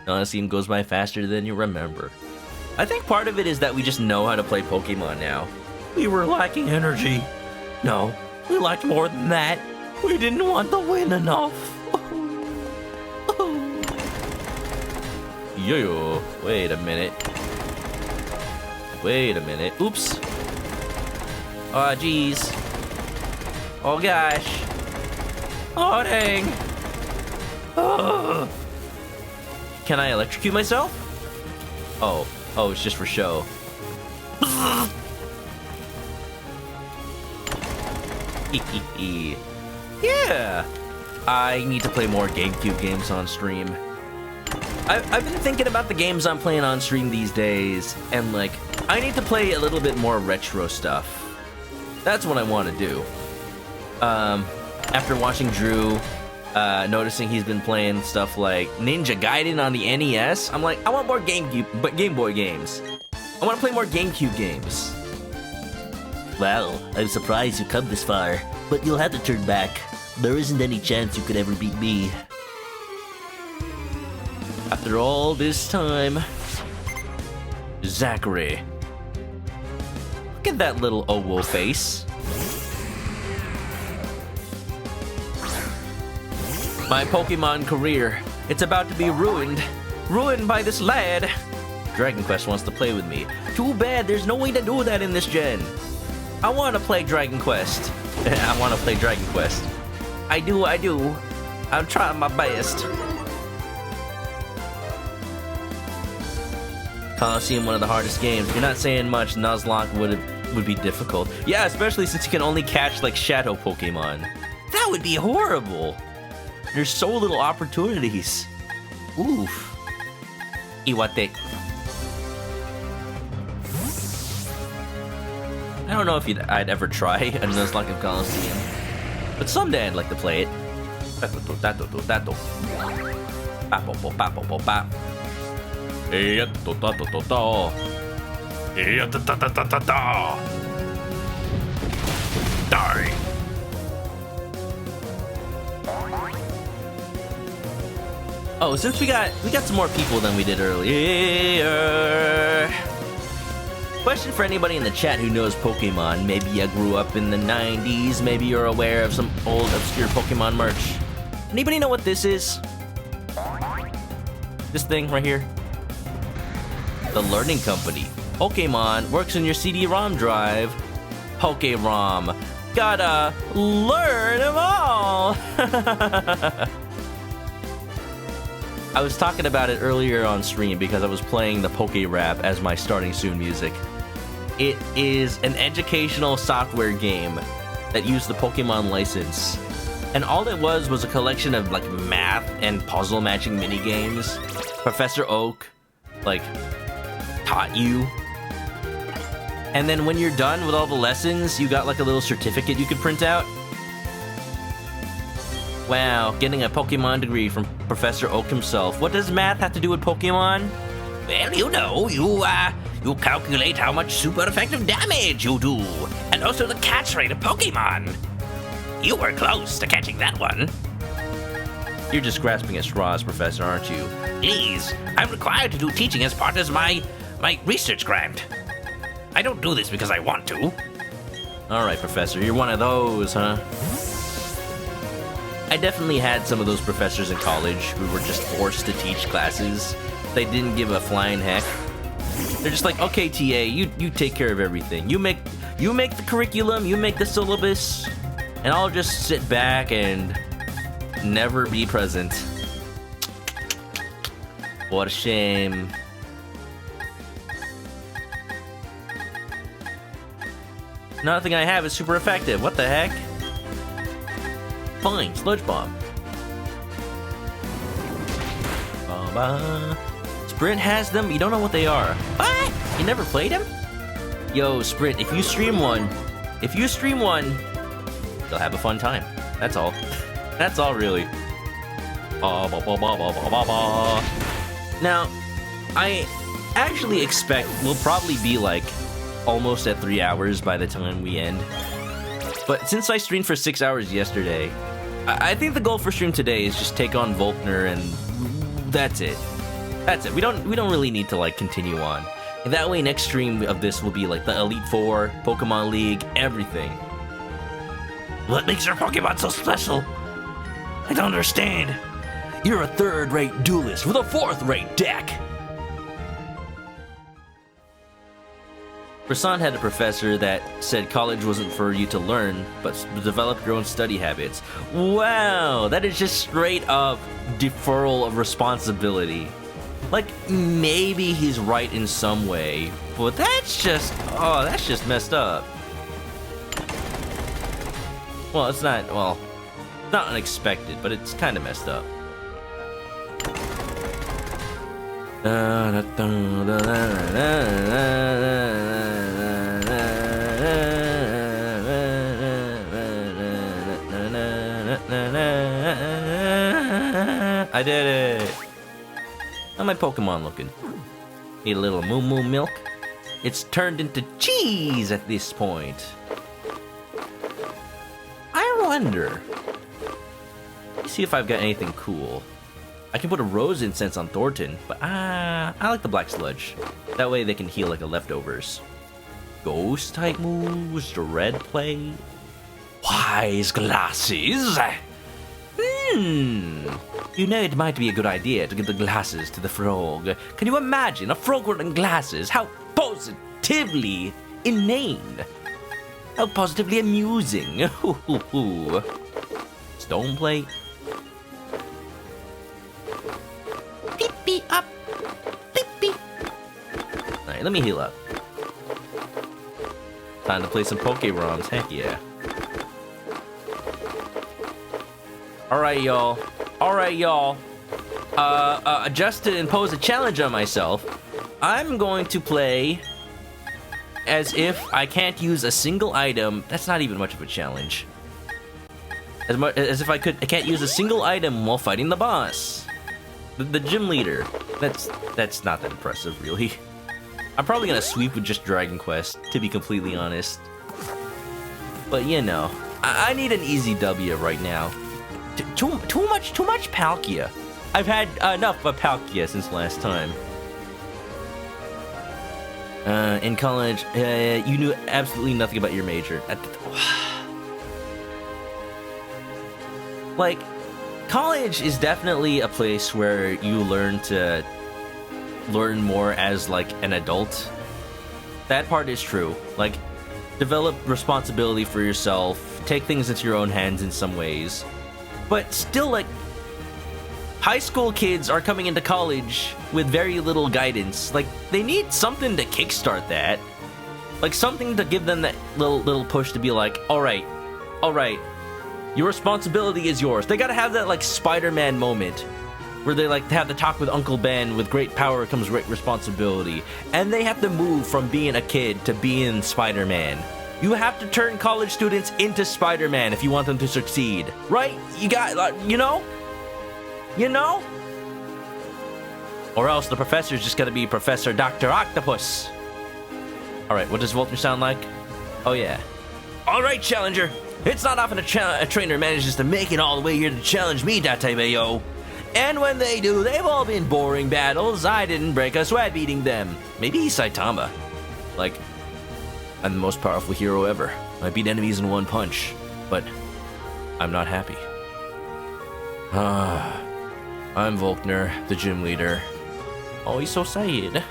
Coliseum goes by faster than you remember. I think part of it is that we just know how to play Pokemon now. We were lacking energy. No, we lacked more than that. We didn't want to win enough. Yo, wait a minute. Wait a minute. Oops. Oh, jeez. Oh, gosh. Oh, dang. Oh. Can I electrocute myself? Oh, it's just for show. Yeah. I need to play more GameCube games on stream. I've been thinking about the games I'm playing on stream these days, and like, I need to play a little bit more retro stuff. That's what I want to do. After watching Drew, noticing he's been playing stuff like Ninja Gaiden on the NES, I'm like, I want more Game Boy games. I want to play more GameCube games. Well, I'm surprised you come this far, but you'll have to turn back. There isn't any chance you could ever beat me. After all this time, Zachary. Look at that little owo face. My Pokemon career, it's about to be ruined. Ruined by this lad. Dragon Quest wants to play with me. Too bad there's no way to do that in this gen. I want to play Dragon Quest. I want to play Dragon Quest. I do. I'm trying my best. Coliseum, one of the hardest games. You're not saying much. Nuzlocke would be difficult. Yeah, especially since you can only catch like shadow Pokemon. That would be horrible. There's so little opportunities. Oof. Iwate. I don't know if I'd ever try a Nuzlocke of Coliseum, but someday I'd like to play it. Die. Oh, since we got some more people than we did earlier. Question for anybody in the chat who knows Pokemon. Maybe you grew up in the 90s. Maybe you're aware of some old obscure Pokemon merch. Anybody know what this is? This thing right here? The Learning Company. Pokemon works in your CD-ROM drive. Poke-ROM. Gotta learn them all! I was talking about it earlier on stream because I was playing the Poke Rap as my starting soon music. It is an educational software game that used the Pokemon license. And all it was a collection of like math and puzzle matching mini games. Professor Oak like taught you. And then when you're done with all the lessons, you got like a little certificate you could print out. Wow, getting a Pokemon degree from Professor Oak himself. What does math have to do with Pokemon? Well, you know, you calculate how much super effective damage you do, and also the catch rate of Pokemon. You were close to catching that one. You're just grasping at straws, Professor, aren't you? Please, I'm required to do teaching as part of my research grant. I don't do this because I want to. All right, Professor, you're one of those, huh? I definitely had some of those professors in college who were just forced to teach classes. They didn't give a flying heck. They're just like, okay, TA, you take care of everything. You make the curriculum, you make the syllabus, and I'll just sit back and never be present. What a shame. Another thing I have is super effective. What the heck? Fine, Sludge Bomb. Sprint has them, you don't know what they are. What? You never played them? Yo, Sprint, if you stream one, you'll have a fun time. That's all. That's all, really. Now, I actually expect we'll probably be like almost at 3 hours by the time we end. But since I streamed for 6 hours yesterday, I think the goal for stream today is just take on Volkner, and that's it. That's it. We don't really need to like continue on. And that way, next stream of this will be like the Elite Four, Pokemon League, everything. What makes your Pokemon so special? I don't understand. You're a third-rate duelist with a fourth-rate deck. Rasan had a professor that said college wasn't for you to learn, but to develop your own study habits. Wow, that is just straight up deferral of responsibility. Like, maybe he's right in some way, but that's just messed up. Well, it's not unexpected, but it's kind of messed up. I did it! How my Pokemon looking? Need a little moo moo milk? It's turned into cheese at this point. I wonder. Let me see if I've got anything cool. I can put a rose incense on Thornton, but I like the black sludge. That way they can heal like the leftovers. Ghost type moves, dread play. Wise glasses. You know, it might be a good idea to give the glasses to the frog. Can you imagine a frog wearing glasses? How positively inane. How positively amusing. Stone plate. Beep beep up. Beep beep. Alright, let me heal up. Time to play some Poké-ROMs, heck yeah. Alright, y'all. Just to impose a challenge on myself, I'm going to play as if I can't use a single item. That's not even much of a challenge. As if I can't use a single item while fighting the boss. The gym leader. That's not that impressive, really. I'm probably gonna sweep with just Dragon Quest, to be completely honest. But you know, I need an easy W right now. Too much Palkia. I've had enough of Palkia since last time. In college, you knew absolutely nothing about your major. Like, college is definitely a place where you learn more as like an adult. That part is true. Like, develop responsibility for yourself, take things into your own hands in some ways. But still, like, high school kids are coming into college with very little guidance. Like, they need something to kickstart that. Like, something to give them that little push to be like, alright, your responsibility is yours. They gotta have that, like, Spider-Man moment where they, like, have the talk with Uncle Ben, with great power comes great responsibility. And they have to move from being a kid to being Spider-Man. You have to turn college students into Spider-Man if you want them to succeed. Right? You got, you know? You know? Or else the professor's just gonna be Professor Dr. Octopus. Alright, what does Volkner sound like? Oh yeah. Alright, Challenger. It's not often a trainer manages to make it all the way here to challenge me, Databeyo. And when they do, they've all been boring battles. I didn't break a sweat beating them. Maybe he's Saitama. Like, I'm the most powerful hero ever. I beat enemies in one punch, but I'm not happy. I'm Volkner, the gym leader. Oh, he's so sad.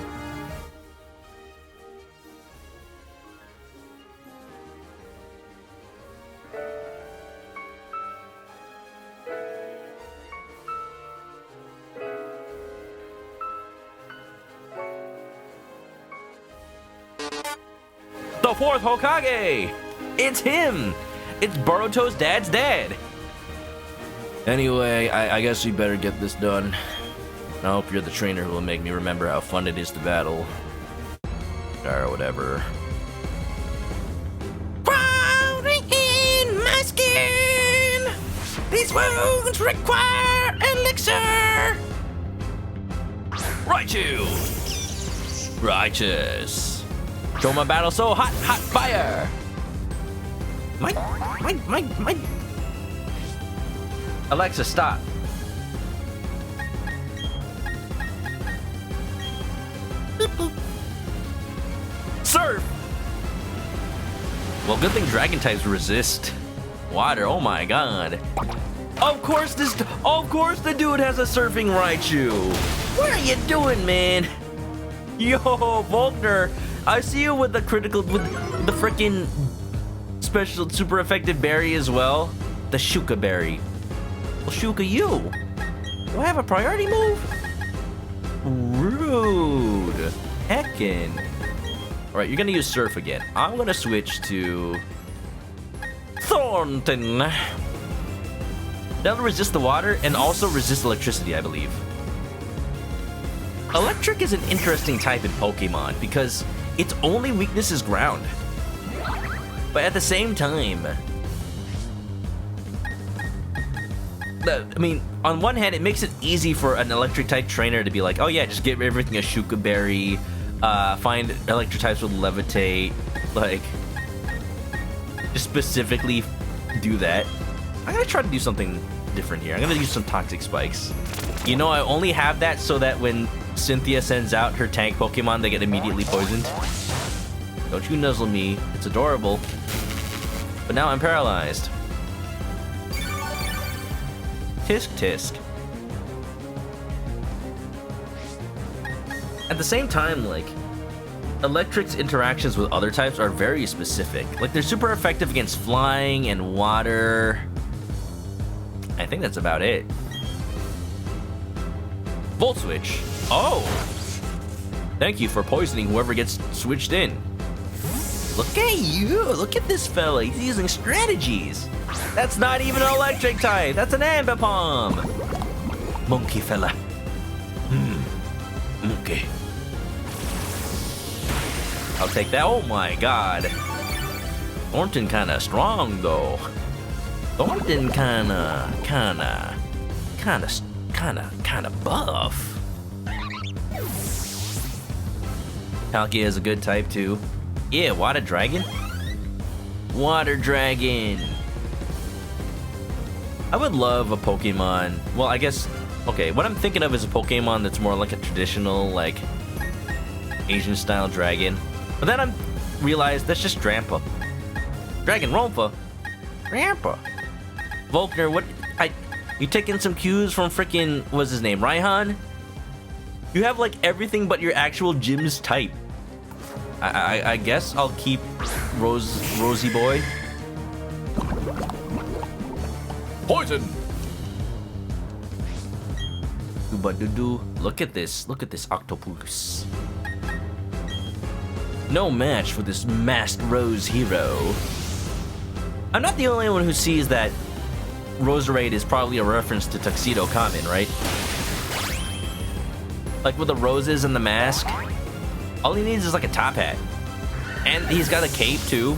The fourth Hokage! It's him! It's Boruto's dad's dad! Anyway, I guess we better get this done. I hope you're the trainer who will make me remember how fun it is to battle. Or whatever. Crawling in my skin! These wounds require elixir! Raichu! Righteous. Show my battle so hot, hot fire! My. Alexa, stop. Surf! Well, good thing dragon types resist water. Oh my god. Of course the dude has a surfing Raichu. What are you doing, man? Yo, Volkner, I see you with the frickin' special super effective berry as well. The Shuka berry. Well, Shuka you. Do I have a priority move? Rude. Heckin'. Alright, you're gonna use Surf again. I'm gonna switch to Thornton. That'll resist the water and also resist electricity, I believe. Electric is an interesting type in Pokemon because its only weakness is ground. But at the same time, I mean, on one hand, it makes it easy for an electric type trainer to be like, oh yeah, just give everything a Shuka berry, find electric types with levitate, like, just specifically do that. I'm gonna try to do something different here. I'm gonna use some toxic spikes. You know, I only have that so that when Cynthia sends out her tank Pokemon, they get immediately poisoned. Don't you nuzzle me, it's adorable. But now I'm paralyzed. Tisk tisk. At the same time, like, Electric's interactions with other types are very specific. Like, they're super effective against flying and water. I think that's about it. Volt Switch. Oh! Thank you for poisoning whoever gets switched in. Look at you! Look at this fella. He's using strategies. That's not even an electric type. That's an Ambipom. Monkey fella. Okay. I'll take that. Oh my god. Thornton kinda strong though. Thornton kinda buff. Palkia is a good type too. Yeah, Water Dragon. Water Dragon. I would love a Pokemon. Well, I guess, okay, what I'm thinking of is a Pokemon that's more like a traditional, like, Asian style dragon. But then I realized that's just Drampa. Dragon Rompa. Drampa. Volkner, what? You taking some cues from freaking, what's his name, Raihan? You have like everything but your actual gym's type. I guess I'll keep Rosy Boy. Poison! Look at this octopus. No match for this masked Rose hero. I'm not the only one who sees that Roserade is probably a reference to Tuxedo Common, right? Like with the roses and the mask, all he needs is like a top hat. And he's got a cape too.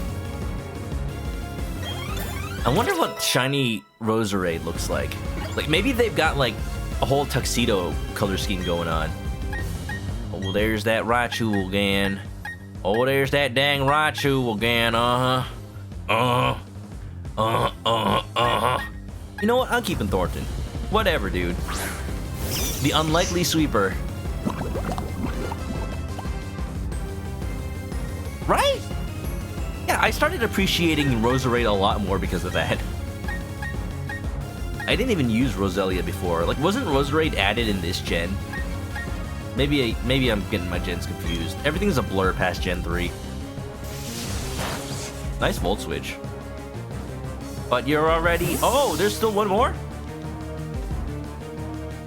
I wonder what shiny Roserade looks like. Like maybe they've got like a whole tuxedo color scheme going on. Oh, there's that Raichu again. Oh, there's that dang Raichu again. You know what? I'm keeping Thornton. Whatever, dude. The unlikely sweeper. Right? Yeah, I started appreciating Roserade a lot more because of that. I didn't even use Roselia before. Like, wasn't Roserade added in this gen? Maybe I'm getting my gens confused. Everything's a blur past Gen 3. Nice Volt Switch. But you're already... Oh, there's still one more?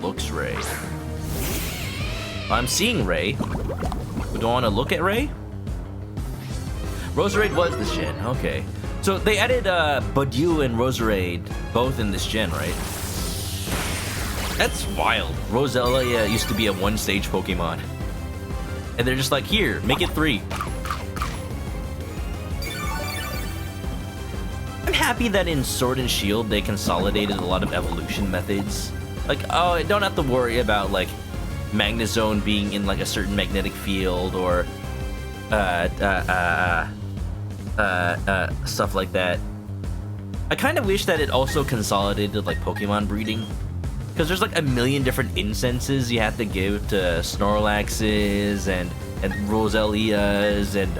Looks Ray. I'm seeing Ray. Do I want to look at Ray? Roserade was this gen. Okay. So they added Budew and Roserade both in this gen, right? That's wild. Roselia used to be a one-stage Pokemon. And they're just like, here, make it 3. I'm happy that in Sword and Shield they consolidated a lot of evolution methods. Like, oh, I don't have to worry about, like, Magnezone being in, like, a certain magnetic field or, stuff like that. I kind of wish that it also consolidated like Pokemon breeding. Because there's like a million different incenses you have to give to Snorlaxes and Roselias and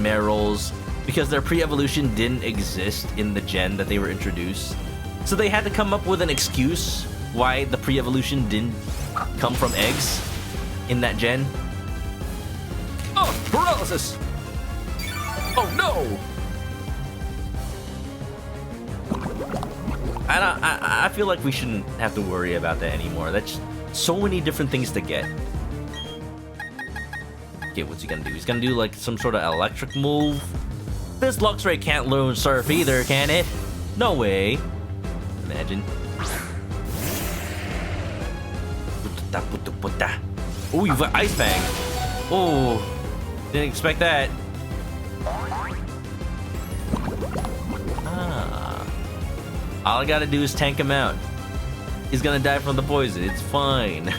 Merrills. Because their pre-evolution didn't exist in the gen that they were introduced. So they had to come up with an excuse why the pre-evolution didn't come from eggs in that gen. Oh, paralysis! Oh no! I feel like we shouldn't have to worry about that anymore. That's so many different things to get. Okay, what's he gonna do? He's gonna do like some sort of electric move. This Luxray can't learn Surf either, can it? No way. Imagine. Oh, you've got Ice Fang. Oh, didn't expect that. All I gotta do is tank him out. He's gonna die from the poison. It's fine.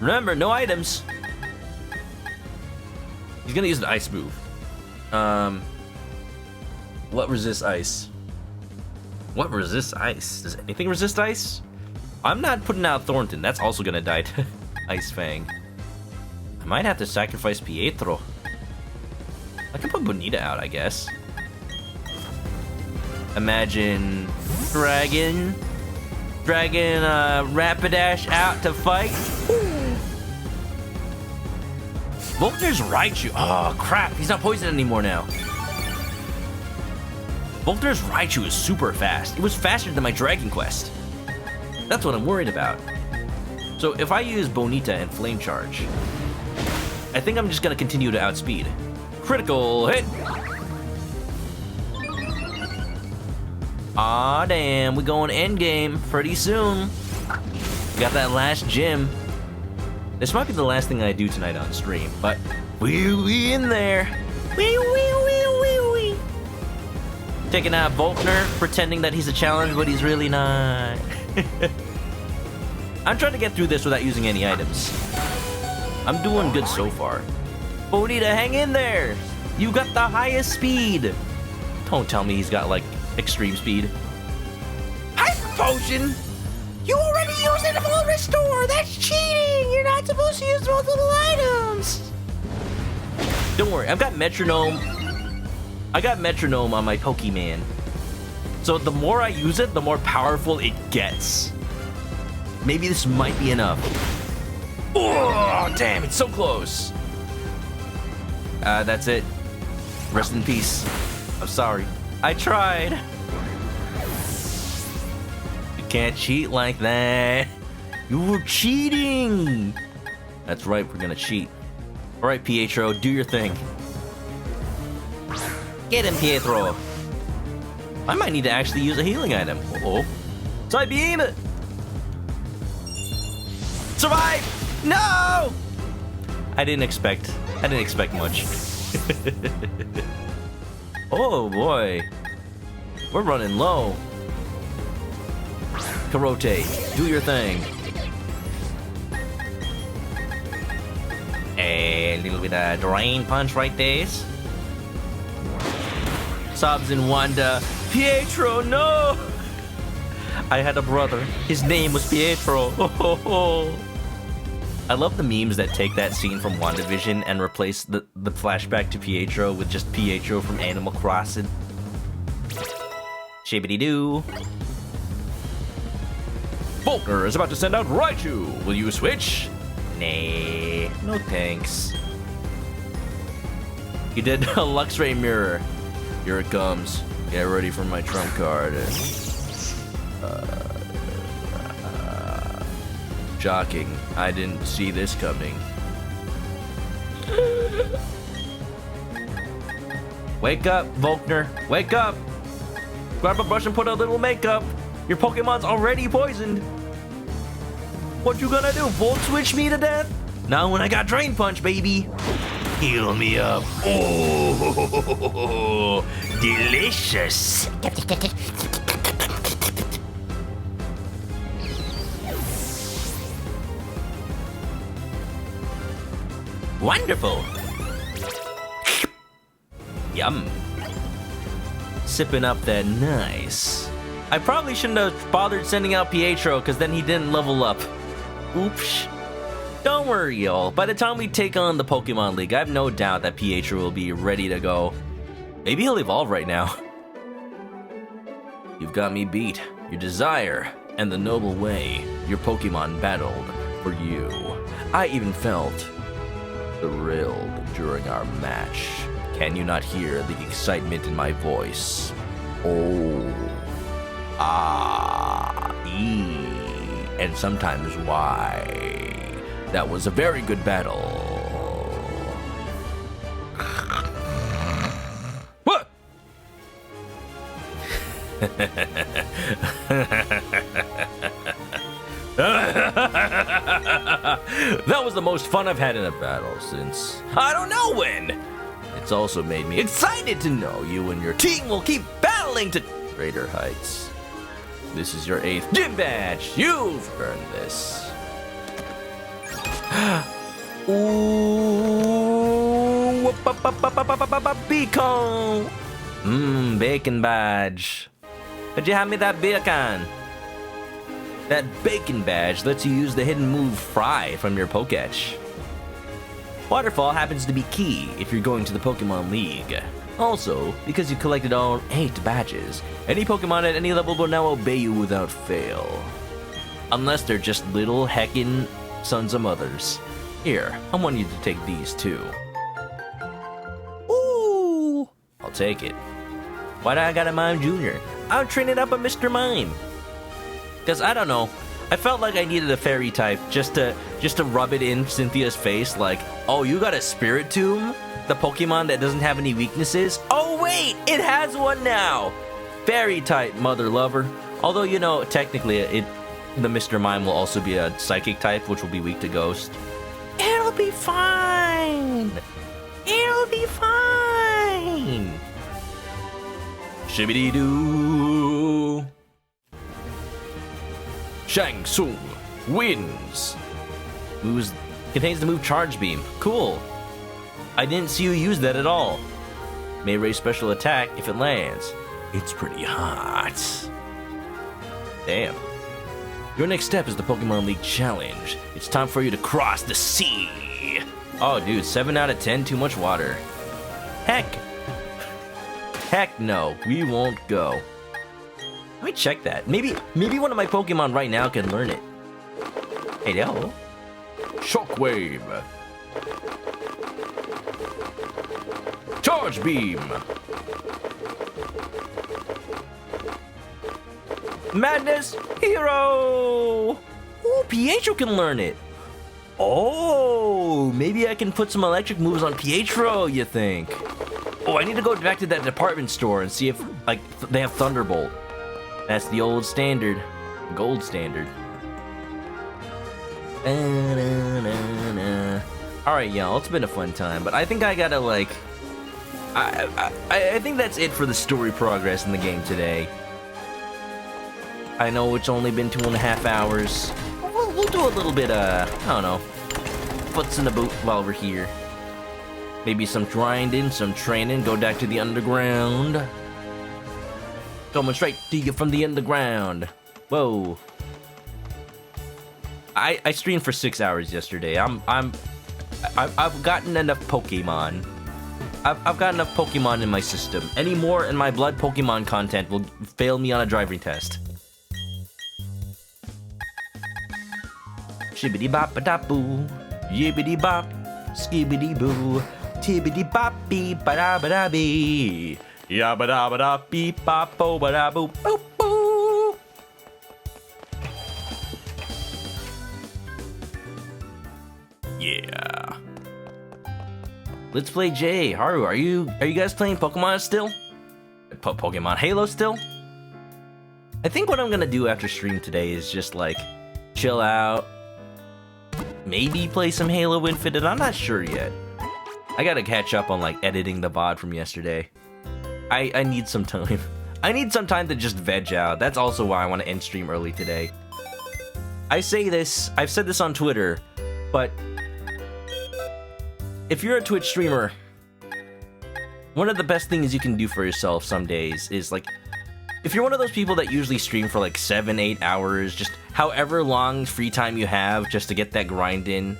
Remember, no items. He's gonna use the ice move. What resists ice? What resists ice? Does anything resist ice? I'm not putting out Thornton. That's also gonna die to Ice Fang. I might have to sacrifice Pietro. I can put Bonita out, I guess. Imagine Dragon Rapidash out to fight. Volkner's Raichu. Oh crap, he's not poisoned anymore now. Volkner's Raichu is super fast. It was faster than my Dragon Quest. That's what I'm worried about. So if I use Bonita and Flame Charge, I think I'm just gonna continue to outspeed. Critical hit! Aw, damn, we going endgame pretty soon. We got that last gym. This might be the last thing I do tonight on stream, but we in there. Wee. Taking out Volkner, pretending that he's a challenge, but he's really not. I'm trying to get through this without using any items. I'm doing good so far. Bonita, hang in there. You got the highest speed. Don't tell me he's got like extreme speed. Hyper Potion? You already used it full restore! That's cheating! You're not supposed to use multiple items! Don't worry, I've got Metronome. I got Metronome on my Pokemon. So the more I use it, the more powerful it gets. Maybe this might be enough. Oh, damn, it's so close. That's it. Rest in peace. I'm sorry. I tried. You can't cheat like that. You were cheating. That's right, we're gonna cheat. All right, Pietro, do your thing. Get him, Pietro. I might need to actually use a healing item. Uh-oh. Psybeam! Survive! No! I didn't expect much. Oh boy. We're running low. Karote, do your thing. A little bit of Drain Punch right there. Sobs and Wanda. Pietro, no! I had a brother. His name was Pietro. I love the memes that take that scene from WandaVision and replace the flashback to Pietro with just Pietro from Animal Crossing. Shibbity-doo. Volkner is about to send out Raichu. Will you switch? Nah, no thanks. You did a Luxray mirror. Here it comes. Get ready for my trump card. Shocking. I didn't see this coming. Wake up, Volkner. Wake up. Grab a brush and put a little makeup. Your Pokemon's already poisoned. What you gonna do? Volt switch me to death? Not when I got Drain Punch, baby. Heal me up. Oh, delicious. Wonderful. Yum. Sipping up that nice. I probably shouldn't have bothered sending out Pietro because then he didn't level up. Oops. Don't worry, y'all. By the time we take on the Pokemon League, I have no doubt that Pietro will be ready to go. Maybe he'll evolve right now. You've got me beat. Your desire and the noble way your Pokemon battled for you. I even felt thrilled during our match. Can you not hear the excitement in my voice? Oh, ah, and sometimes why. That was a very good battle. What? That was the most fun I've had in a battle since I don't know when. It's also made me excited to know you and your team will keep battling to greater heights. This is your 8th gym badge. You've earned this. Ooh, bacon. Bacon badge. Could you hand me that bacon? That bacon badge lets you use the hidden move Fry from your Pokédex. Waterfall happens to be key if you're going to the Pokemon League. Also, because you collected all 8 badges, any Pokemon at any level will now obey you without fail. Unless they're just little heckin' sons of mothers. Here, I want you to take these too. Ooh! I'll take it. Why do I gotta Mime Jr.? I'll train it up a Mr. Mime. Cause I don't know, I felt like I needed a fairy type just to rub it in Cynthia's face like, oh, you got a Spirit Tomb? The Pokemon that doesn't have any weaknesses? Oh wait, it has one now! Fairy type, mother lover. Although, you know, technically the Mr. Mime will also be a Psychic type, which will be weak to Ghost. It'll be fine! It'll be fine! Shibbity-doo! Shang Tsung wins. Contains the move Charge Beam. Cool. I didn't see you use that at all. May raise special attack if it lands. It's pretty hot. Damn. Your next step is the Pokemon League Challenge. It's time for you to cross the sea. Oh, dude, 7 out of 10, too much water. Heck. Heck no, we won't go. Let me check that. Maybe one of my Pokemon right now can learn it. Hello? Shockwave. Charge Beam. Madness Hero. Oh, Pietro can learn it. Oh, maybe I can put some electric moves on Pietro, you think? Oh, I need to go back to that department store and see if, like, they have Thunderbolt. That's the old standard. Gold standard. Alright, y'all, it's been a fun time, but I think I gotta, like... I think that's it for the story progress in the game today. I know it's only been 2.5 hours. We'll do a little bit, I don't know, foots in the boot while we're here. Maybe some grinding, some training, go back to the underground. Coming straight to you from the underground. Whoa. I streamed for 6 hours yesterday. I've gotten enough Pokemon. I've got enough Pokemon in my system. Any more in my blood Pokemon content will fail me on a driving test. Shibbity bop a da boo, yibbity bop, skibbity boo, tibbity bop beep ba da ba da bee, yabba da ba da beep bop bo ba da boo boop boo. Yeah. Let's play Jay. Haru, are you guys playing Pokemon still? Pokemon Halo still? I think what I'm gonna do after stream today is just like chill out. Maybe play some Halo Infinite, I'm not sure yet. I gotta catch up on like editing the VOD from yesterday. I need some time. I need some time to just veg out. That's also why I want to end stream early today. I say this, I've said this on Twitter, but if you're a Twitch streamer one of the best things you can do for yourself some days is like, if you're one of those people that usually stream for like 7-8 hours, just however long free time you have just to get that grind in,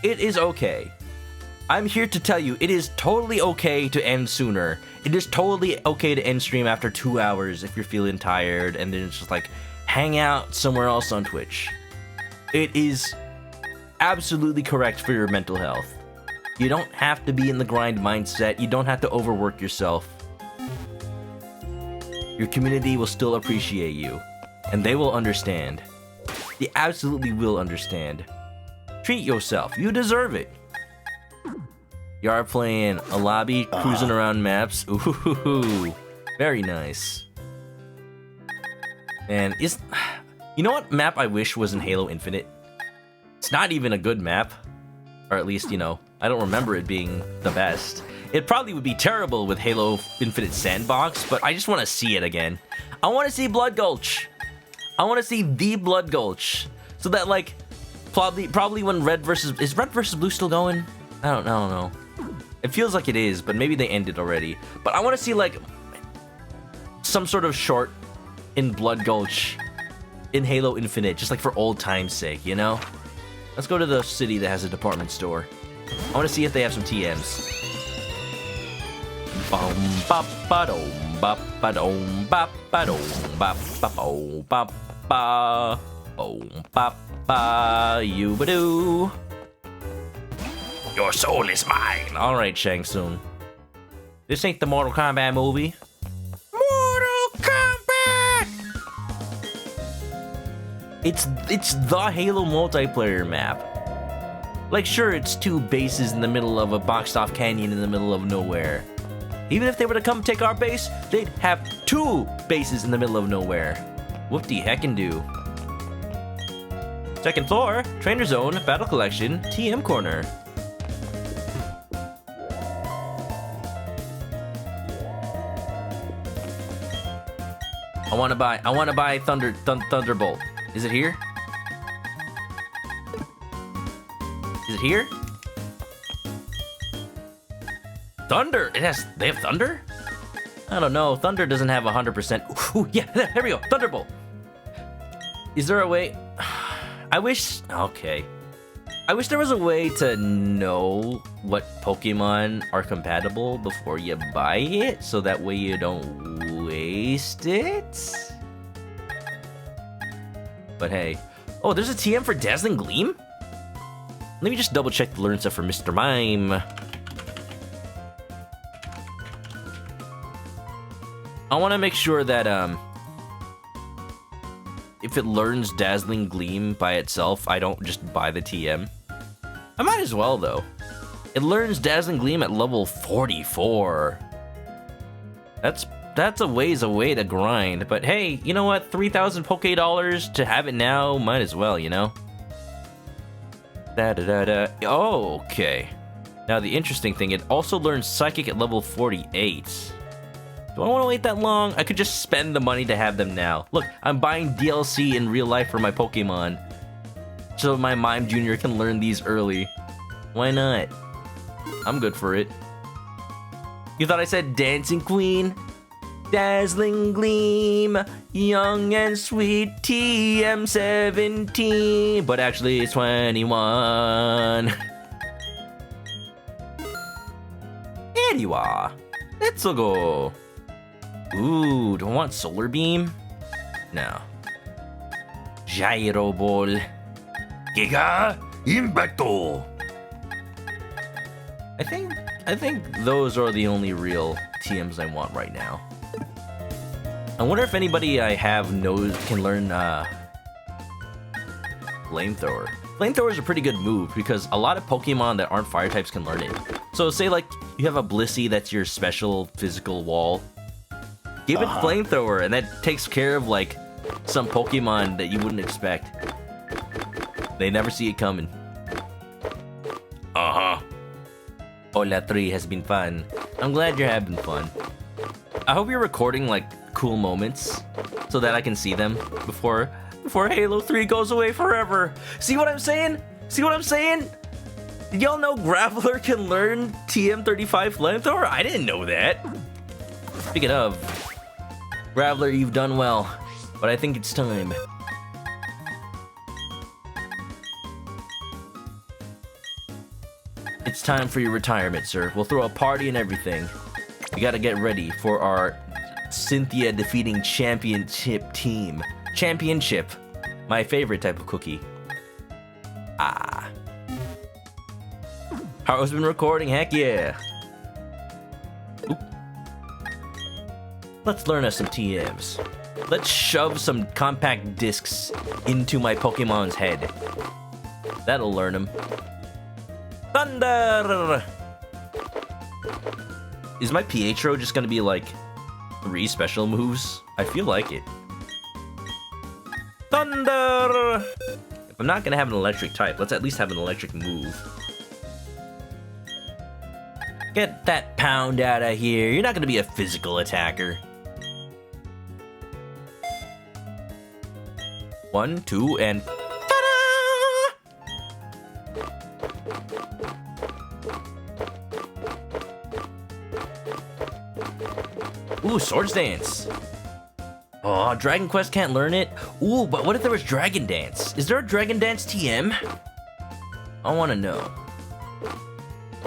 it is okay. I'm here to tell you, it is totally okay to end sooner. It is totally okay to end stream after 2 hours if you're feeling tired, and then it's just like, hang out somewhere else on Twitch. It is absolutely correct for your mental health. You don't have to be in the grind mindset. You don't have to overwork yourself. Your community will still appreciate you, and they will understand. They absolutely will understand. Treat yourself. You deserve it. You are playing a lobby, cruising around maps. Ooh, very nice. And you know what map I wish was in Halo Infinite? It's not even a good map. Or at least, you know, I don't remember it being the best. It probably would be terrible with Halo Infinite Sandbox, but I just want to see it again. I want to see Blood Gulch. I want to see the Blood Gulch. So that, like, probably when is Red versus Blue still going? I don't know. It feels like it is, but maybe they ended already. But I want to see, like, some sort of short in Blood Gulch in Halo Infinite, just like for old time's sake, you know? Let's go to the city that has a department store. I want to see if they have some TMs. Your soul is mine. All right, Shang Tsung. This ain't the Mortal Kombat movie. Mortal Kombat! It's the Halo multiplayer map. Like, sure, it's 2 bases in the middle of a boxed-off canyon in the middle of nowhere. Even if they were to come take our base, they'd have 2 bases in the middle of nowhere. Whoop-de-heckin' do. Second floor, Trainer Zone, Battle Collection, TM Corner. I want to buy Thunderbolt. Is it here? Is it here? Thunder! They have Thunder? I don't know. Thunder doesn't have 100%. Ooh, yeah, there we go. Thunderbolt. Is there a way? Okay. I wish there was a way to know what Pokemon are compatible before you buy it, so that way you don't waste it. But hey. Oh, there's a TM for Dazzling Gleam? Let me just double check the learn stuff for Mr. Mime. I want to make sure that if it learns Dazzling Gleam by itself, I don't just buy the TM. I might as well, though. It learns Dazzling Gleam at level 44. That's a ways away to grind, but hey, you know what? 3,000 Poké Dollars to have it now, might as well, you know? Oh, okay. Now the interesting thing, it also learns Psychic at level 48. Do I want to wait that long? I could just spend the money to have them now. Look, I'm buying DLC in real life for my Pokemon, so my Mime Jr. can learn these early. Why not? I'm good for it. You thought I said Dancing Queen? Dazzling Gleam, young and sweet TM17, but actually it's 21. Anyway, let's go. Ooh, do I want Solar Beam? No. Gyro Ball. Giga Impacto. I think those are the only real TMs I want right now. I wonder if anybody I have knows can learn Flamethrower. Flamethrower is a pretty good move because a lot of Pokemon that aren't fire types can learn it. So say like you have a Blissey that's your special physical wall. Give it Flamethrower and that takes care of like some Pokemon that you wouldn't expect. They never see it coming. Hola 3 has been fun. I'm glad you're having fun. I hope you're recording like cool moments so that I can see them before Halo 3 goes away forever. See what I'm saying? See what I'm saying? Did y'all know Graveler can learn TM35 Flamethrower? I didn't know that. Speaking of, Graveler, you've done well, but I think it's time. It's time for your retirement, sir. We'll throw a party and everything. We gotta get ready for our Cynthia defeating championship team. Championship. My favorite type of cookie. Ah. Haru's been recording, heck yeah. Oop. Let's learn us some TMs. Let's shove some compact discs into my Pokemon's head. That'll learn him. Thunder! Is my Pietro just gonna be like 3 special moves? I feel like it. Thunder! If I'm not gonna have an electric type, let's at least have an electric move. Get that pound out of here. You're not gonna be a physical attacker. 1, 2, and ooh, Swords Dance. Oh, Dragon Quest can't learn it? Ooh, but what if there was Dragon Dance? Is there a Dragon Dance TM? I wanna know.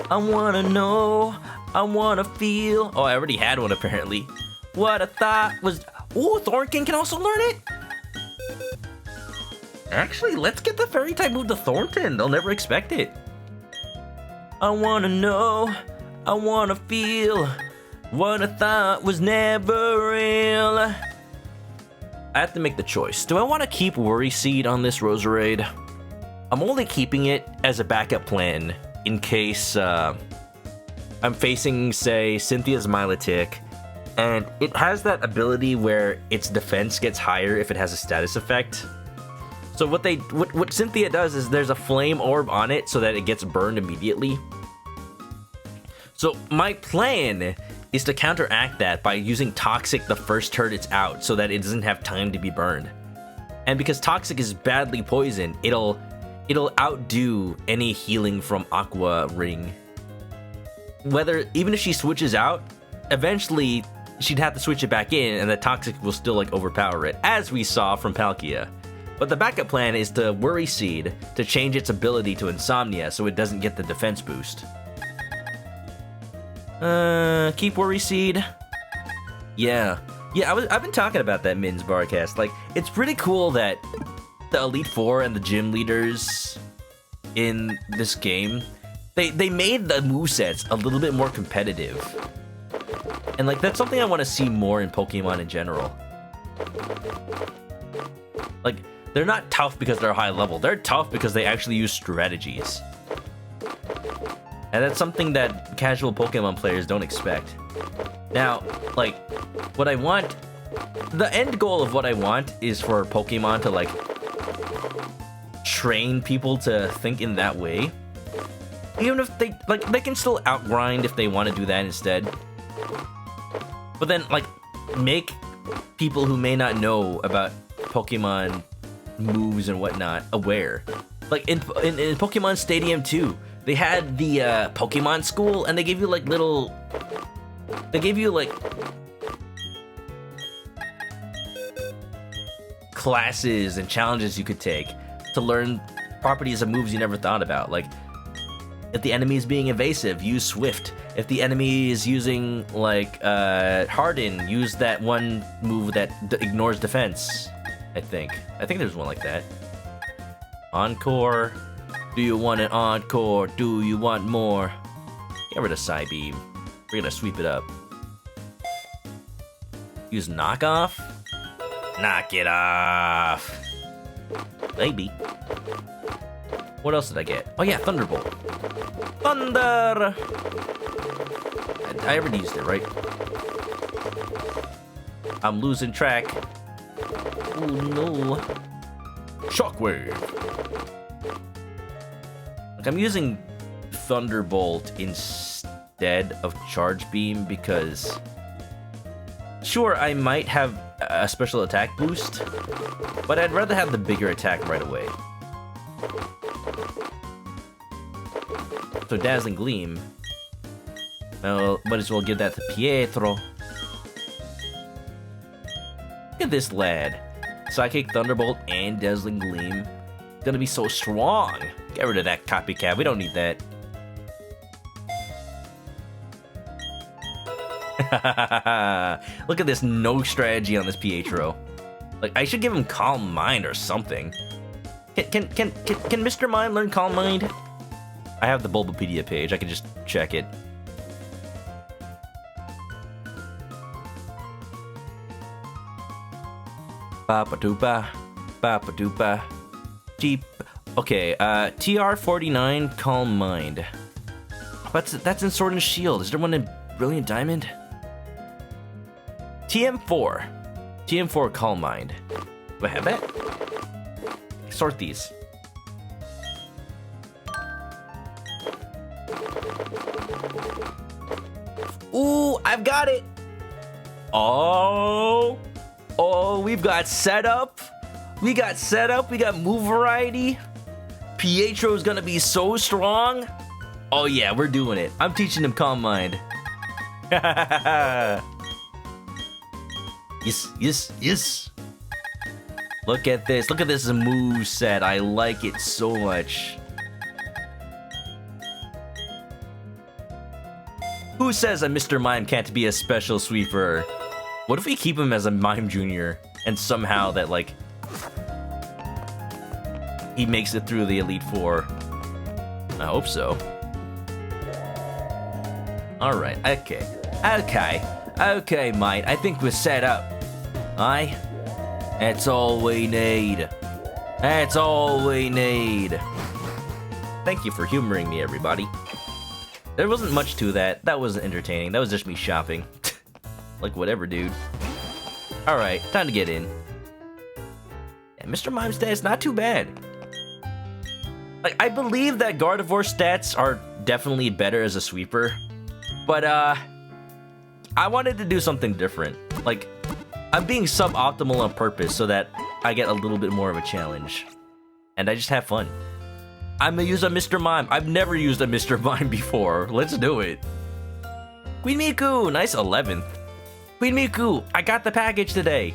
I wanna know. I wanna feel. Oh, I already had one apparently. What I thought was. Ooh, Thornton can also learn it? Actually, let's get the fairy type move to Thornton. They'll never expect it. I wanna know. I wanna feel. What I thought was never real. I have to make the choice. Do I want to keep Worry Seed on this Roserade? I'm only keeping it as a backup plan in case I'm facing, say, Cynthia's Milotic, and it has that ability where its defense gets higher if it has a status effect. So what Cynthia does is there's a flame orb on it so that it gets burned immediately. So my plan is to counteract that by using Toxic the first turn it's out so that it doesn't have time to be burned. And because Toxic is badly poisoned, it'll outdo any healing from Aqua Ring. Even if she switches out, eventually she'd have to switch it back in and the Toxic will still like overpower it, as we saw from Palkia. But the backup plan is to Worry Seed to change its ability to Insomnia so it doesn't get the defense boost. Keep Worry Seed. Yeah, I've been talking about that Min's Barcast. Like, it's pretty cool that the Elite Four and the gym leaders in this game, they made the movesets a little bit more competitive. And like, that's something I want to see more in Pokemon in general. Like, they're not tough because they're high level. They're tough because they actually use strategies. And that's something that casual Pokemon players don't expect. Now, like, what I want... The end goal of what I want is for Pokemon to, like, train people to think in that way. Even if they... Like, they can still outgrind if they want to do that instead. But then, like, make people who may not know about Pokemon moves and whatnot aware. Like, in Pokemon Stadium 2, they had the Pokemon School, and they gave you like little... They gave you like... classes and challenges you could take to learn properties of moves you never thought about. Like, if the enemy is being evasive, use Swift. If the enemy is using, like, Harden, use that one move that ignores defense, I think. I think there's one like that. Encore. Do you want an encore? Do you want more? Get rid of Psybeam. We're gonna sweep it up. Use knockoff? Knock it off. Maybe. What else did I get? Oh yeah, Thunderbolt. Thunder! I already used it, right? I'm losing track. Oh no. Shockwave. Like, I'm using Thunderbolt instead of Charge Beam because... Sure, I might have a special attack boost, but I'd rather have the bigger attack right away. So Dazzling Gleam. Well, might as well give that to Pietro. Look at this lad. Psychic, Thunderbolt, and Dazzling Gleam. Gonna be so strong. Get rid of that copycat. We don't need that. Look at this no strategy on this Pietro. Like, I should give him Calm Mind or something. Can Mr. Mime learn Calm Mind? I have the Bulbapedia page. I can just check it. Ba-ba-doo-ba. Ba-ba-doo-ba. Jeep. Okay, TR49, Calm Mind. That's in Sword and Shield. Is there one in Brilliant Diamond? TM4. TM4, Calm Mind. Do I have that? Sort these. Ooh, I've got it! Oh, we've got setup. We got setup. We got move variety. Pietro's gonna be so strong. Oh yeah, we're doing it. I'm teaching him Calm Mind. Yes. Look at this. Look at this move set. I like it so much. Who says a Mr. Mime can't be a special sweeper? What if we keep him as a Mime Junior and somehow that, like, he makes it through the Elite Four? I hope so. Alright, okay, mate. I think we're set up. Aye? That's all we need. That's all we need. Thank you for humoring me, everybody. There wasn't much to that. That wasn't entertaining. That was just me shopping. Like, whatever, dude. Alright, time to get in. Yeah, Mr. Mime's stats, not too bad. Like, I believe that Gardevoir stats are definitely better as a sweeper. But, I wanted to do something different. Like, I'm being suboptimal on purpose so that I get a little bit more of a challenge. And I just have fun. I'm gonna use a Mr. Mime. I've never used a Mr. Mime before. Let's do it. Queen Miku, nice 11th. Queen Miku, I got the package today.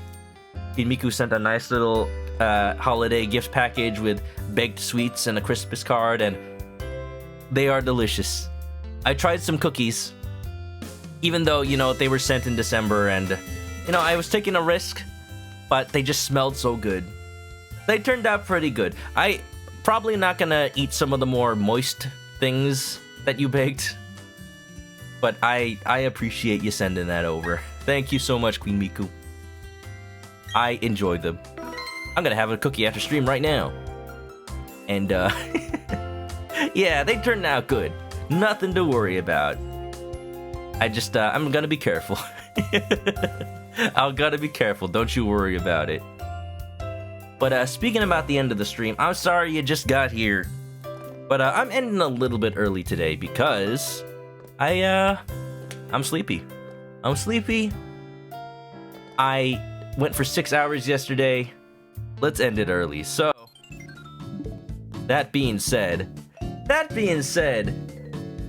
Queen Miku sent a nice little holiday gift package with baked sweets and a Christmas card, and they are delicious. I tried some cookies, even though, you know, they were sent in December, and, you know, I was taking a risk, but they just smelled so good. They turned out pretty good. I probably not gonna eat some of the more moist things that you baked, but I appreciate you sending that over. Thank you so much, Queen Miku. I enjoyed them. I'm gonna have a cookie after stream right now. And, yeah, they turned out good. Nothing to worry about. I just, I'm gonna be careful. I'm gonna be careful, don't you worry about it. But, speaking about the end of the stream, I'm sorry you just got here. But, I'm ending a little bit early today because I'm sleepy. I'm sleepy. I went for 6 hours yesterday. Let's end it early. So, that being said,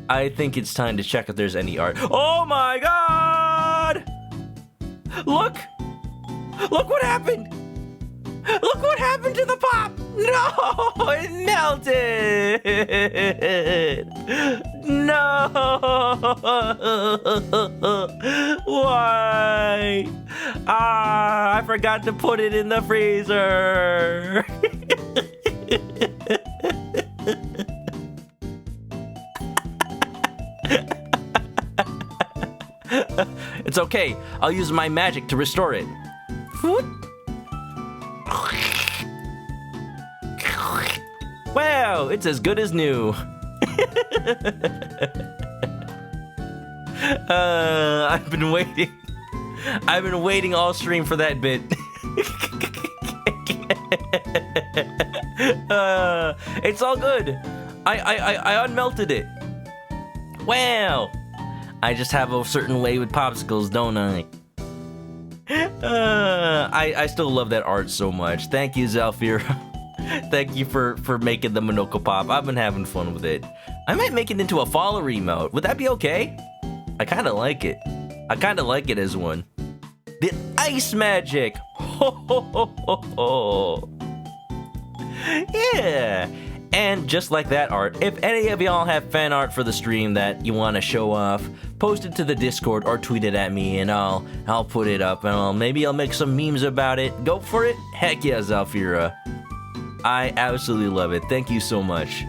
I think it's time to check if there's any art. Oh my god! Look! Look what happened! Look what happened to the pop! No! It melted! No! Why? Ah, I forgot to put it in the freezer! It's okay. I'll use my magic to restore it. Wow, it's as good as new. I've been waiting. I've been waiting all stream for that bit. It's all good. I unmelted it. Wow. I just have a certain way with popsicles, don't I? I still love that art so much. Thank you, Zalfira. Thank you for making the Monoko pop. I've been having fun with it. I might make it into a follower emote. Would that be okay? I kind of like it. I kind of like it as one. The ice magic. Ho, ho, ho, ho, ho. Yeah. And just like that art, if any of y'all have fan art for the stream that you want to show off, post it to the Discord or tweet it at me, and I'll put it up, and maybe I'll make some memes about it. Go for it. Heck yeah, Zalfira. I absolutely love it. Thank you so much.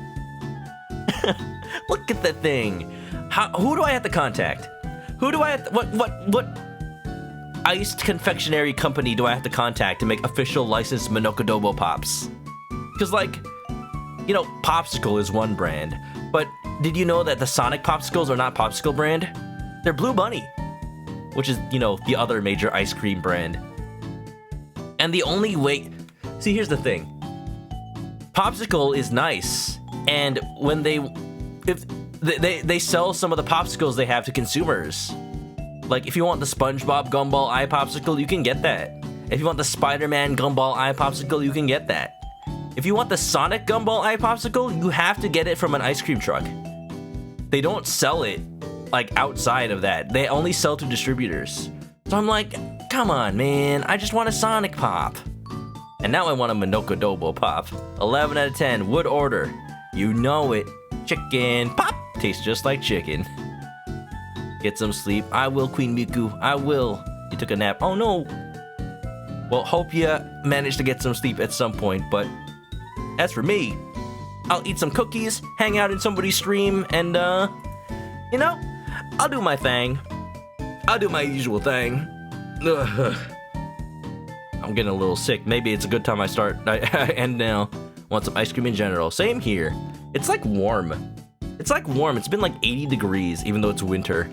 Look at the thing. Who do I have to contact? Who do I have to, what iced confectionery company do I have to contact to make official licensed Manokadobo pops? Because, like, you know, Popsicle is one brand, but did you know that the Sonic Popsicles are not Popsicle brand? They're Blue Bunny, which is, you know, the other major ice cream brand. And the only way... See, here's the thing. Popsicle is nice, and when they sell some of the popsicles they have to consumers. Like, if you want the SpongeBob Gumball Eye Popsicle, you can get that. If you want the Spider-Man Gumball Eye Popsicle, you can get that. If you want the Sonic Gumball Eye Popsicle, you have to get it from an ice cream truck. They don't sell it, like, outside of that. They only sell to distributors. So I'm like, come on, man. I just want a Sonic Pop. And now I want a Manokadobo Pop. 11 out of 10. Would order. You know it. Chicken Pop. Tastes just like chicken. Get some sleep. I will, Queen Miku. I will. You took a nap. Oh, no. Well, hope you managed to get some sleep at some point, but... As for me, I'll eat some cookies, hang out in somebody's stream, and, you know, I'll do my thing. I'll do my usual thing. Ugh. I'm getting a little sick. Maybe it's a good time I end now. Want some ice cream in general. Same here. It's like warm. It's like warm. It's been like 80 degrees, even though it's winter.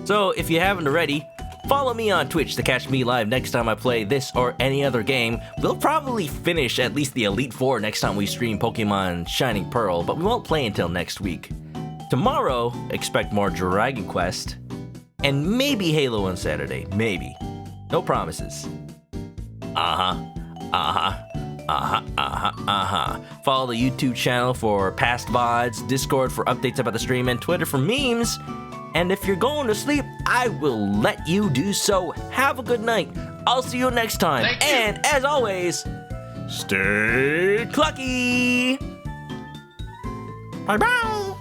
So, if you haven't already, follow me on Twitch to catch me live next time I play this or any other game. We'll probably finish at least the Elite Four next time we stream Pokemon Shining Pearl, but we won't play until next week. Tomorrow, expect more Dragon Quest, and maybe Halo on Saturday. Maybe. No promises. Follow the YouTube channel for past VODs, Discord for updates about the stream, and Twitter for memes. And if you're going to sleep, I will let you do so. Have a good night. I'll see you next time. And as always, Stay clucky. Bye-bye.